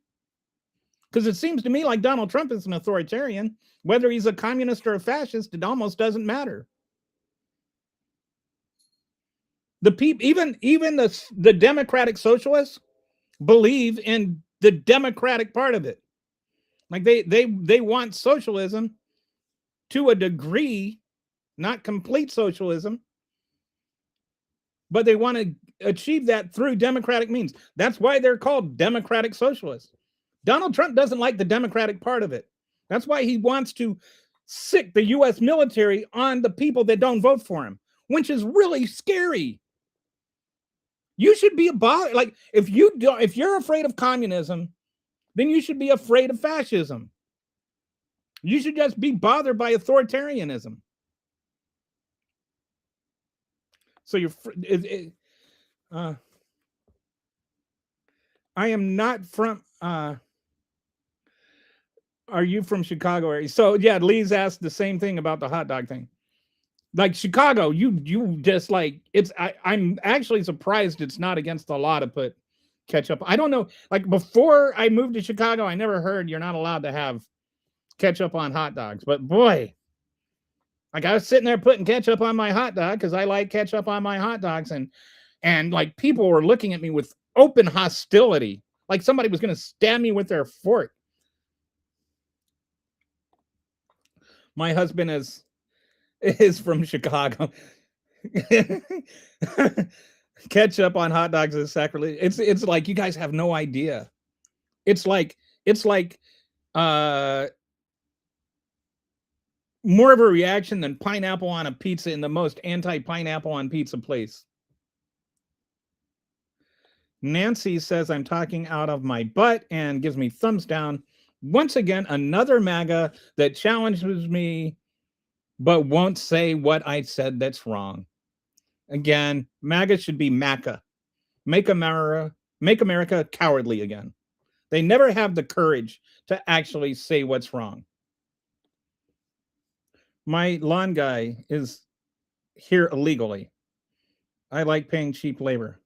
Because it seems to me like Donald Trump is an authoritarian. Whether he's a communist or a fascist, it almost doesn't matter. The people, even the democratic socialists believe in the democratic part of it. Like they want socialism to a degree, not complete socialism, but they want to achieve that through democratic means. That's why they're called democratic socialists. Donald Trump doesn't like the democratic part of it. That's why he wants to sick the US military on the people that don't vote for him, which is really scary. You should be about like if you're afraid of communism, then you should be afraid of fascism. You should just be bothered by authoritarianism. So I am not from are you from Chicago area? So yeah, Lee's asked the same thing about the hot dog thing. Like Chicago, you just like it's I'm actually surprised it's not against the law to put ketchup. I don't know. Like before I moved to Chicago, I never heard you're not allowed to have ketchup on hot dogs. But boy, like I was sitting there putting ketchup on my hot dog because I like ketchup on my hot dogs, and like people were looking at me with open hostility, like somebody was going to stab me with their fork. My husband is from Chicago. Ketchup on hot dogs is sacrilege. It's like you guys have no idea. It's like more of a reaction than pineapple on a pizza in the most anti-pineapple on pizza place. Nancy says I'm talking out of my butt and gives me thumbs down. Once again, another MAGA that challenges me but won't say what I said that's wrong. Again, MAGA should be MACA. Make America cowardly again. They never have the courage to actually say what's wrong. My lawn guy is here illegally. I like paying cheap labor.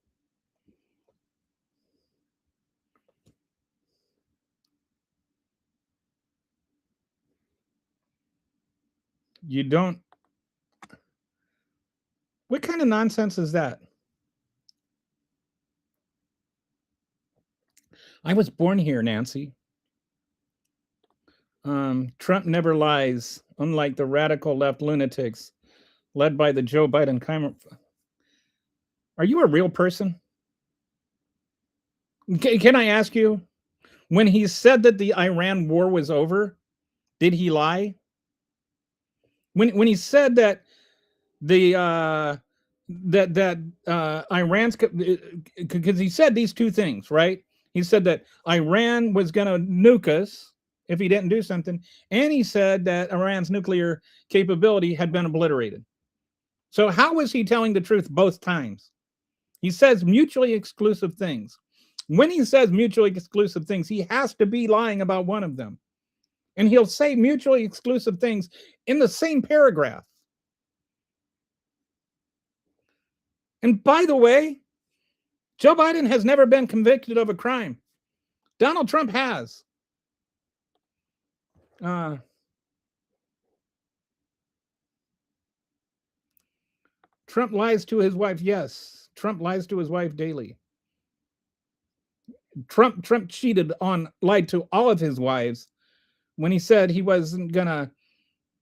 You don't. What kind of nonsense is that? I was born here, Nancy. Trump never lies, unlike the radical left lunatics led by the Joe Biden climate. Are you a real person? Can I ask you, when he said that the Iran war was over, did he lie? When he said that the Iran's, because he said these two things, right? He said that Iran was going to nuke us if he didn't do something, and he said that Iran's nuclear capability had been obliterated. So how was he telling the truth both times? He says mutually exclusive things. When he says mutually exclusive things, he has to be lying about one of them. And he'll say mutually exclusive things in the same paragraph. And by the way, Joe Biden has never been convicted of a crime. Donald Trump has. Trump lies to his wife. Yes, Trump lies to his wife daily. Trump lied to all of his wives when he said he wasn't gonna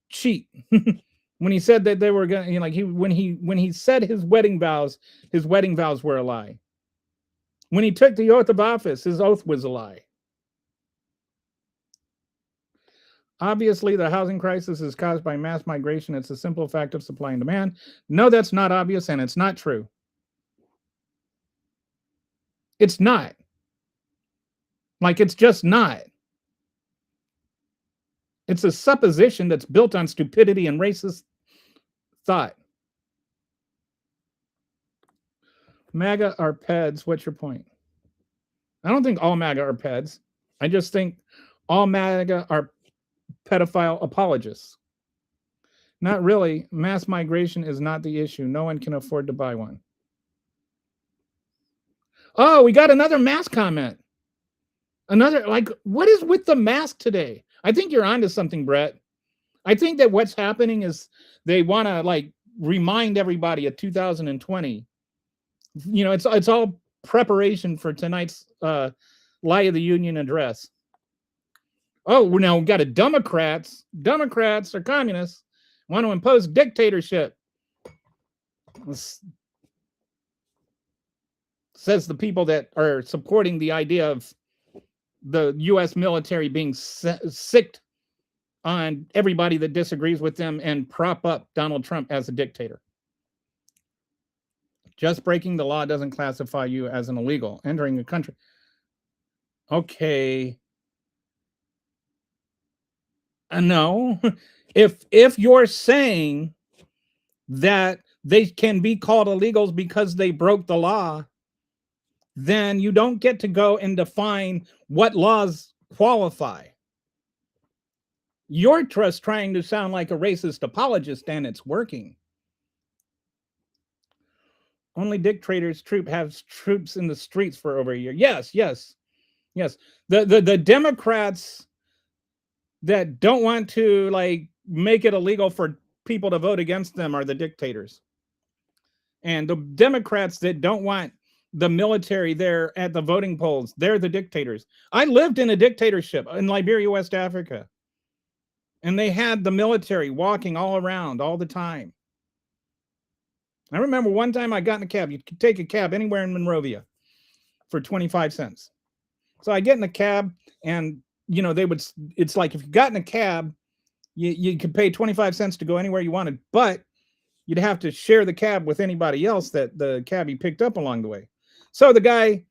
cheat. When he said that they were gonna, you know, like when he said his wedding vows were a lie. When he took the oath of office, his oath was a lie. Obviously, the housing crisis is caused by mass migration. It's a simple fact of supply and demand. No, that's not obvious, and it's not true. It's not. Like, it's just not. It's a supposition that's built on stupidity and racist thought. MAGA are peds. What's your point? I don't think all MAGA are peds. I just think all MAGA are pedophile apologists. Not really. Mass migration is not the issue. No one can afford to buy one. Oh, we got another mask comment. Another, like, what is with the mask today? I think you're onto something, Brett. I think that what's happening is they want to, like, remind everybody of 2020. You know, it's all preparation for tonight's Lie of the Union address. Oh, now we've got a Democrats are communists, want to impose dictatorship. Says the people that are supporting the idea of the U.S. military being sicked on everybody that disagrees with them and prop up Donald Trump as a dictator. Just breaking the law doesn't classify you as an illegal entering the country. Okay. No. If you're saying that they can be called illegals because they broke the law, then you don't get to go and define what laws qualify. You're just trying to sound like a racist apologist, and it's working. Only dictators have troops in the streets for over a year. Yes. The Democrats that don't want to, like, make it illegal for people to vote against them are the dictators. And the Democrats that don't want the military there at the voting polls, they're the dictators. I lived in a dictatorship in Liberia, West Africa. And they had the military walking all around all the time. I remember one time I got in a cab. You could take a cab anywhere in Monrovia for 25 cents. So I get in a cab, and, you know, it's like if you got in a cab, you could pay 25 cents to go anywhere you wanted, but you'd have to share the cab with anybody else that the cabbie picked up along the way. So the guy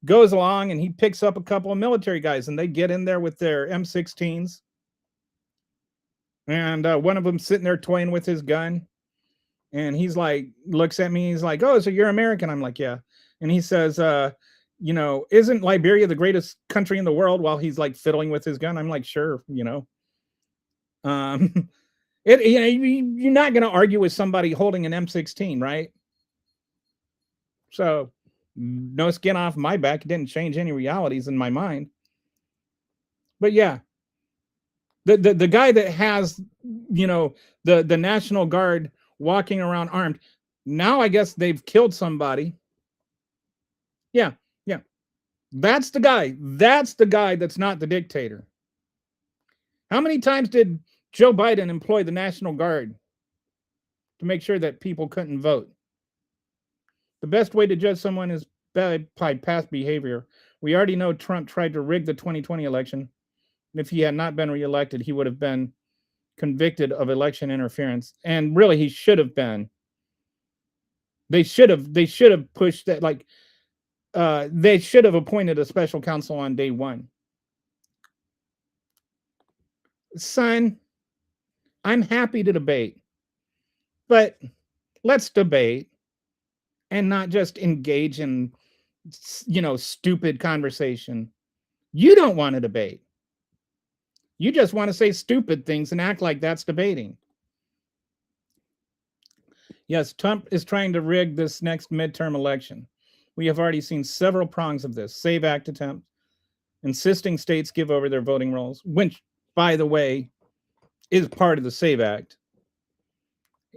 goes along and he picks up a couple of military guys, and they get in there with their M16s. And one of them sitting there toying with his gun. And he's like, looks at me. He's like, "Oh, so you're American?" I'm like, "Yeah." And he says, "You know, isn't Liberia the greatest country in the world?" While he's like fiddling with his gun. I'm like, "Sure, you know." You're not going to argue with somebody holding an M16, right? So no skin off my back. It didn't change any realities in my mind. But yeah, the guy that has, you know, the National Guard walking around armed, now I guess they've killed somebody. Yeah. That's the guy. That's the guy that's not the dictator. How many times did Joe Biden employ the National Guard to make sure that people couldn't vote? The best way to judge someone is by past behavior. We already know Trump tried to rig the 2020 election. If he had not been reelected, he would have been convicted of election interference. And really, he should have been. They should have pushed that, like, they should have appointed a special counsel on day one. Son, I'm happy to debate, but let's debate and not just engage in, you know, stupid conversation. You don't want to debate. You just want to say stupid things and act like that's debating. Yes, Trump is trying to rig this next midterm election. We have already seen several prongs of this. SAVE Act attempt, insisting states give over their voting rolls, which, by the way, is part of the SAVE Act.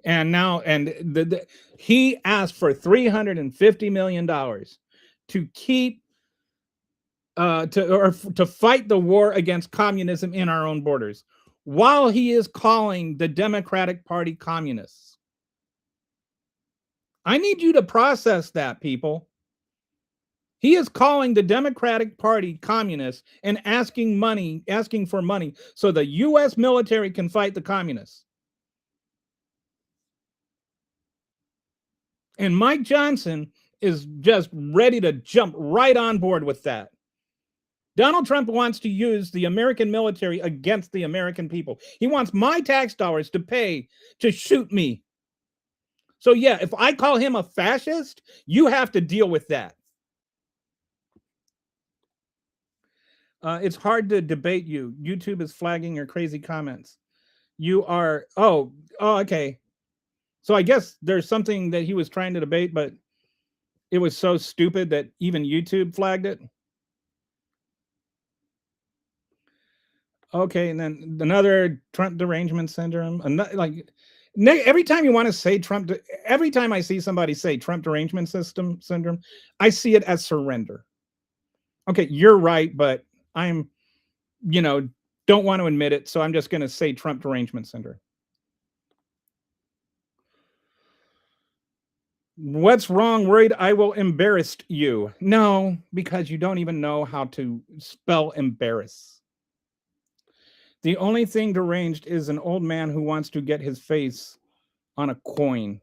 And now, he asked for $350 million to keep to fight the war against communism in our own borders, while he is calling the Democratic Party communists. I need you to process that, people. He is calling the Democratic Party communists and asking for money so the U.S. military can fight the communists. And Mike Johnson is just ready to jump right on board with that. Donald Trump wants to use the American military against the American people. He wants my tax dollars to pay to shoot me. So yeah, if I call him a fascist, you have to deal with that. It's hard to debate you. YouTube is flagging your crazy comments. You are, okay. So I guess there's something that he was trying to debate, but it was so stupid that even YouTube flagged it. Okay, and then another Trump derangement syndrome. Every time you want to say Trump, every time I see somebody say Trump derangement syndrome, I see it as surrender. Okay, you're right, but I'm, don't want to admit it, so I'm just going to say Trump derangement syndrome. What's wrong? Worried I will embarrass you? No, because you don't even know how to spell embarrass. The only thing deranged is an old man who wants to get his face on a coin.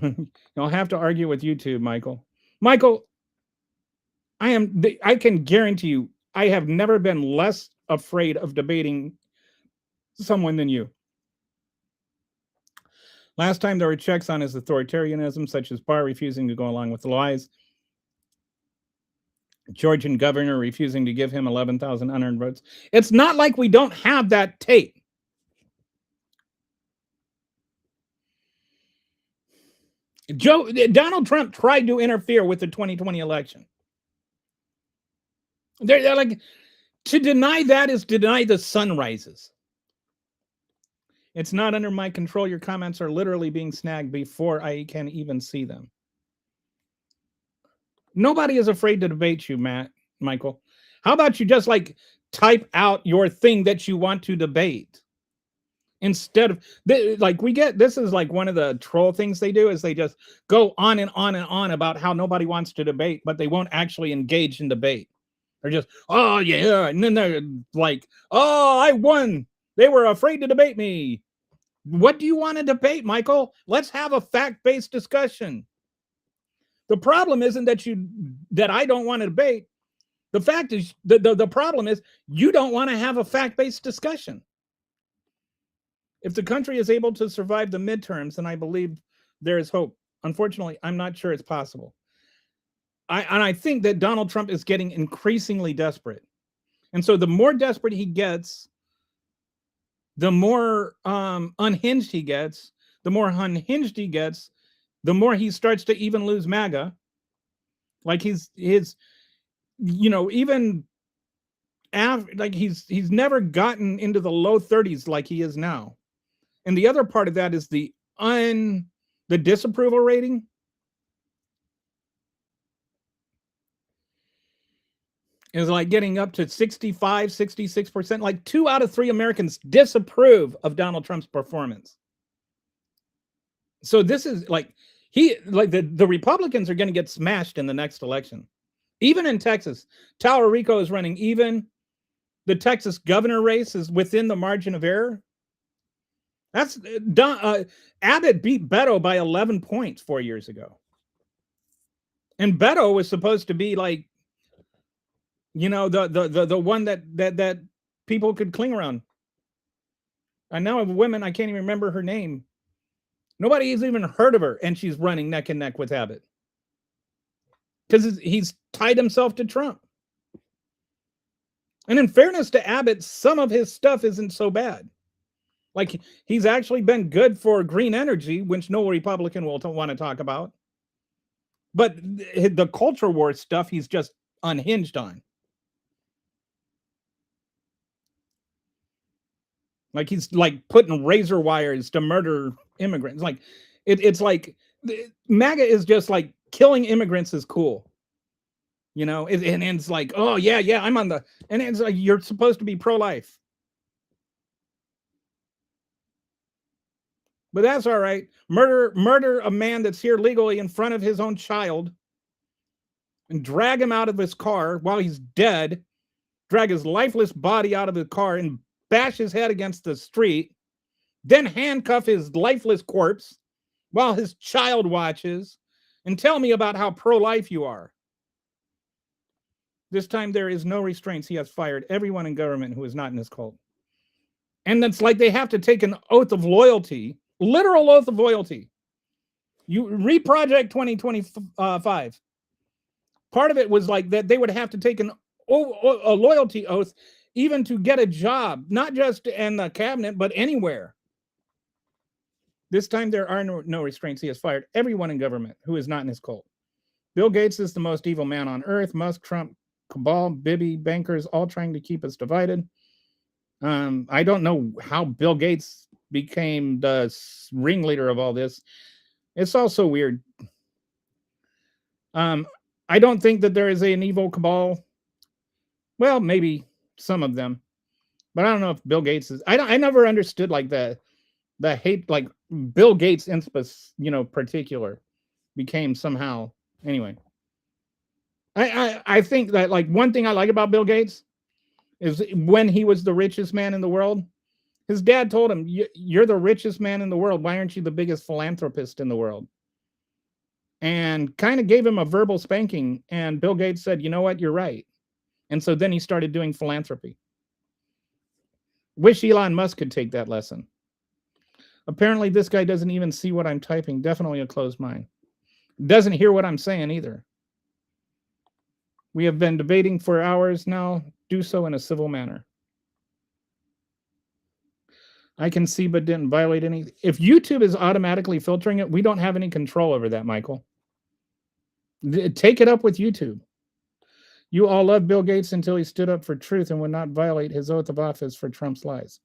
You'll have to argue with YouTube, Michael. Michael, I can guarantee you, I have never been less afraid of debating someone than you. Last time there were checks on his authoritarianism, such as Barr refusing to go along with the lies, Georgian governor refusing to give him 11,000 unearned votes. It's not like we don't have that tape. Donald Trump tried to interfere with the 2020 election. They're like, to deny that is deny the sun rises. It's not under my control. Your comments are literally being snagged before I can even see them. Nobody is afraid to debate you, Michael. How about you just type out your thing that you want to debate? Instead of this is like one of the troll things they do is they just go on and on and on about how nobody wants to debate, but they won't actually engage in debate. They're just, oh yeah, and then they're like, oh, I won. They were afraid to debate me. What do you want to debate, Michael? Let's have a fact-based discussion. The problem isn't that I don't want to debate. The fact is, the problem is you don't want to have a fact-based discussion. If the country is able to survive the midterms, then I believe there is hope. Unfortunately, I'm not sure it's possible. I think that Donald Trump is getting increasingly desperate. And so the more desperate he gets, the more unhinged he gets. The more unhinged he gets, the more he starts to even lose MAGA. Like he's even after, like he's never gotten into the low 30s like he is now. And the other part of that is the disapproval rating. Is like getting up to 65, 66%. Like 2 out of 3 Americans disapprove of Donald Trump's performance. So this is the Republicans are going to get smashed in the next election. Even in Texas, Tallarico is running even. The Texas governor race is within the margin of error. That's Abbott beat Beto by 11 points 4 years ago. And Beto was supposed to be like, the one that people could cling around. I know of women, I can't even remember her name. Nobody has even heard of her, and she's running neck and neck with Abbott. Because he's tied himself to Trump. And in fairness to Abbott, some of his stuff isn't so bad. Like he's actually been good for green energy, which no Republican will want to talk about. But the culture war stuff, he's just unhinged on. Like he's like putting razor wires to murder immigrants. Like it's like MAGA is just like killing immigrants is cool. You know, and it's like, oh yeah, yeah, I'm on the, and it's like you're supposed to be pro-life. But that's all right. Murder a man that's here legally in front of his own child and drag him out of his car while he's dead, drag his lifeless body out of the car and bash his head against the street, then handcuff his lifeless corpse while his child watches, and tell me about how pro-life you are. This time there is no restraints. He has fired everyone in government who is not in his cult. And it's like they have to take an oath of loyalty, literal oath of loyalty. You reproject 2025. Part of it was like that they would have to take a loyalty oath even to get a job, not just in the cabinet, but anywhere. This time there are no restraints. He has fired everyone in government who is not in his cult. Bill Gates is the most evil man on earth. Musk, Trump, cabal, Bibi, bankers, all trying to keep us divided. I don't know how Bill Gates became the ringleader of all this. It's also weird. I don't think that there is an evil cabal. Well, maybe some of them, but I don't know if Bill Gates is. I never understood like the hate, like Bill Gates in particular became somehow. Anyway, I think that like one thing I like about Bill Gates is when he was the richest man in the world, his dad told him, "You're the richest man in the world. Why aren't you the biggest philanthropist in the world?" And kind of gave him a verbal spanking. And Bill Gates said, "You know what? You're right." And so then he started doing philanthropy. Wish Elon Musk could take that lesson. Apparently, this guy doesn't even see what I'm typing. Definitely a closed mind. Doesn't hear what I'm saying either. We have been debating for hours now. Do so in a civil manner. I can see but didn't violate any. If YouTube is automatically filtering it, we don't have any control over that, Michael. Take it up with YouTube. You all loved Bill Gates until he stood up for truth and would not violate his oath of office for Trump's lies.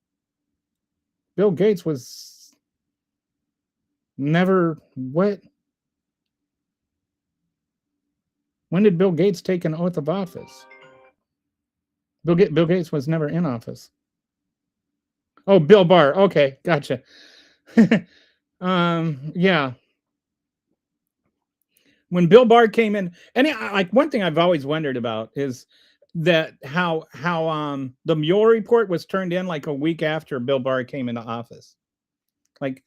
Bill Gates was never what? When did Bill Gates take an oath of office? Bill Gates was never in office. Oh, Bill Barr. Okay, gotcha. Yeah. When Bill Barr came in, and like one thing I've always wondered about is that how the Mueller report was turned in like a week after Bill Barr came into office. Like,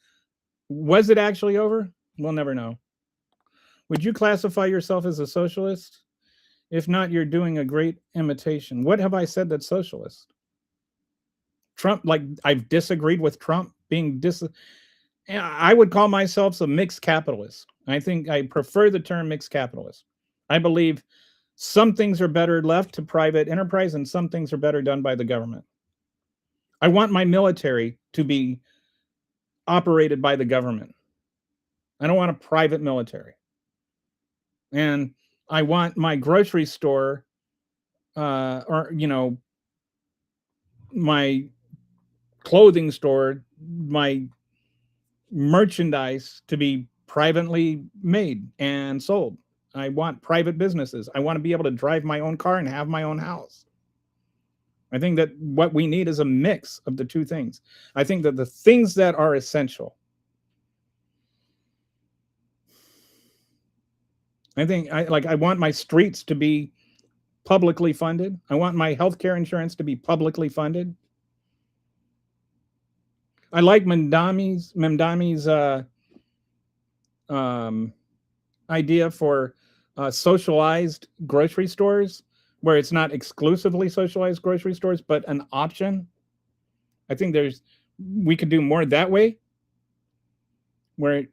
was it actually over? We'll never know. Would you classify yourself as a socialist? If not, you're doing a great imitation. What have I said that's socialist? Trump, like I've disagreed with Trump being I would call myself a mixed capitalist. I think I prefer the term mixed capitalist. I believe some things are better left to private enterprise and some things are better done by the government. I want my military to be operated by the government. I don't want a private military. And I want my grocery store or, my clothing store, my merchandise to be privately made and sold. I want private businesses. I want to be able to drive my own car and have my own house. I think that what we need is a mix of the two things. I think that the things that are essential, I want my streets to be publicly funded. I want my healthcare insurance to be publicly funded. I like Mamdani's idea for socialized grocery stores, where it's not exclusively socialized grocery stores, but an option. I think we could do more that way, where,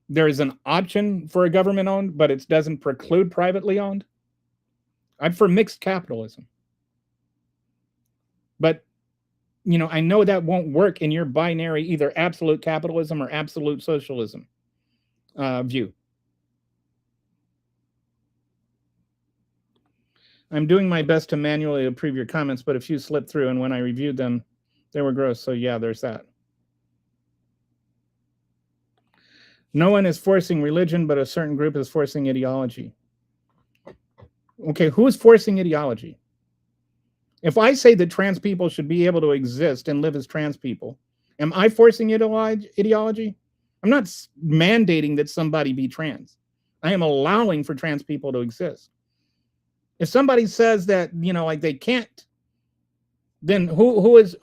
there is an option for a government owned, but it doesn't preclude privately owned. I'm for mixed capitalism. But I know that won't work in your binary, either absolute capitalism or absolute socialism view. I'm doing my best to manually approve your comments, but a few slipped through, and when I reviewed them, they were gross. So yeah, there's that. No one is forcing religion, but a certain group is forcing ideology. Okay, who is forcing ideology? If I say that trans people should be able to exist and live as trans people, am I forcing ideology? I'm not mandating that somebody be trans. I am allowing for trans people to exist. If somebody says that, like they can't, then who's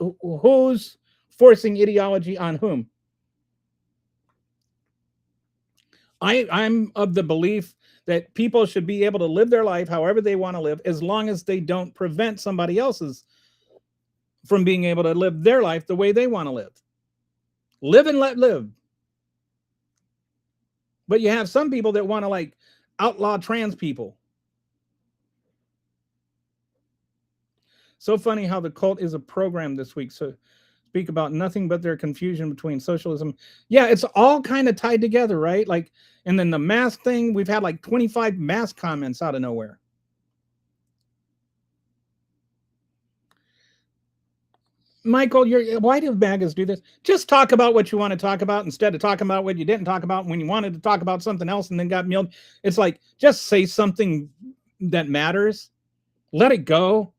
forcing ideology on whom? I'm of the belief that people should be able to live their life however they want to live, as long as they don't prevent somebody else's from being able to live their life the way they want to live. Live and let live. But you have some people that want to like outlaw trans people. So funny how the cult is a program this week. So speak about nothing but their confusion between socialism. Yeah, it's all kind of tied together, right? Like, and then the mask thing, we've had like 25 mask comments out of nowhere. Michael, why do MAGAs do this? Just talk about what you want to talk about instead of talking about what you didn't talk about when you wanted to talk about something else and then got milled. It's like, just say something that matters. Let it go.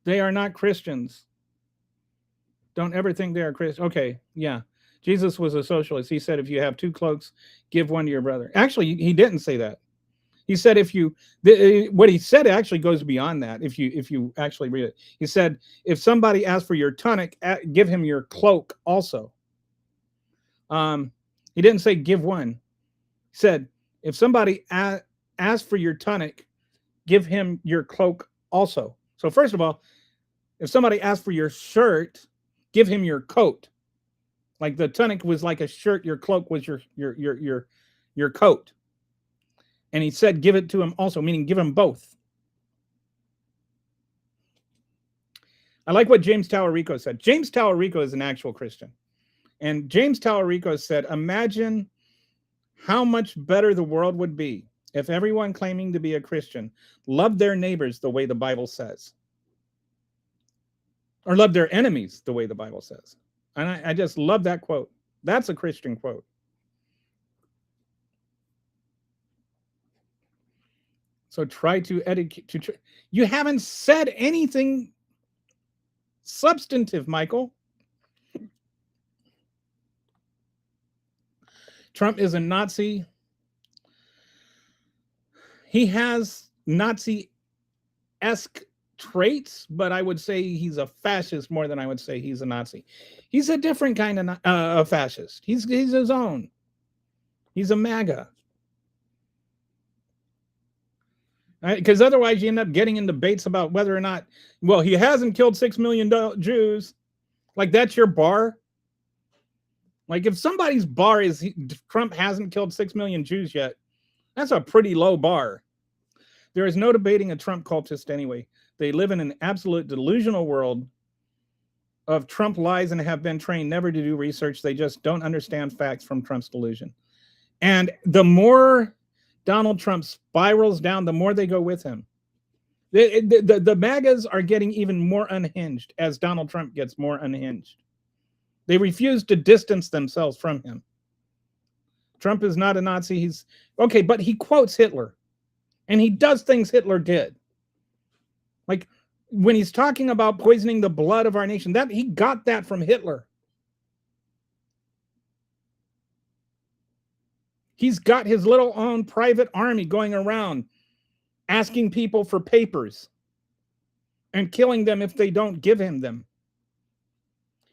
They are not Christians. Don't ever think they are Christians. Okay, yeah. Jesus was a socialist. He said, if you have two cloaks, give one to your brother. Actually, he didn't say that. He said, what he said actually goes beyond that. If you actually read it, he said, if somebody asks for your tunic, give him your cloak also. He didn't say give one. He said, if somebody asks for your tunic, give him your cloak also. So first of all, if somebody asks for your shirt, give him your coat. Like the tunic was like a shirt, your cloak was your coat. And he said, give it to him also, meaning give him both. I like what James Tallarico said. James Tallarico is an actual Christian. And James Tallarico said, imagine how much better the world would be if everyone claiming to be a Christian loved their neighbors the way the Bible says. Or loved their enemies the way the Bible says. And I just love that quote. That's a Christian quote. So try to educate. You haven't said anything substantive, Michael. Trump is a Nazi. He has Nazi-esque traits, but I would say he's a fascist more than I would say he's a Nazi. He's a different kind of fascist. He's his own. He's a MAGA. Because otherwise you end up getting in debates about whether or not, well, he hasn't killed 6 million Jews. Like, that's your bar. Like, if somebody's bar is Trump hasn't killed 6 million Jews yet, that's a pretty low bar. There is no debating a Trump cultist anyway. They live in an absolute delusional world of Trump lies and have been trained never to do research. They just don't understand facts from Trump's delusion. And the more Donald Trump spirals down, the more they go with him. The MAGAs are getting even more unhinged as Donald Trump gets more unhinged. They refuse to distance themselves from him. Trump is not a Nazi. He's okay, but he quotes Hitler. And he does things Hitler did. Like when he's talking about poisoning the blood of our nation, that he got that from Hitler. He's got his little own private army going around asking people for papers and killing them if they don't give him them.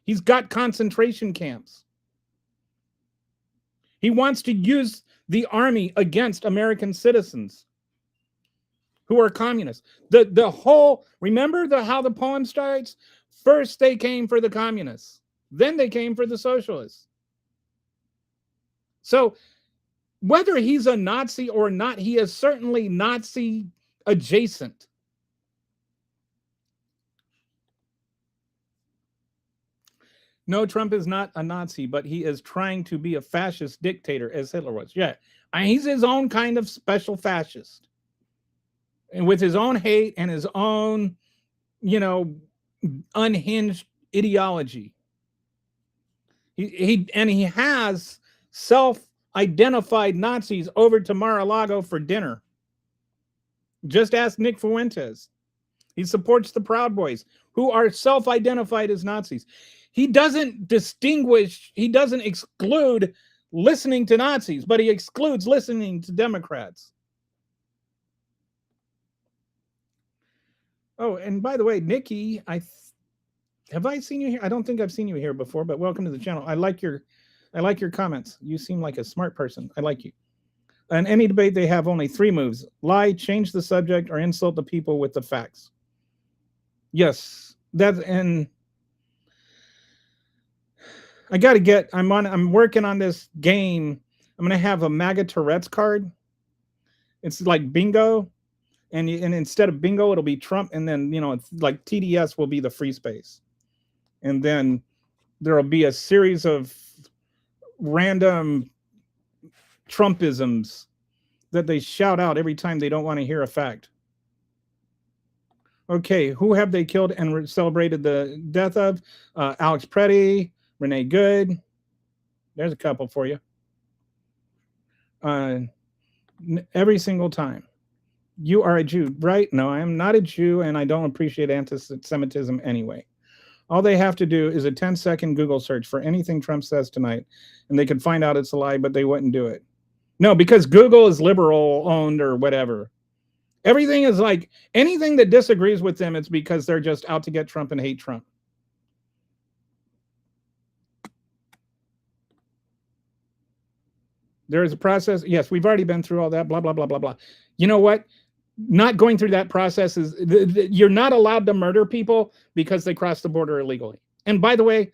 He's got concentration camps. He wants to use the army against American citizens who are communists. The whole, remember how the poem starts? First they came for the communists, then they came for the socialists. So whether he's a Nazi or not, he is certainly Nazi adjacent. No, Trump is not a Nazi, but he is trying to be a fascist dictator as Hitler was. Yeah. He's his own kind of special fascist. And with his own hate and his own, you know, unhinged ideology. He has self-identified Nazis over to Mar-a-Lago for dinner. Just ask Nick Fuentes. He supports the Proud Boys, who are self-identified as Nazis. He doesn't distinguish, he doesn't exclude listening to Nazis, but he excludes listening to Democrats. Oh, and by the way, Nikki, have I seen you here? I don't think I've seen you here before, but welcome to the channel. I like your comments. You seem like a smart person. I like you. In any debate, they have only 3 moves: lie, change the subject, or insult the people with the facts. Yes, and I got to get. I'm working on this game. I'm gonna have a MAGA Tourette's card. It's like bingo, and instead of bingo, it'll be Trump, and then it's like TDS will be the free space, and then there'll be a series of random Trumpisms that they shout out every time they don't want to hear a fact. Okay, who have they killed and celebrated the death of? Alex Preddy, Renee Good. There's a couple for you. Every single time. You are a Jew, right? No, I am not a Jew, and I don't appreciate anti-Semitism anyway. All they have to do is a 10-second Google search for anything Trump says tonight, and they could find out it's a lie, but they wouldn't do it. No, because Google is liberal owned or whatever. Everything is like anything that disagrees with them, it's because they're just out to get Trump and hate Trump. There is a process. Yes, we've already been through all that, blah, blah, blah, blah, blah. You know what? Not going through that process is, you're not allowed to murder people because they crossed the border illegally. And by the way,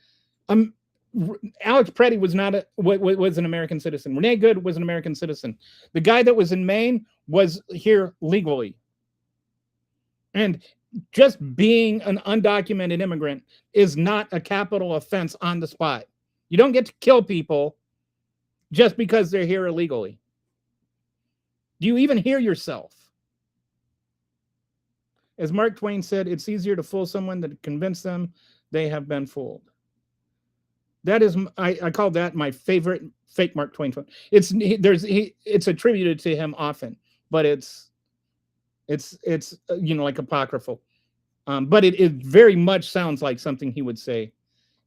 Alex Preddy was not was an American citizen. Renee Good was an American citizen. The guy that was in Maine was here legally. And just being an undocumented immigrant is not a capital offense on the spot. You don't get to kill people just because they're here illegally. Do you even hear yourself? As Mark Twain said, it's easier to fool someone than to convince them they have been fooled. That is, I call that my favorite fake Mark Twain. It's attributed to him often, but it's like apocryphal. But it very much sounds like something he would say.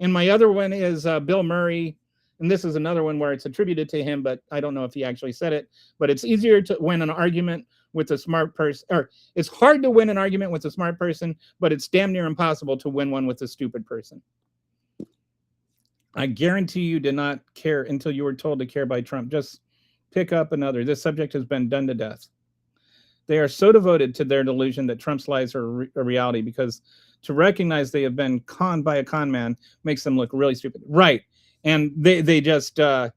And my other one is Bill Murray. And this is another one where it's attributed to him, but I don't know if he actually said it. But it's easier to win an argument with a smart person, or it's hard to win an argument with a smart person, but it's damn near impossible to win one with a stupid person. I guarantee you did not care until you were told to care by Trump. Just pick up another. This subject has been done to death. They are so devoted to their delusion that Trump's lies are a reality, because to recognize they have been conned by a con man makes them look really stupid. Right. And they just, I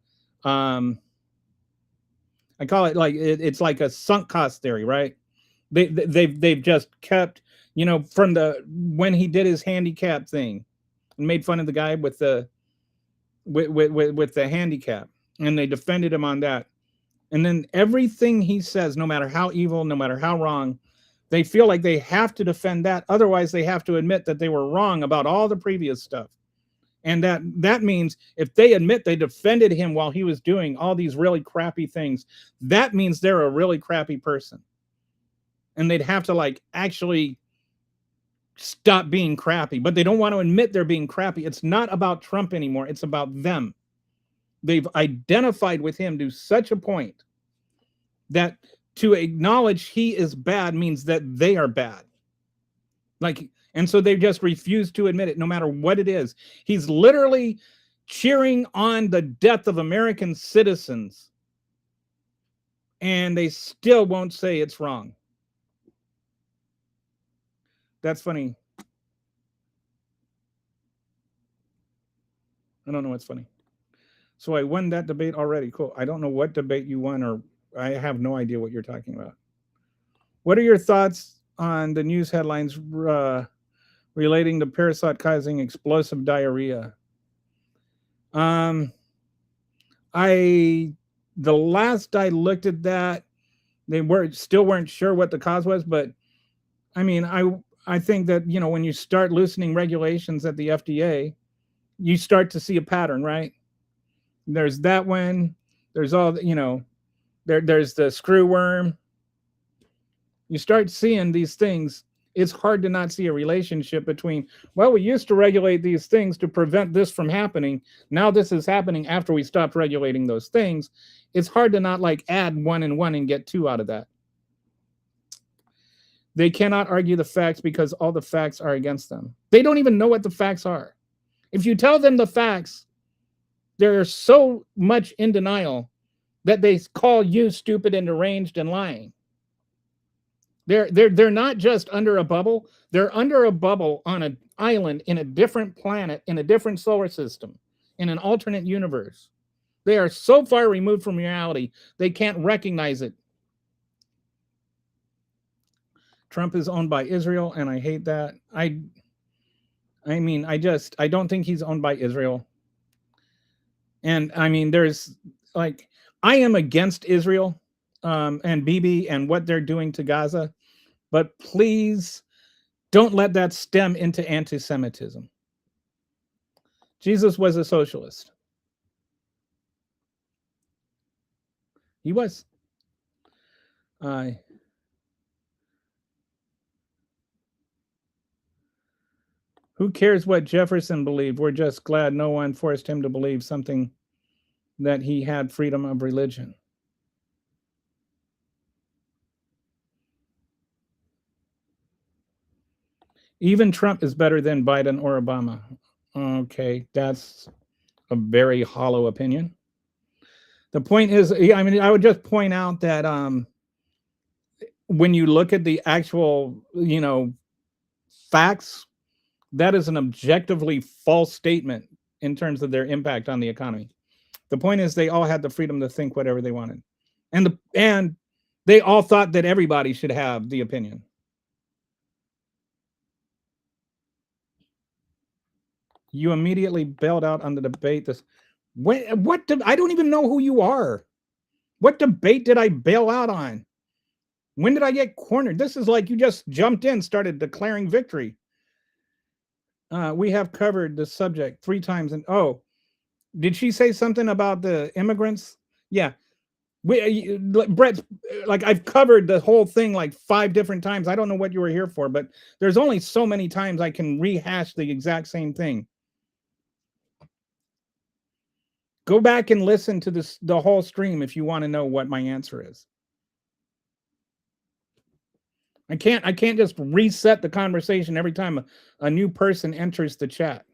call it like, it's like a sunk cost theory, right? They've just kept, from when he did his handicap thing and made fun of the guy with the handicap, and they defended him on that. And then everything he says, no matter how evil, no matter how wrong, they feel like they have to defend that. Otherwise, they have to admit that they were wrong about all the previous stuff. And that means if they admit they defended him while he was doing all these really crappy things, that means they're a really crappy person. And they'd have to actually stop being crappy, but they don't want to admit they're being crappy. It's not about Trump anymore. It's about them. They've identified with him to such a point that to acknowledge he is bad means that they are bad. And so they just refuse to admit it, no matter what it is. He's literally cheering on the death of American citizens, and they still won't say it's wrong. That's funny. I don't know what's funny. So I won that debate already. Cool. I don't know what debate you won, or I have no idea what you're talking about. What are your thoughts on the news headlines relating to parasite causing explosive diarrhea? Um, the last I looked at that, they weren't sure what the cause was, but I mean, I think that, when you start loosening regulations at the FDA, you start to see a pattern, right? There's that one. There's all there's the screw worm. You start seeing these things. It's hard to not see a relationship between, well, we used to regulate these things to prevent this from happening. Now this is happening after we stopped regulating those things. It's hard to not like add one and one and get two out of that. They cannot argue the facts because all the facts are against them. They don't even know what the facts are. If you tell them the facts, they're so much in denial that they call you stupid and deranged and lying. They're not just under a bubble. They're under a bubble on an island in a different planet, in a different solar system, in an alternate universe. They are so far removed from reality, they can't recognize it. Trump is owned by Israel, and I hate that. I mean, I don't think he's owned by Israel. And I mean, there's like, I am against Israel and Bibi and what they're doing to Gaza, but please don't let that stem into anti-Semitism. Jesus was a socialist. He was. Who cares what Jefferson believed? We're just glad no one forced him to believe something, that he had freedom of religion. Even Trump is better than Biden or Obama. Okay, that's a very hollow opinion. The point is, I mean, I would just point out that when you look at the actual, facts, that is an objectively false statement in terms of their impact on the economy. The point is, they all had the freedom to think whatever they wanted, and they all thought that everybody should have the opinion. You immediately bailed out on the debate. I don't even know who you are. What debate did I bail out on? When did I get cornered? This is like you just jumped in, started declaring victory. We have covered the subject 3 times. And did she say something about the immigrants? Yeah. Brett, like I've covered the whole thing like 5 different times. I don't know what you were here for, but there's only so many times I can rehash the exact same thing. Go back and listen to the whole stream if you want to know what my answer is. I can't just reset the conversation every time a new person enters the chat.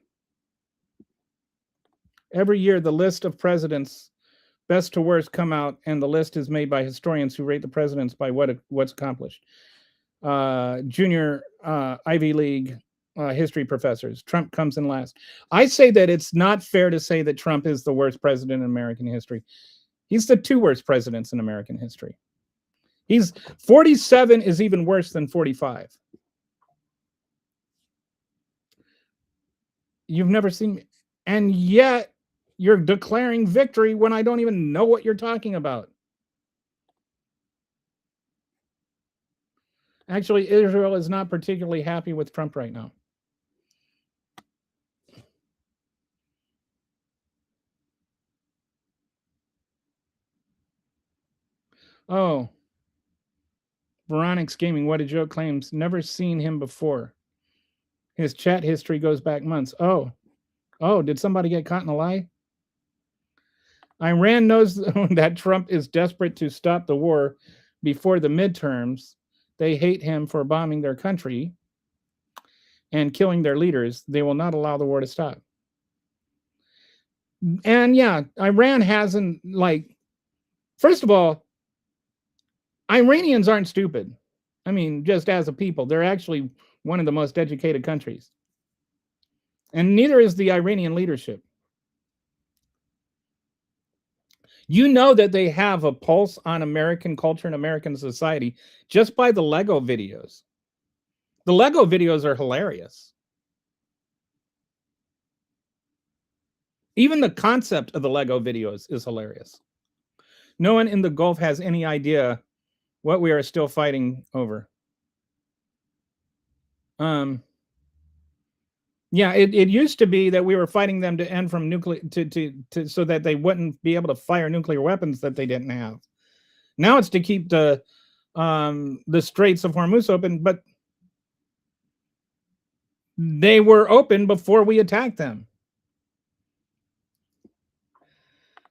Every year, the list of presidents, best to worst, come out, and the list is made by historians who rate the presidents by what's accomplished. Junior Ivy League history professors. Trump comes in last. I say that it's not fair to say that Trump is the worst president in American history. He's the 2 worst presidents in American history. 47 is even worse than 45. You've never seen me, and yet you're declaring victory when I don't even know what you're talking about. Actually, Israel is not particularly happy with Trump right now. Oh, Veronic's Gaming, what a joke, claims never seen him before. His chat history goes back months. Oh, did somebody get caught in a lie? Iran knows that Trump is desperate to stop the war before the midterms. They hate him for bombing their country and killing their leaders. They will not allow the war to stop. And yeah, Iran hasn't, like, first of all, Iranians aren't stupid. I mean, just as a people, they're actually one of the most educated countries. And neither is the Iranian leadership. You know that they have a pulse on American culture and American society just by the Lego videos. The Lego videos are hilarious. Even the concept of the Lego videos is hilarious. No one in the Gulf has any idea what we are still fighting over. Yeah, it used to be that we were fighting them to end from nuclear to so that they wouldn't be able to fire nuclear weapons that they didn't have. Now it's to keep the Straits of Hormuz open, but they were open before we attacked them.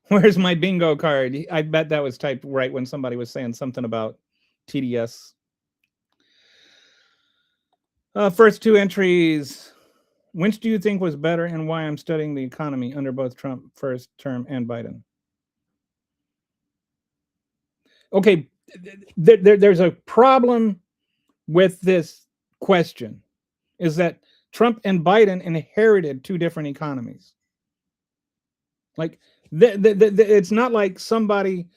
Where's my bingo card? I bet that was typed right when somebody was saying something about TDS. First two entries. Which do you think was better and why? I'm studying the economy under both Trump first term and Biden. Okay, there's a problem with this question, is that Trump and Biden inherited two different economies. Like, it's not like somebody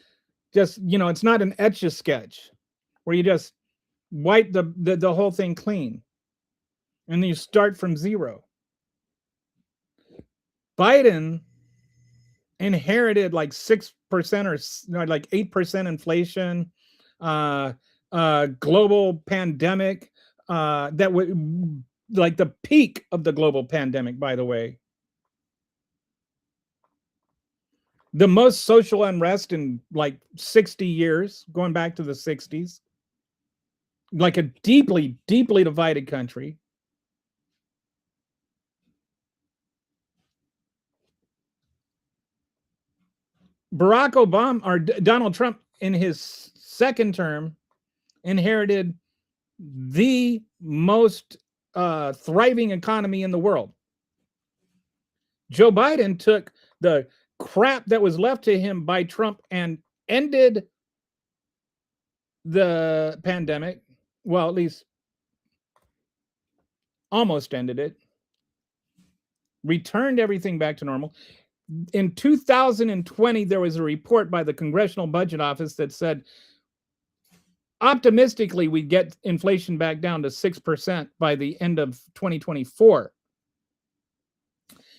just, it's not an Etch-a-Sketch where you just wipe the whole thing clean and then you start from zero. Biden inherited like 6% or like 8% inflation, global pandemic, that would like the peak of the global pandemic, by the way. The most social unrest in like 60 years, going back to the 60s. Like a deeply, deeply divided country. Barack Obama or Donald Trump in his second term inherited the most thriving economy in the world. Joe Biden took the crap that was left to him by Trump and ended the pandemic. Well, at least almost ended it. Returned everything back to normal. In 2020, there was a report by the Congressional Budget Office that said optimistically we'd get inflation back down to 6% by the end of 2024.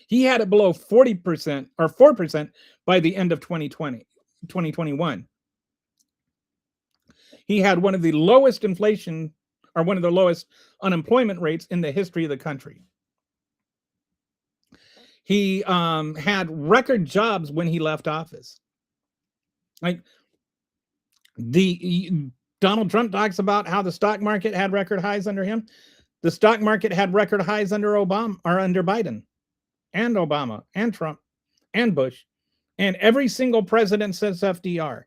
He had it below 40% or 4% by the end of 2021. He had one of the lowest inflation or one of the lowest unemployment rates in the history of the country. He had record jobs when he left office. Like Donald Trump talks about how the stock market had record highs under him. The stock market had record highs under Obama or under Biden and Obama and Trump and Bush and every single president since FDR.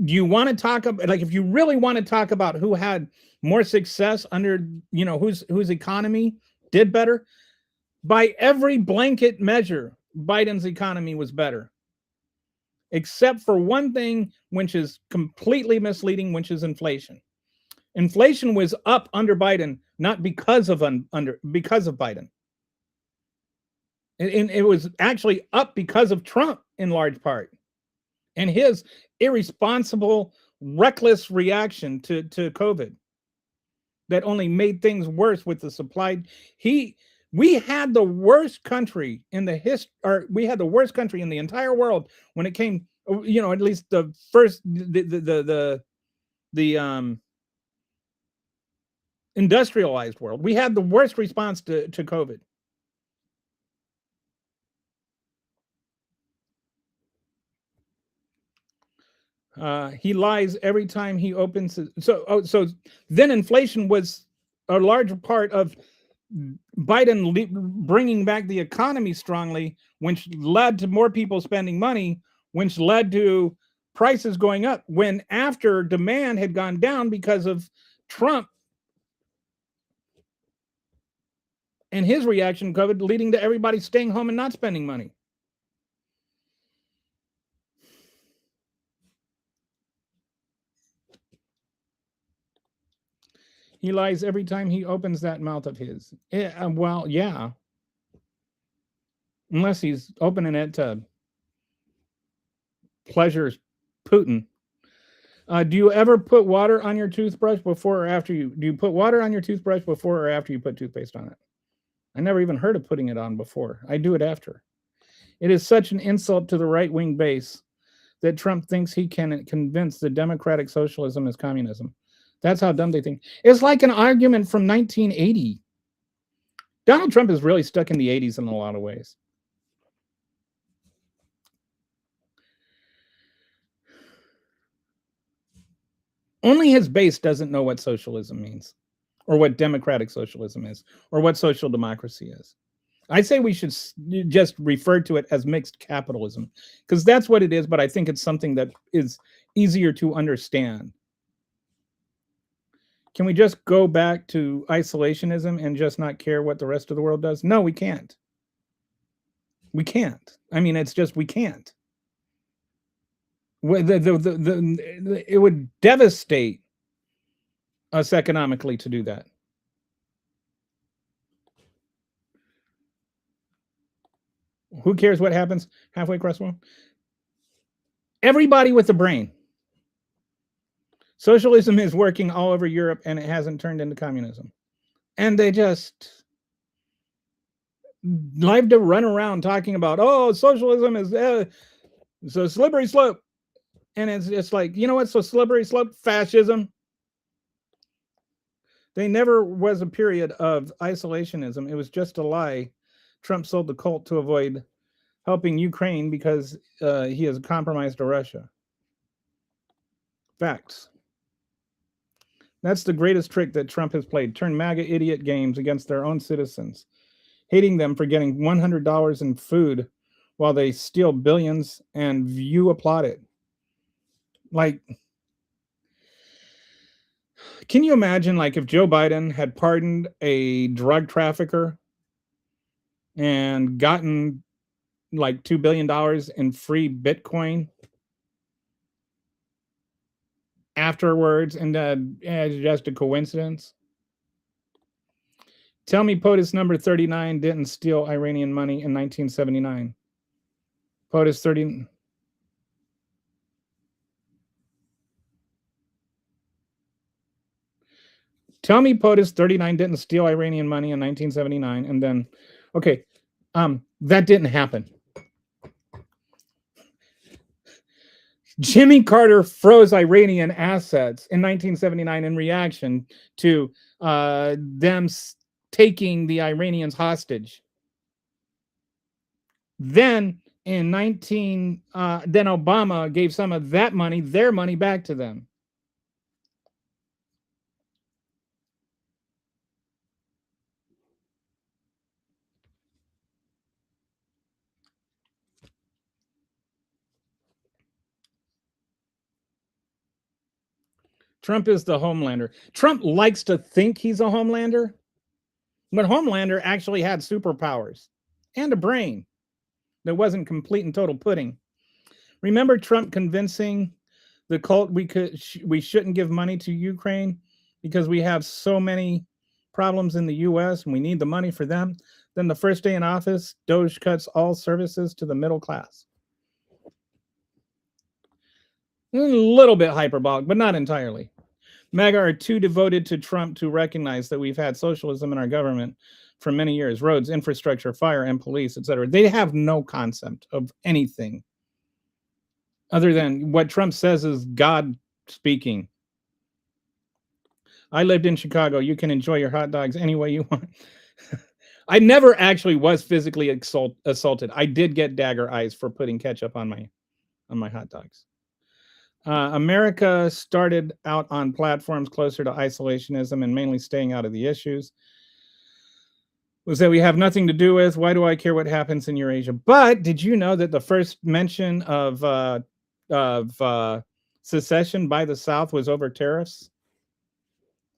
You want to talk about, like, if you really want to talk about who had more success under, whose economy did better, by every blanket measure, Biden's economy was better, except for one thing, which is completely misleading, which is inflation. Inflation was up under Biden, not because of Biden. And it was actually up because of Trump in large part, and his irresponsible, reckless reaction to COVID that only made things worse with the supply. We had the worst country in the we had the worst country in the entire world when it came, at least the first, the industrialized world. We had the worst response to COVID. He lies every time he opens. So then inflation was a large part of Biden bringing back the economy strongly, which led to more people spending money, which led to prices going up when after demand had gone down because of Trump and his reaction to COVID, leading to everybody staying home and not spending money. He lies every time he opens that mouth of his. Well, yeah. Unless he's opening it to pleasure Putin. Do you ever put water on your toothbrush before or after you? Do you put water on your toothbrush before or after you put toothpaste on it? I never even heard of putting it on before. I do it after. It is such an insult to the right wing base that Trump thinks he can convince the democratic socialism is communism. That's how dumb they think. It's like an argument from 1980. Donald Trump is really stuck in the 80s in a lot of ways. Only his base doesn't know what socialism means, or what democratic socialism is, or what social democracy is. I say we should just refer to it as mixed capitalism, because that's what it is, but I think it's something that is easier to understand. Can we just go back to isolationism and just not care what the rest of the world does? No, we can't. We can't. I mean, it's just we can't. It would devastate us economically to do that. Who cares what happens halfway across the world? Everybody with a brain. Socialism is working all over Europe and it hasn't turned into communism. And they just like to run around talking about, oh, socialism is it's a slippery slope. And it's just like, you know what's a slippery slope? Fascism. They never was a period of isolationism. It was just a lie. Trump sold the cult to avoid helping Ukraine because he has compromised to Russia. Facts. That's the greatest trick that Trump has played. Turn MAGA idiot games against their own citizens, hating them for getting $100 in food while they steal billions and you applaud it. Like, can you imagine, like, if Joe Biden had pardoned a drug trafficker and gotten like $2 billion in free Bitcoin afterwards, and just a coincidence? Tell me POTUS number 39 didn't steal Iranian money in 1979. POTUS 30. Tell me POTUS 39 didn't steal Iranian money in 1979, and then, okay, that didn't happen. Jimmy Carter froze Iranian assets in 1979 in reaction to them taking the Iranians hostage. Then in then Obama gave some of that money, their money, back to them. Trump is the Homelander. Trump likes to think he's a Homelander, but Homelander actually had superpowers and a brain that wasn't complete and total pudding. Remember Trump convincing the cult we shouldn't give money to Ukraine because we have so many problems in the U.S. and we need the money for them. Then the first day in office, Doge cuts all services to the middle class. A little bit hyperbolic, but not entirely. MAGA are too devoted to Trump to recognize that we've had socialism in our government for many years. Roads, infrastructure, fire, and police, etc. They have no concept of anything other than what Trump says is God speaking. I lived in Chicago. You can enjoy your hot dogs any way you want. I never actually was physically assaulted. I did get dagger eyes for putting ketchup on my hot dogs. America started out on platforms closer to isolationism and mainly staying out of the issues. Was that we have nothing to do with? Why do I care what happens in Eurasia? But did you know that the first mention of secession by the South was over tariffs?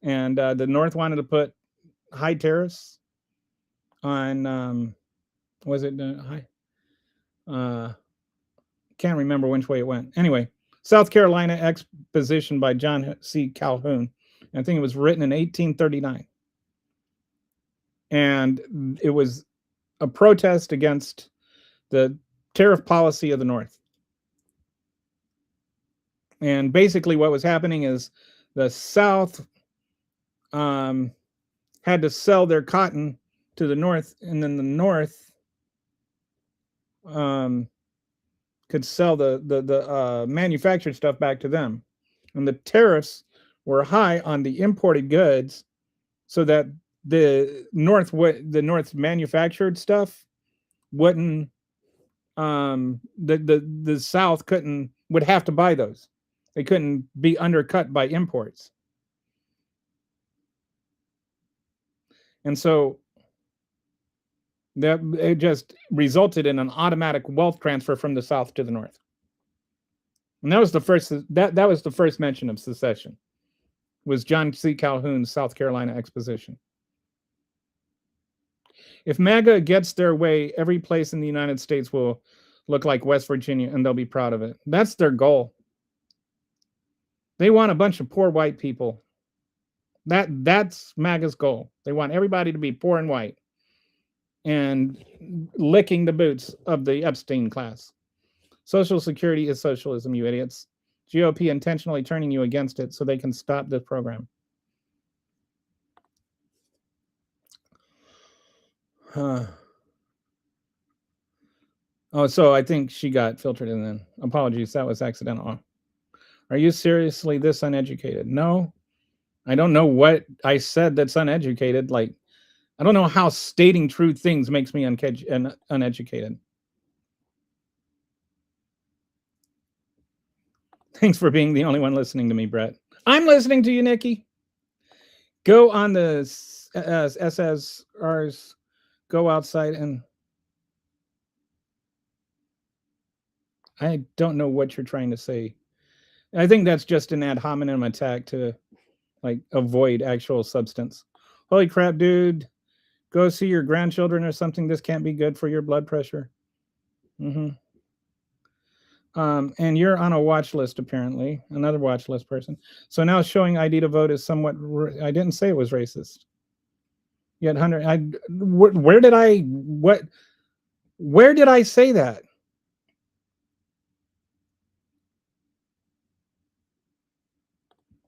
And the North wanted to put high tariffs on, was it high? Can't remember which way it went. Anyway, South Carolina Exposition by John C. Calhoun. I think it was written in 1839. And it was a protest against the tariff policy of the North. And basically what was happening is the South had to sell their cotton to the North, and then the North could sell the manufactured stuff back to them. And the tariffs were high on the imported goods, so that the North's manufactured stuff wouldn't the South would have to buy those. They couldn't be undercut by imports. And so that it just resulted in an automatic wealth transfer from the South to the North. And that was the first mention of secession, was John C. Calhoun's South Carolina Exposition. If MAGA gets their way, every place in the United States will look like West Virginia, and they'll be proud of it. That's their goal. They want a bunch of poor white people. That's MAGA's goal. They want everybody to be poor and white and licking the boots of the Epstein class. Social Security is socialism, you idiots. GOP intentionally turning you against it so they can stop this program. Oh, so I think she got filtered in then. Apologies, that was accidental. Are you seriously this uneducated? No, I don't know what I said that's uneducated. Like, I don't know how stating true things makes me uneducated. Thanks for being the only one listening to me, Brett. I'm listening to you, Nikki. Go on the SSRs. Go outside and... I don't know what you're trying to say. I think that's just an ad hominem attack to like avoid actual substance. Holy crap, dude. Go see your grandchildren or something. This can't be good for your blood pressure. And you're on a watch list, apparently. Another watch list person. So now showing ID to vote is somewhat... I didn't say it was racist. Yet 100... Where did I say that?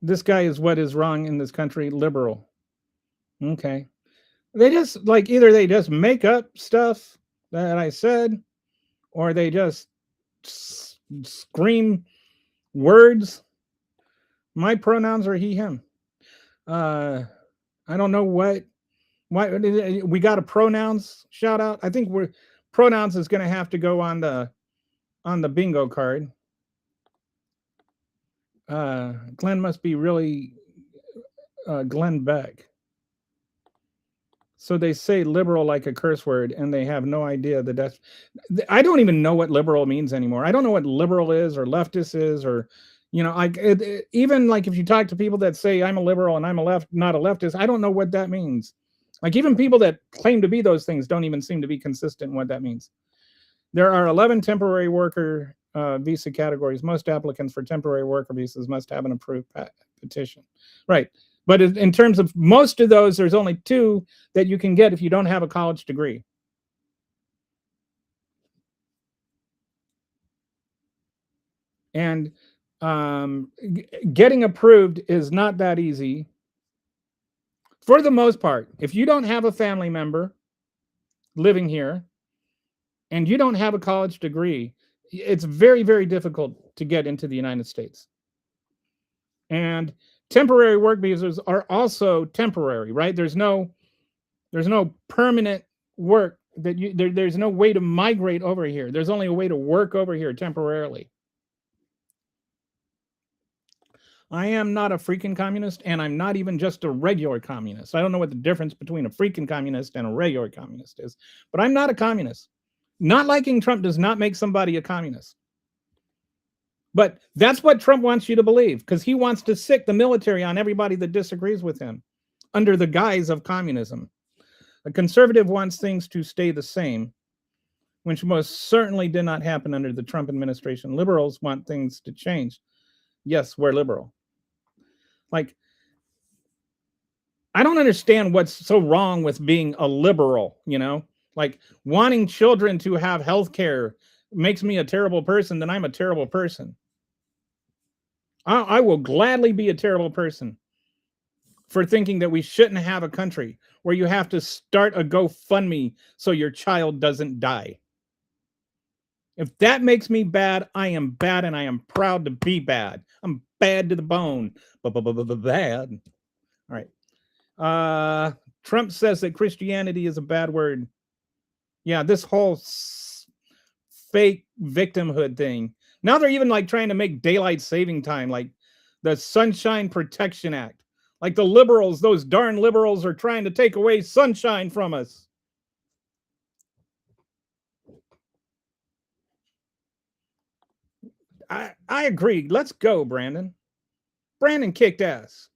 This guy is what is wrong in this country, liberal. Okay. They just like either they just make up stuff that I said, or they just scream words. My pronouns are he, him. I don't know why we got a pronouns shout out. I think pronouns is going to have to go on the bingo card. Glenn must be really Glenn Beck. So they say liberal like a curse word, and they have no idea that that's... I don't even know what liberal means anymore. I don't know what liberal is or leftist is, or, you know, even like if you talk to people that say I'm a liberal and I'm not a leftist, I don't know what that means. Like even people that claim to be those things don't even seem to be consistent in what that means. There are 11 temporary worker visa categories. Most applicants for temporary worker visas must have an approved petition. Right. But in terms of most of those, there's only 2 that you can get if you don't have a college degree. And getting approved is not that easy. For the most part, if you don't have a family member living here and you don't have a college degree, it's very, very difficult to get into the United States. And temporary work visas are also temporary, right? There's no permanent work that there's no way to migrate over here. There's only a way to work over here temporarily. I am not a freaking communist, and I'm not even just a regular communist. I don't know what the difference between a freaking communist and a regular communist is, but I'm not a communist. Not liking Trump does not make somebody a communist. But that's what Trump wants you to believe, because he wants to sick the military on everybody that disagrees with him under the guise of communism. A conservative wants things to stay the same, which most certainly did not happen under the Trump administration. Liberals want things to change. Yes, we're liberal. Like, I don't understand what's so wrong with being a liberal, you know? Like, wanting children to have health care makes me a terrible person, then I'm a terrible person. I will gladly be a terrible person for thinking that we shouldn't have a country where you have to start a GoFundMe so your child doesn't die. If that makes me bad, I am bad and I am proud to be bad. I'm bad to the bone. Bad. All right. Trump says that Christianity is a bad word. Yeah, this whole fake victimhood thing. Now they're even like trying to make daylight saving time, like the Sunshine Protection Act. Like the liberals, those darn liberals are trying to take away sunshine from us. I agree. Let's go, Brandon. Brandon kicked ass.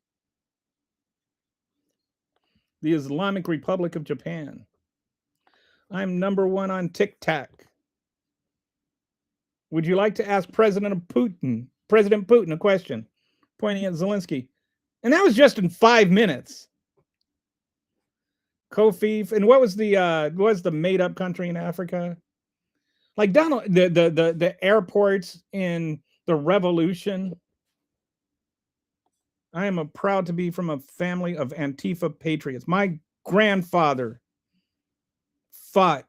The Islamic Republic of Japan. I'm #1 on TikTok. Would you like to ask President Putin a question? Pointing at Zelensky. And that was just in 5 minutes. Kofi, and what was the made up country in Africa? Like Donald, the airports in the revolution. I am proud to be from a family of Antifa patriots. My grandfather fought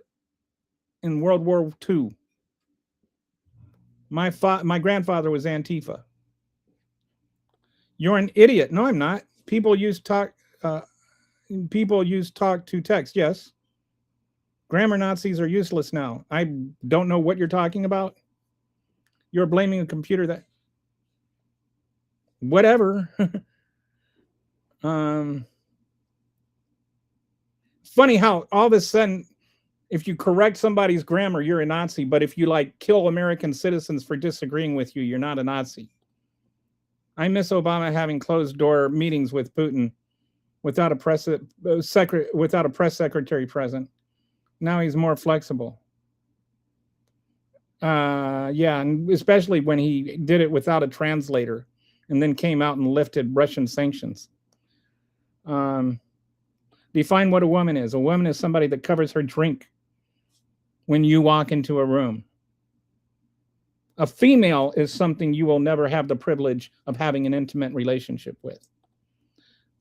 in World War II. My grandfather was Antifa. You're an idiot. No, I'm not. People use talk to text. Yes. Grammar Nazis are useless now. I don't know what you're talking about. You're blaming a computer that whatever. Funny how all of a sudden, if you correct somebody's grammar, you're a Nazi. But if you like kill American citizens for disagreeing with you, you're not a Nazi. I miss Obama having closed door meetings with Putin without a press secretary present. Now he's more flexible. Yeah, and especially when he did it without a translator and then came out and lifted Russian sanctions. Define what a woman is. A woman is somebody that covers her drink when you walk into a room. A female is something you will never have the privilege of having an intimate relationship with.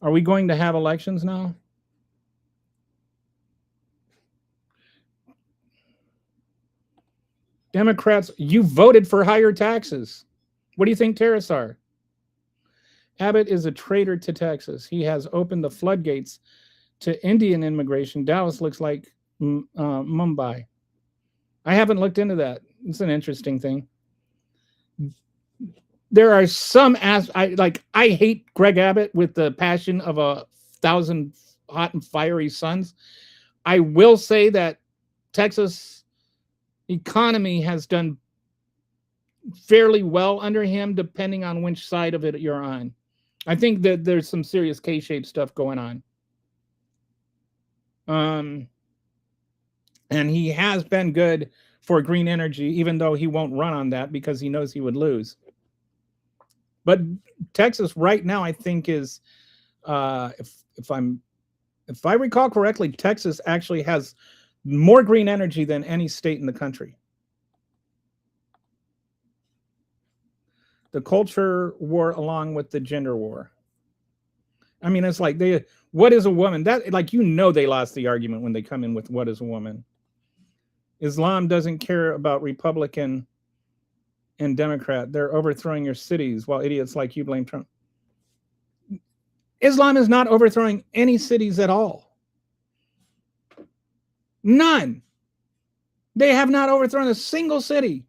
Are we going to have elections now? Democrats, you voted for higher taxes. What do you think tariffs are? Abbott is a traitor to Texas. He has opened the floodgates to Indian immigration. Dallas looks like Mumbai. I haven't looked into that. It's an interesting thing. There are some I hate Greg Abbott with the passion of 1,000 hot and fiery suns. I will say that Texas economy has done fairly well under him, depending on which side of it you're on. I think that there's some serious K-shaped stuff going on. And he has been good for green energy, even though he won't run on that because he knows he would lose. But Texas right now, I think is, if I recall correctly, Texas actually has more green energy than any state in the country. The culture war along with the gender war. I mean, it's like what is a woman? That like they lost the argument when they come in with what is a woman. Islam doesn't care about Republican and Democrat. They're overthrowing your cities while idiots like you blame Trump. Islam is not overthrowing any cities at all. None. They have not overthrown a single city.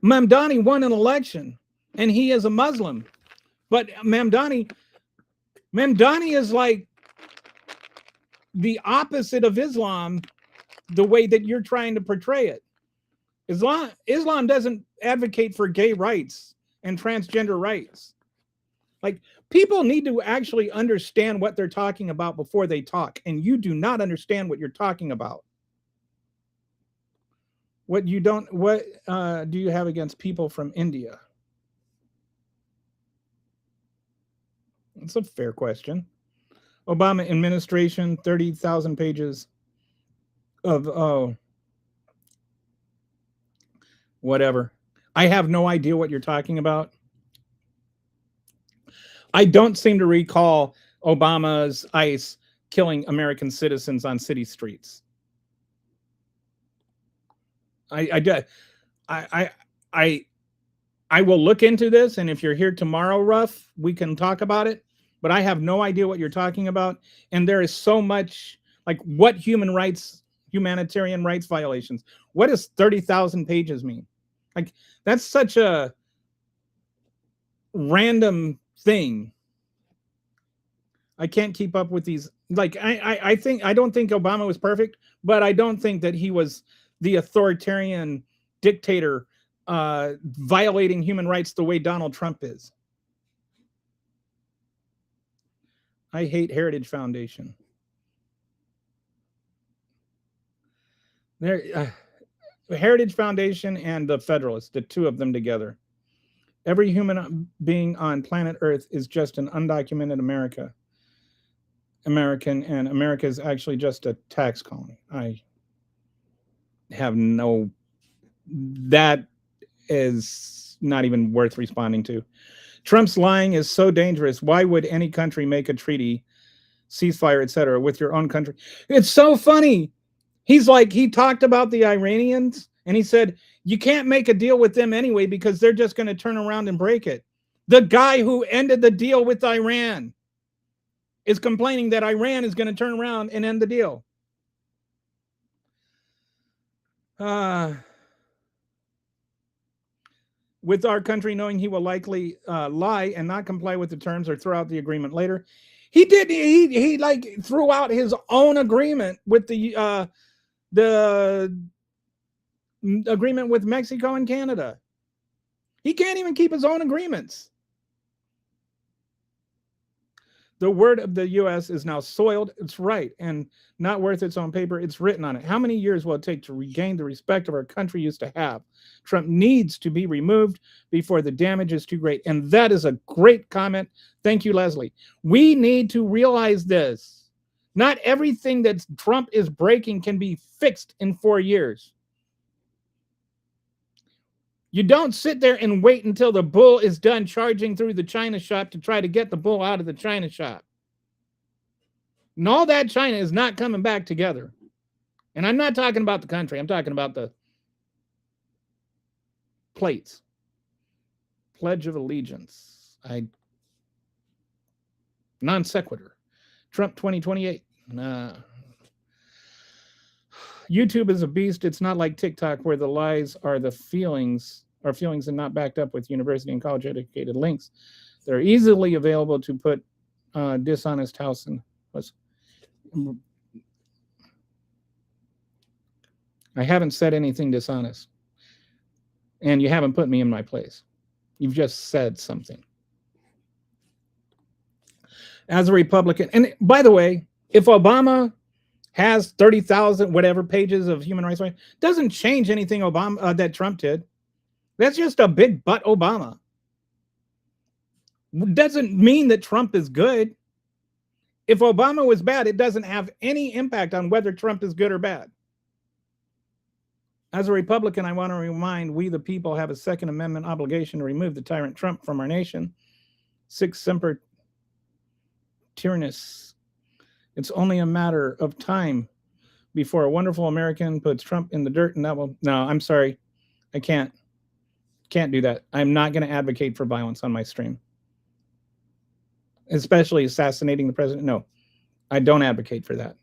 Mamdani won an election, and he is a Muslim. But Mamdani is like the opposite of Islam, the way that you're trying to portray it. Islam doesn't advocate for gay rights and transgender rights. Like, people need to actually understand what they're talking about before they talk, and you do not understand what you're talking about. What do you have against people from India? It's a fair question. Obama administration, 30,000 pages of whatever. I have no idea what you're talking about. I don't seem to recall Obama's ICE killing American citizens on city streets. I do. I, I, I, I will look into this, and if you're here tomorrow, Ruff, we can talk about it. But I have no idea what you're talking about, and there is so much like what humanitarian rights violations. What does 30,000 pages mean? Like that's such a random thing. I can't keep up with these. Like I don't think Obama was perfect, but I don't think that he was the authoritarian dictator violating human rights the way Donald Trump is. I hate Heritage Foundation. There, Heritage Foundation and the Federalists, the two of them together. Every human being on planet Earth is just an undocumented American, and America is actually just a tax colony. I have no. That is not even worth responding to. Trump's lying is so dangerous. Why would any country make a treaty, ceasefire, etc., with your own country? It's so funny. He's like, he talked about the Iranians and he said, you can't make a deal with them anyway because they're just going to turn around and break it. The guy who ended the deal with Iran is complaining that Iran is going to turn around and end the deal. With our country knowing he will likely lie and not comply with the terms or throw out the agreement later. He did. He like threw out his own agreement with the agreement with Mexico and Canada. He can't even keep his own agreements. The word of the U.S. is now soiled. It's right and not worth its own paper. It's written on it. How many years will it take to regain the respect of our country used to have? Trump needs to be removed before the damage is too great. And that is a great comment. Thank you, Leslie. We need to realize this. Not everything that Trump is breaking can be fixed in 4 years. You don't sit there and wait until the bull is done charging through the China shop to try to get the bull out of the China shop. And all that China is not coming back together. And I'm not talking about the country. I'm talking about the plates. Pledge of Allegiance. Non sequitur. Trump 2028. YouTube is a beast. It's not like TikTok where the lies are the feelings and not backed up with university and college educated links. They're easily available to put dishonest house and I haven't said anything dishonest. And you haven't put me in my place. You've just said something. As a Republican, and by the way, if Obama has 30,000 whatever pages of human rights, doesn't change anything that Trump did. That's just a big butt Obama. Doesn't mean that Trump is good. If Obama was bad, it doesn't have any impact on whether Trump is good or bad. As a Republican, I want to remind we the people have a Second Amendment obligation to remove the tyrant Trump from our nation. Sic semper tyrannis. It's only a matter of time before a wonderful American puts Trump in the dirt, and that will. No, I'm sorry, I can't do that. I'm not going to advocate for violence on my stream, especially assassinating the president. No, I don't advocate for that.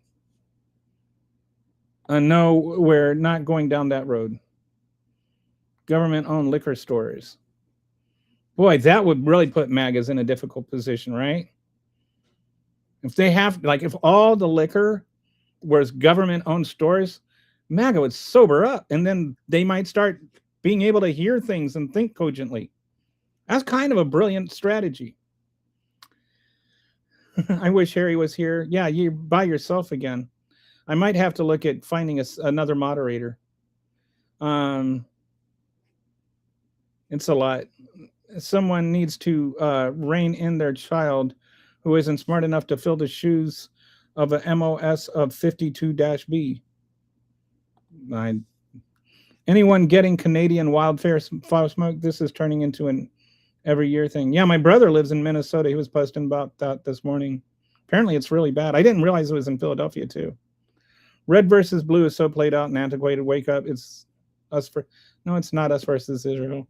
No, we're not going down that road. Government-owned liquor stores. Boy, that would really put MAGAs in a difficult position, right? If they have, like, if all the liquor was government-owned stores, MAGA would sober up, and then they might start being able to hear things and think cogently. That's kind of a brilliant strategy. I wish Harry was here. Yeah, you're by yourself again. I might have to look at finding another moderator. It's a lot. Someone needs to rein in their child who isn't smart enough to fill the shoes of a MOS of 52-B. Anyone getting Canadian wildfire smoke? This is turning into an every year thing. Yeah, my brother lives in Minnesota. He was posting about that this morning. Apparently, it's really bad. I didn't realize it was in Philadelphia too. Red versus blue is so played out and antiquated. Wake up! It's us for no, it's not us versus Israel.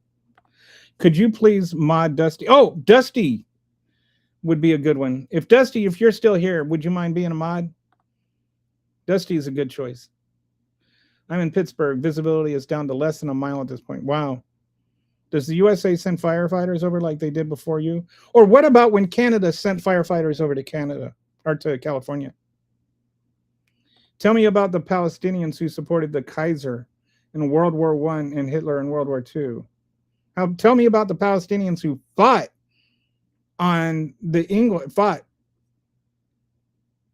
Could you please mod Dusty? Oh, Dusty would be a good one. If Dusty, if you're still here, would you mind being a mod? Dusty is a good choice. I'm in Pittsburgh. Visibility is down to less than a mile at this point. Wow. Does the USA send firefighters over like they did before you? Or what about when Canada sent firefighters over to Canada or to California? Tell me about the Palestinians who supported the Kaiser in World War I and Hitler in World War II. Tell me about the Palestinians who fought on the England fought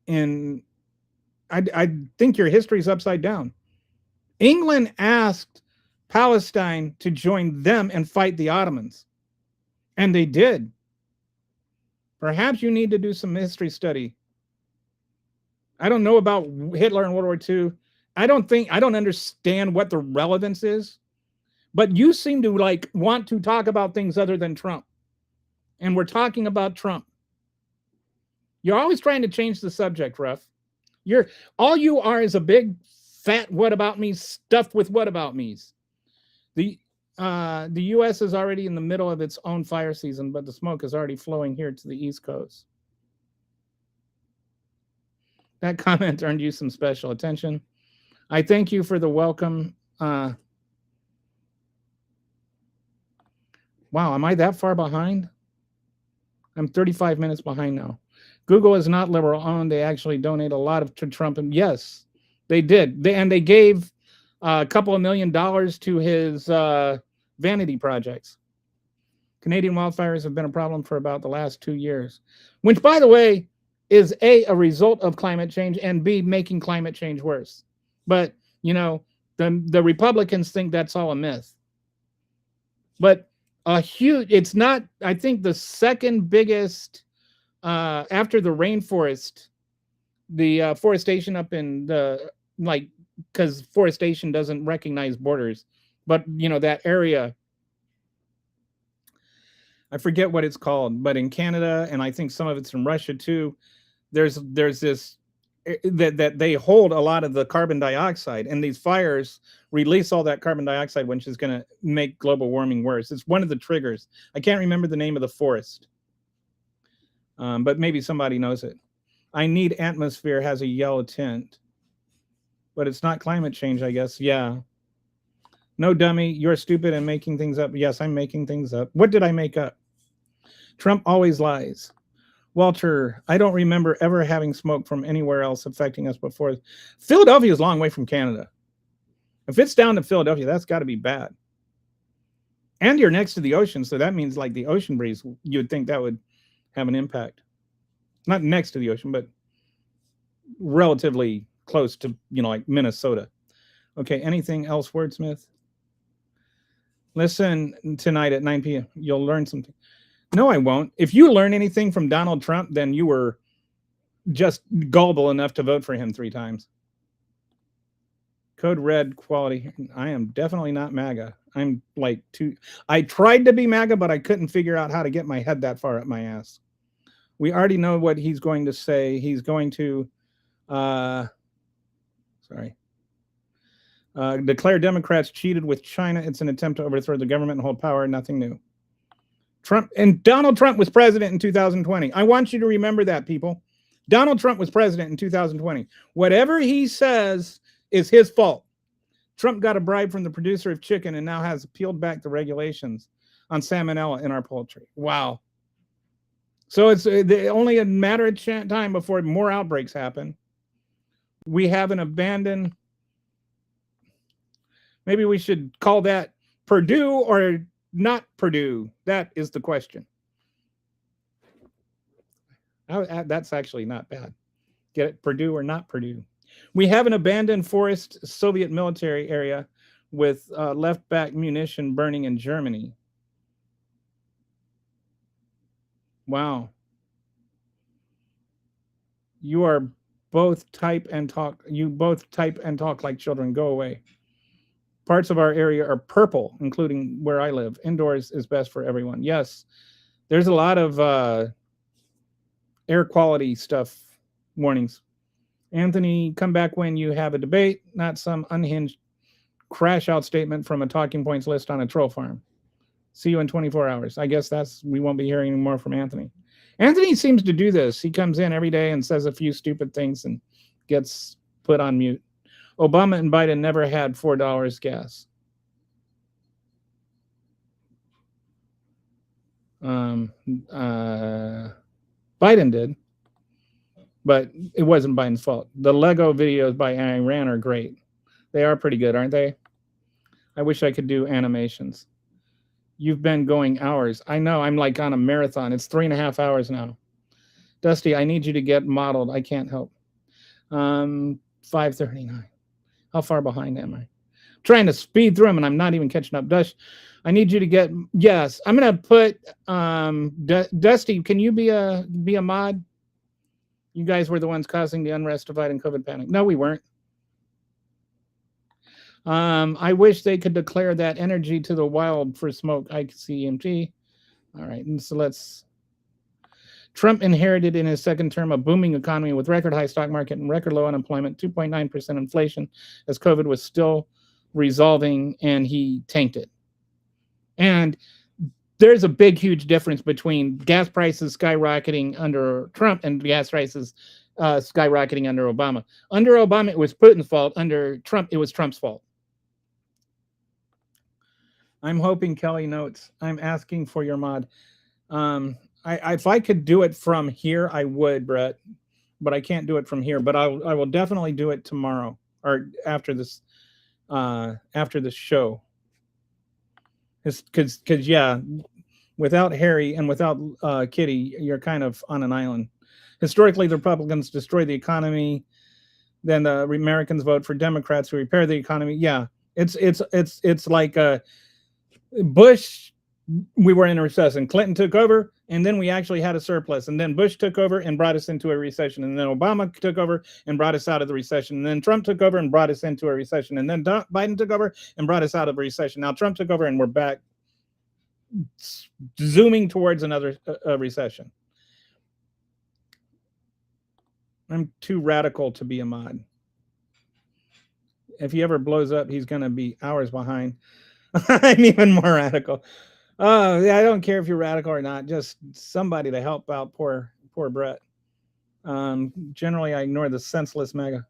in. I think your history's upside down. England asked Palestine to join them and fight the Ottomans, and they did. Perhaps you need to do some history study. I don't know about Hitler in World War II. I don't understand what the relevance is, but you seem to like want to talk about things other than Trump. And we're talking about Trump. You're always trying to change the subject, Ruff. All you are is a big fat what about me stuffed with what about me's. The U.S. is already in the middle of its own fire season, but the smoke is already flowing here to the East Coast. That comment earned you some special attention. I thank you for the welcome. Wow, am I that far behind? I'm 35 minutes behind now. Google is not liberal owned. They actually donate a lot to Trump. And yes, they did. They gave a couple of $1 million to his vanity projects. Canadian wildfires have been a problem for about the last 2 years, which, by the way, is a result of climate change and B, making climate change worse. But, you know, the Republicans think that's all a myth. But it's not, I think the second biggest after the rainforest, the forestation up in the, like, because forestation doesn't recognize borders, but, you know, that area, I forget what it's called, but in Canada, and I think some of it's in Russia too, there's this, that they hold a lot of the carbon dioxide, and these fires release all that carbon dioxide, which is going to make global warming worse. It's one of the triggers. I can't remember the name of the forest. But maybe somebody knows it. I need atmosphere has a yellow tint, but it's not climate change, I guess. Yeah. No, dummy, you're stupid and making things up. Yes, I'm making things up. What did I make up? Trump always lies. Walter, I don't remember ever having smoke from anywhere else affecting us before. Philadelphia is a long way from Canada. If it's down to Philadelphia, that's got to be bad. And you're next to the ocean, so that means like the ocean breeze, you'd think that would have an impact. Not next to the ocean, but relatively close to, you know, like Minnesota. Okay, anything else, Wordsmith? Listen tonight at 9 p.m. You'll learn something. No, I won't. If you learn anything from Donald Trump, then you were just gullible enough to vote for him 3 times. Code red quality. I am definitely not MAGA. I'm like I tried to be MAGA, but I couldn't figure out how to get my head that far up my ass. We already know what he's going to say. He's going to, declare Democrats cheated with China. It's an attempt to overthrow the government and hold power. Nothing new. Donald Trump was president in 2020. I want you to remember that, people. Donald Trump was president in 2020. Whatever he says is his fault. Trump got a bribe from the producer of chicken and now has peeled back the regulations on salmonella in our poultry. Wow. So it's only a matter of time before more outbreaks happen. We have an abandoned, maybe we should call that Purdue or not Purdue. That is the question. That's actually not bad. Get it? Purdue or not Purdue. We have an abandoned forest Soviet military area with left back munition burning in Germany. Wow. You are both type and talk. You both type and talk like children. Go away. Parts of our area are purple, including where I live. Indoors is best for everyone. Yes, there's a lot of air quality stuff warnings. Anthony, come back when you have a debate, not some unhinged crash out statement from a talking points list on a troll farm. See you in 24 hours. I guess we won't be hearing any more from Anthony. Anthony seems to do this. He comes in every day and says a few stupid things and gets put on mute. Obama and Biden never had $4 gas. Biden did, but it wasn't Biden's fault. The Lego videos by Iran are great. They are pretty good, aren't they? I wish I could do animations. You've been going hours. I know, I'm like on a marathon. It's 3.5 hours now. Dusty, I need you to get modeled. I can't help. 5:39. How far behind am I? I'm trying to speed through them and I'm not even catching up. I need you to get, yes, I'm going to put, Dusty, can you be a mod? You guys were the ones causing the unrest, divide, and COVID panic. No, we weren't. I wish they could declare that energy to the wild for smoke. ICMG. All right, and so Trump inherited in his second term a booming economy with record high stock market and record low unemployment, 2.9% inflation, as COVID was still resolving, and he tanked it. And there's a big, huge difference between gas prices skyrocketing under Trump and gas prices skyrocketing under Obama. Under Obama, it was Putin's fault. Under Trump, it was Trump's fault. I'm hoping Kelly notes. I'm asking for your mod. If I could do it from here, I would, Brett, but I can't do it from here. But I will definitely do it tomorrow or after this show. Because yeah, without Harry and without Kitty, you're kind of on an island. Historically, the Republicans destroy the economy. Then the Americans vote for Democrats who repair the economy. Yeah, it's like Bush. We were in a recession. Clinton took over, and then we actually had a surplus. And then Bush took over and brought us into a recession. And then Obama took over and brought us out of the recession. And then Trump took over and brought us into a recession. And then Biden took over and brought us out of a recession. Now Trump took over and we're back zooming towards another recession. I'm too radical to be a mod. If he ever blows up, he's going to be hours behind. I'm even more radical. Yeah, I don't care if you're radical or not. Just somebody to help out poor Brett. Generally, I ignore the senseless MAGA.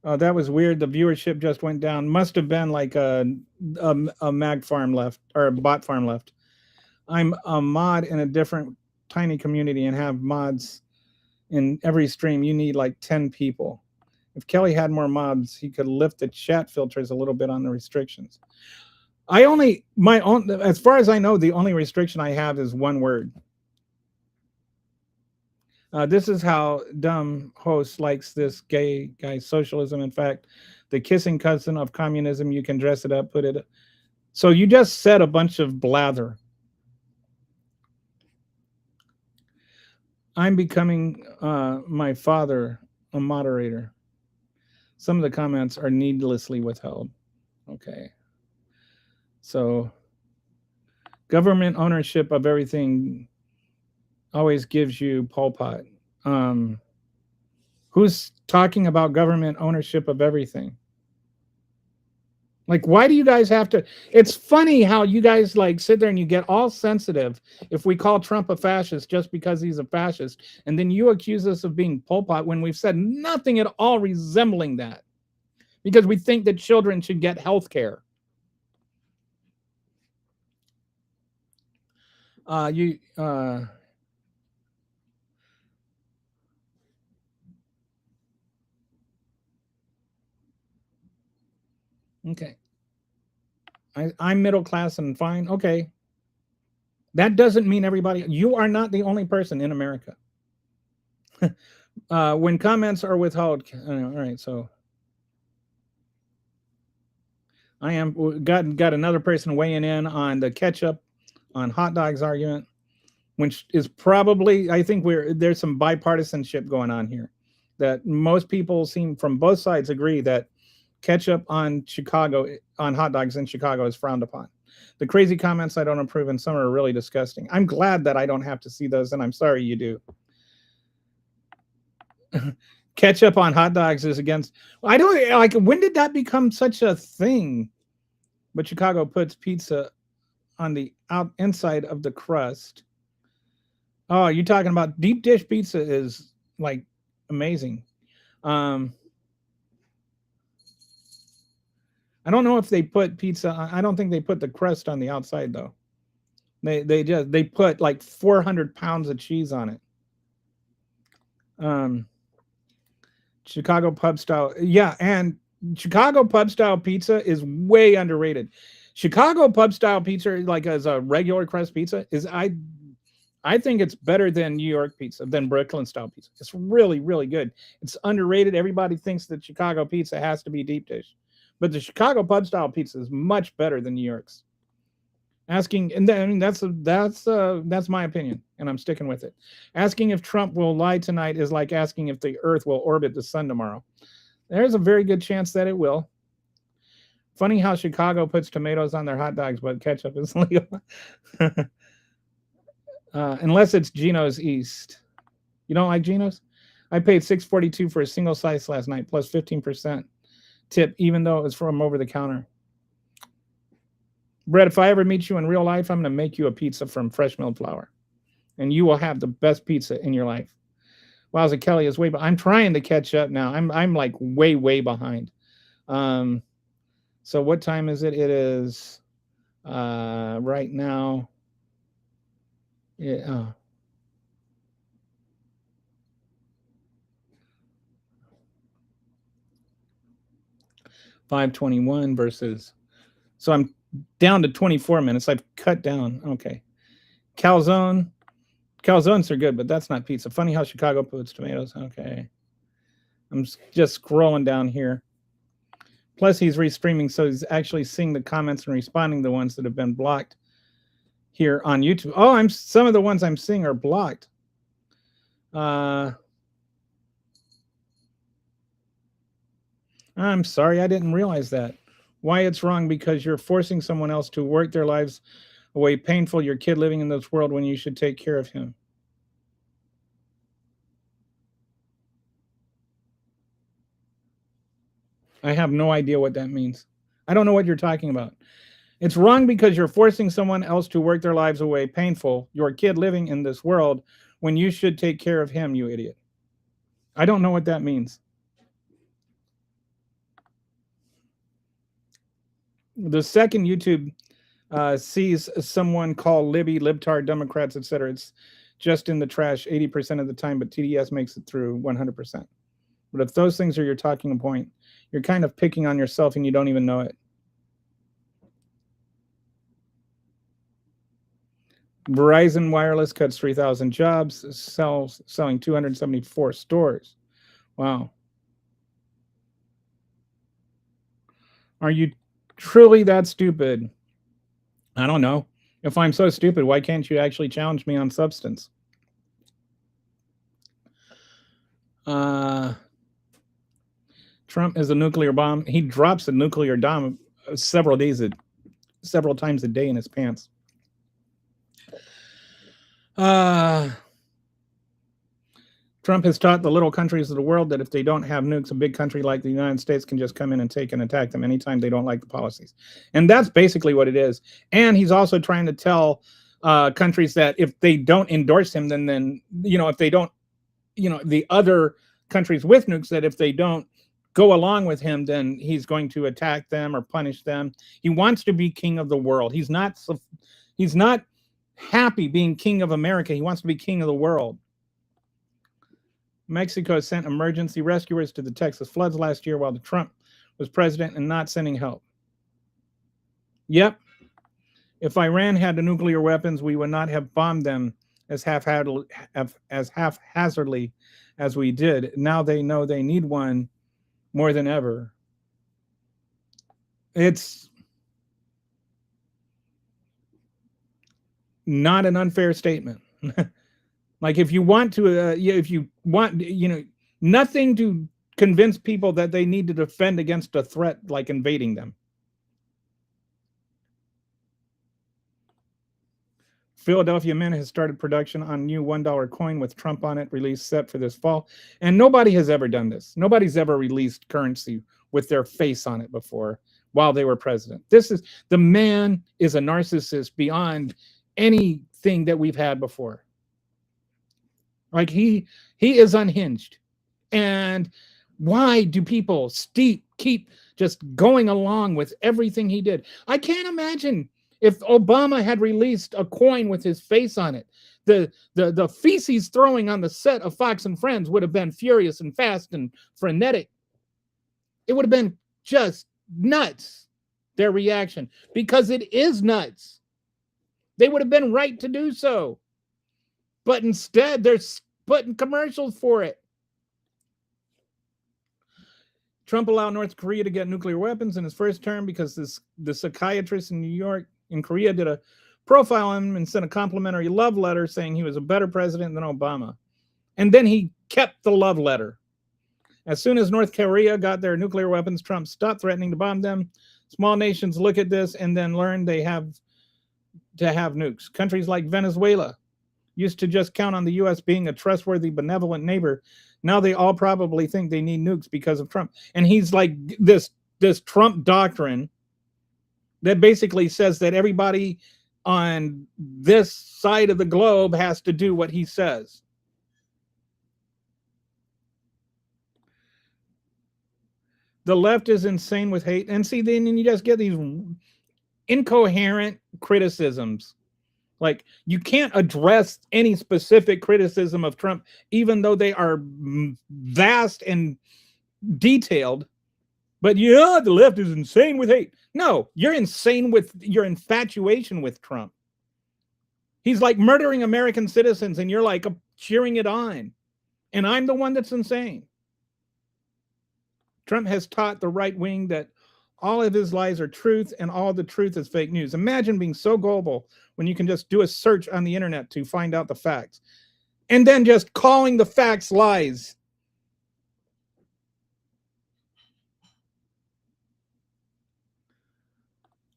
That was weird. The viewership just went down. Must have been like a mag farm left or a bot farm left. I'm a mod in a different tiny community and have mods in every stream. You need like 10 people. If Kelly had more mods, he could lift the chat filters a little bit on the restrictions. As far as I know, the only restriction I have is one word. This is how dumb host likes this gay guy socialism. In fact, the kissing cousin of communism. You can dress it up, put it. So you just said a bunch of blather. I'm becoming my father a moderator. Some of the comments are needlessly withheld. Okay. So government ownership of everything always gives you Pol Pot. Who's talking about government ownership of everything? Like, why do you guys have to? It's funny how you guys like sit there and you get all sensitive if we call Trump a fascist just because he's a fascist. And then you accuse us of being Pol Pot when we've said nothing at all resembling that. Because we think that children should get health care. Okay. I'm middle class and fine. Okay. That doesn't mean everybody. You are not the only person in America. When comments are withheld. All right. So I am got another person weighing in on the ketchup on hot dogs argument, which is probably, I think there's some bipartisanship going on here, that most people seem from both sides agree that Ketchup on hot dogs in Chicago is frowned upon. The crazy comments I don't approve, and some are really disgusting. I'm glad that I don't have to see those, and I'm sorry you do. Ketchup on hot dogs is against. I don't like. When did that become such a thing? But Chicago puts pizza on the inside of the crust. Oh, you're talking about deep dish pizza is like amazing. Um, I don't know if they put pizza. I don't think they put the crust on the outside though. They put like 400 pounds of cheese on it. Chicago pub style, yeah, and Chicago pub style pizza is way underrated. Chicago pub style pizza, like as a regular crust pizza, I think it's better than New York pizza, than Brooklyn style pizza. It's really, really good. It's underrated. Everybody thinks that Chicago pizza has to be deep dish, but the Chicago pub style pizza is much better than New York's. Asking, and then, I mean, that's my opinion, and I'm sticking with it. Asking if Trump will lie tonight is like asking if the Earth will orbit the sun tomorrow. There's a very good chance that it will. Funny how Chicago puts tomatoes on their hot dogs, but ketchup is legal. Unless it's Geno's East. You don't like Geno's? I paid $6.42 for a single slice last night, plus 15% tip, even though it was from over the counter. Brett, if I ever meet you in real life, I'm going to make you a pizza from fresh milled flour, and you will have the best pizza in your life. Wowza, Kelly is way. I'm trying to catch up now. I'm like way behind. So what time is it? It is right now. Yeah. 5:21 versus. So I'm down to 24 minutes. I've cut down. Okay. Calzones are good, but that's not pizza. Funny how Chicago puts tomatoes. Okay. I'm just scrolling down here. Plus, he's restreaming, so he's actually seeing the comments and responding to the ones that have been blocked here on YouTube. Oh, some of the ones I'm seeing are blocked. I'm sorry, I didn't realize that. Why it's wrong because you're forcing someone else to work their lives away painful, your kid living in this world when you should take care of him. I have no idea what that means. I don't know what you're talking about. It's wrong because you're forcing someone else to work their lives away painful, your kid living in this world when you should take care of him, you idiot. I don't know what that means. The second YouTube sees someone call Libby, libtard, Democrats, etc. It's just in the trash 80% of the time, but TDS makes it through 100%. But if those things are your talking point, you're kind of picking on yourself and you don't even know it. Verizon Wireless cuts 3,000 jobs, selling 274 stores. Wow. Are you truly that stupid? I don't know. If I'm so stupid, why can't you actually challenge me on substance? Trump is a nuclear bomb. He drops a nuclear bomb several times a day in his pants. Trump has taught the little countries of the world that if they don't have nukes, a big country like the United States can just come in and take and attack them anytime they don't like the policies. And that's basically what it is. And he's also trying to tell countries that if they don't endorse him, then if they don't, the other countries with nukes, that if they don't go along with him, then he's going to attack them or punish them. He wants to be king of the world. He's not happy being king of America. He wants to be king of the world. Mexico sent emergency rescuers to the Texas floods last year while Trump was president and not sending help. Yep. If Iran had the nuclear weapons, we would not have bombed them as haphazardly as we did. Now they know they need one more than ever. It's not an unfair statement. Like if you want to, nothing to convince people that they need to defend against a threat like invading them. Philadelphia Mint has started production on new $1 coin with Trump on it, release set for this fall. And nobody has ever done this. Nobody's ever released currency with their face on it before while they were president. The man is a narcissist beyond anything that we've had before. Like he is unhinged. And why do people keep just going along with everything he did? I can't imagine if Obama had released a coin with his face on it. The feces throwing on the set of Fox and Friends would have been furious and fast and frenetic. It would have been just nuts, their reaction, because it is nuts. They would have been right to do so. But instead, they're putting commercials for it. Trump allowed North Korea to get nuclear weapons in his first term because the psychiatrist in Korea did a profile on him and sent a complimentary love letter saying he was a better president than Obama. And then he kept the love letter. As soon as North Korea got their nuclear weapons, Trump stopped threatening to bomb them. Small nations look at this and then learn they have to have nukes. Countries like Venezuela used to just count on the U.S. being a trustworthy, benevolent neighbor. Now they all probably think they need nukes because of Trump. And he's like this Trump doctrine that basically says that everybody on this side of the globe has to do what he says. The left is insane with hate. And see, then you just get these incoherent criticisms. Like, you can't address any specific criticism of Trump, even though they are vast and detailed. But yeah, the left is insane with hate. No, you're insane with your infatuation with Trump. He's like murdering American citizens, and you're like cheering it on. And I'm the one that's insane. Trump has taught the right wing that all of his lies are truth and all the truth is fake news. Imagine being so gullible when you can just do a search on the internet to find out the facts and then just calling the facts lies.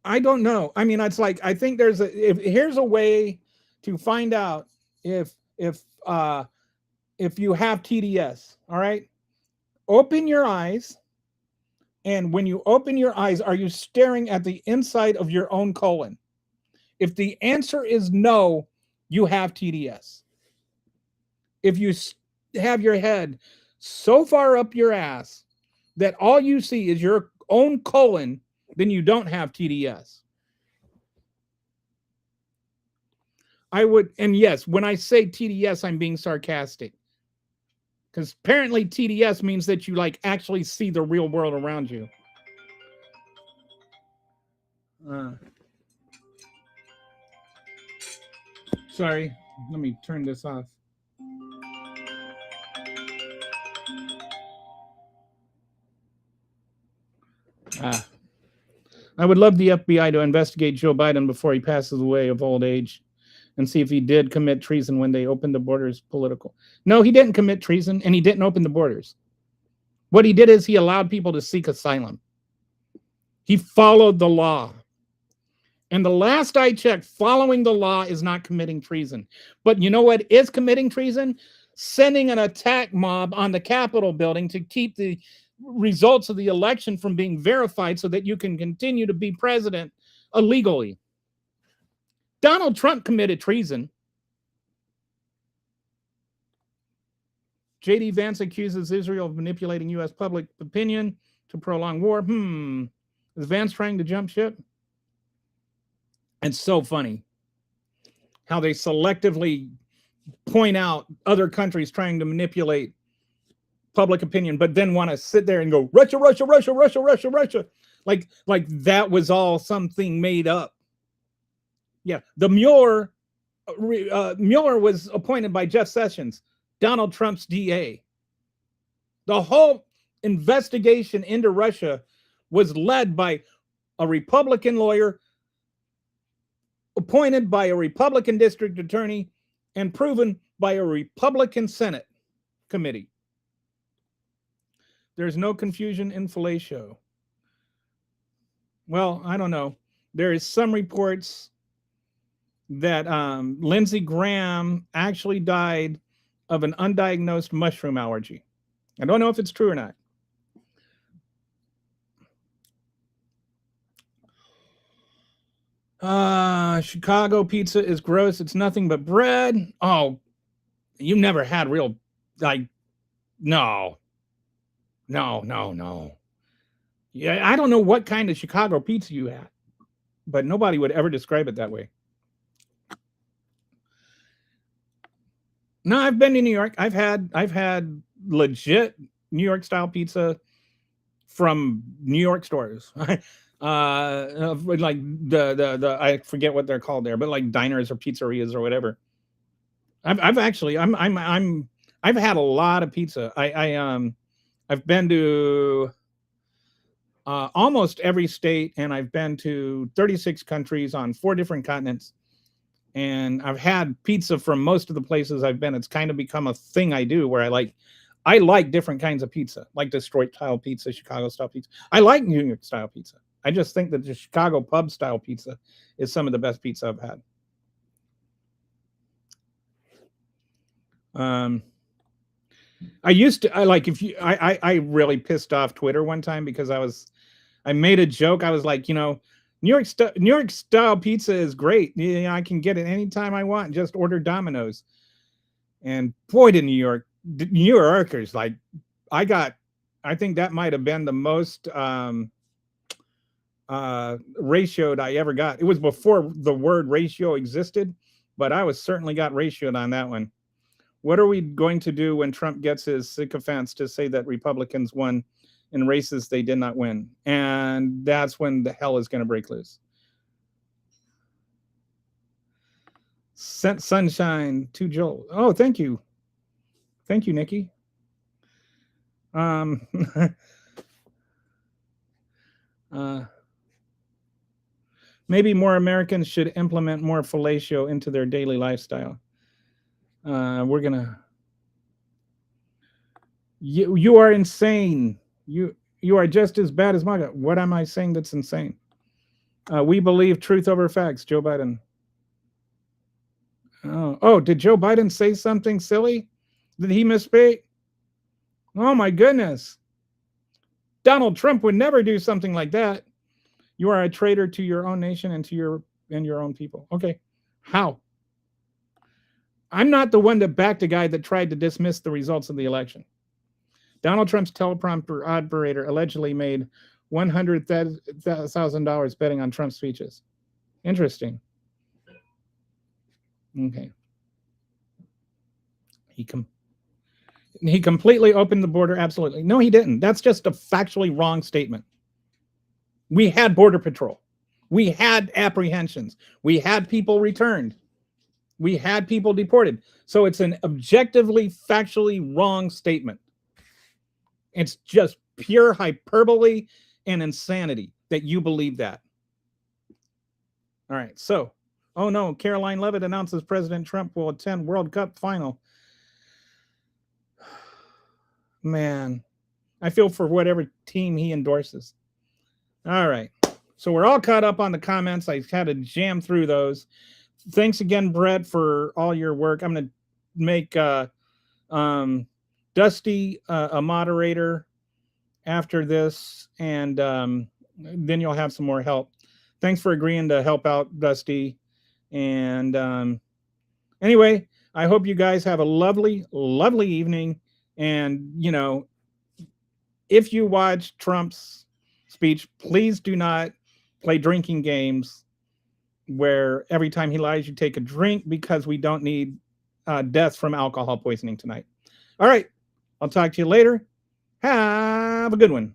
I don't know. I mean, it's like, I think here's a way to find out if you have TDS. All right. Open your eyes. And when you open your eyes, are you staring at the inside of your own colon? If the answer is no, you have TDS. If you have your head so far up your ass that all you see is your own colon, then you don't have TDS. And yes, when I say TDS, I'm being sarcastic. Because apparently TDS means that you like actually see the real world around you. Sorry, let me turn this off. I would love the FBI to investigate Joe Biden before he passes away of old age and see if he did commit treason when they opened the borders political. No, he didn't commit treason, and he didn't open the borders. What he did is he allowed people to seek asylum. He followed the law. And the last I checked, following the law is not committing treason. But you know what is committing treason? Sending an attack mob on the Capitol building to keep the results of the election from being verified so that you can continue to be president illegally. Donald Trump committed treason. J.D. Vance accuses Israel of manipulating U.S. public opinion to prolong war. Is Vance trying to jump ship? It's so funny how they selectively point out other countries trying to manipulate public opinion, but then want to sit there and go, Russia, Russia, Russia, Russia, Russia, Russia. Like that was all something made up. Yeah, the Mueller was appointed by Jeff Sessions, Donald Trump's DA. The whole investigation into Russia was led by a Republican lawyer, appointed by a Republican district attorney, and proven by a Republican Senate committee. There's no confusion in fellatio. Well, I don't know. There is some reports that Lindsey Graham actually died of an undiagnosed mushroom allergy. I don't know if it's true or not. Chicago pizza is gross. It's nothing but bread. Oh, you never had real, like, no, no. Yeah, I don't know what kind of Chicago pizza you had, but nobody would ever describe it that way. No, I've been to New York. I've had legit New York style pizza from New York stores. Like the I forget what they're called there, but like diners or pizzerias or whatever. I've actually I've had a lot of pizza. I've been to almost every state, and I've been to 36 countries on 4 different continents. And I've had pizza from most of the places I've been. It's kind of become a thing I do where I like different kinds of pizza, like Detroit style pizza, Chicago style pizza. I like New York style pizza. I just think that the Chicago pub style pizza is some of the best pizza I've had. I really pissed off Twitter one time because I made a joke. I was like, New York style pizza is great. I can get it anytime I want. Just order Domino's. And boy, did New Yorkers, like, I think that might have been the most ratioed I ever got. It was before the word ratio existed, but I was certainly got ratioed on that one. What are we going to do when Trump gets his sycophants to say that Republicans won in races they did not win? And that's when the hell is going to break loose. Sent sunshine to Joel. Oh, thank you. Thank you, Nikki. Maybe more Americans should implement more fellatio into their daily lifestyle. We're gonna. You are insane. You are just as bad as MAGA. What am I saying that's insane? We believe truth over facts. Joe Biden. Oh, did Joe Biden say something silly? Did he misspeak? Oh my goodness. Donald Trump would never do something like that. You are a traitor to your own nation and to your own people. Okay. How? I'm not the one that backed a guy that tried to dismiss the results of the election. Donald Trump's teleprompter operator allegedly made $100,000 betting on Trump's speeches. Interesting. Okay. He completely opened the border. Absolutely. No, he didn't. That's just a factually wrong statement. We had border patrol. We had apprehensions. We had people returned. We had people deported. So it's an objectively, factually wrong statement. It's just pure hyperbole and insanity that you believe that. All right. So, oh no, Caroline Leavitt announces President Trump will attend World Cup final. Man, I feel for whatever team he endorses. All right. So we're all caught up on the comments. I had to jam through those. Thanks again, Brett, for all your work. I'm going to make Dusty a moderator after this, and then you'll have some more help. Thanks for agreeing to help out, Dusty. And anyway, I hope you guys have a lovely, lovely evening. And, if you watch Trump's speech, please do not play drinking games where every time he lies, you take a drink, because we don't need deaths from alcohol poisoning tonight. All right. I'll talk to you later. Have a good one.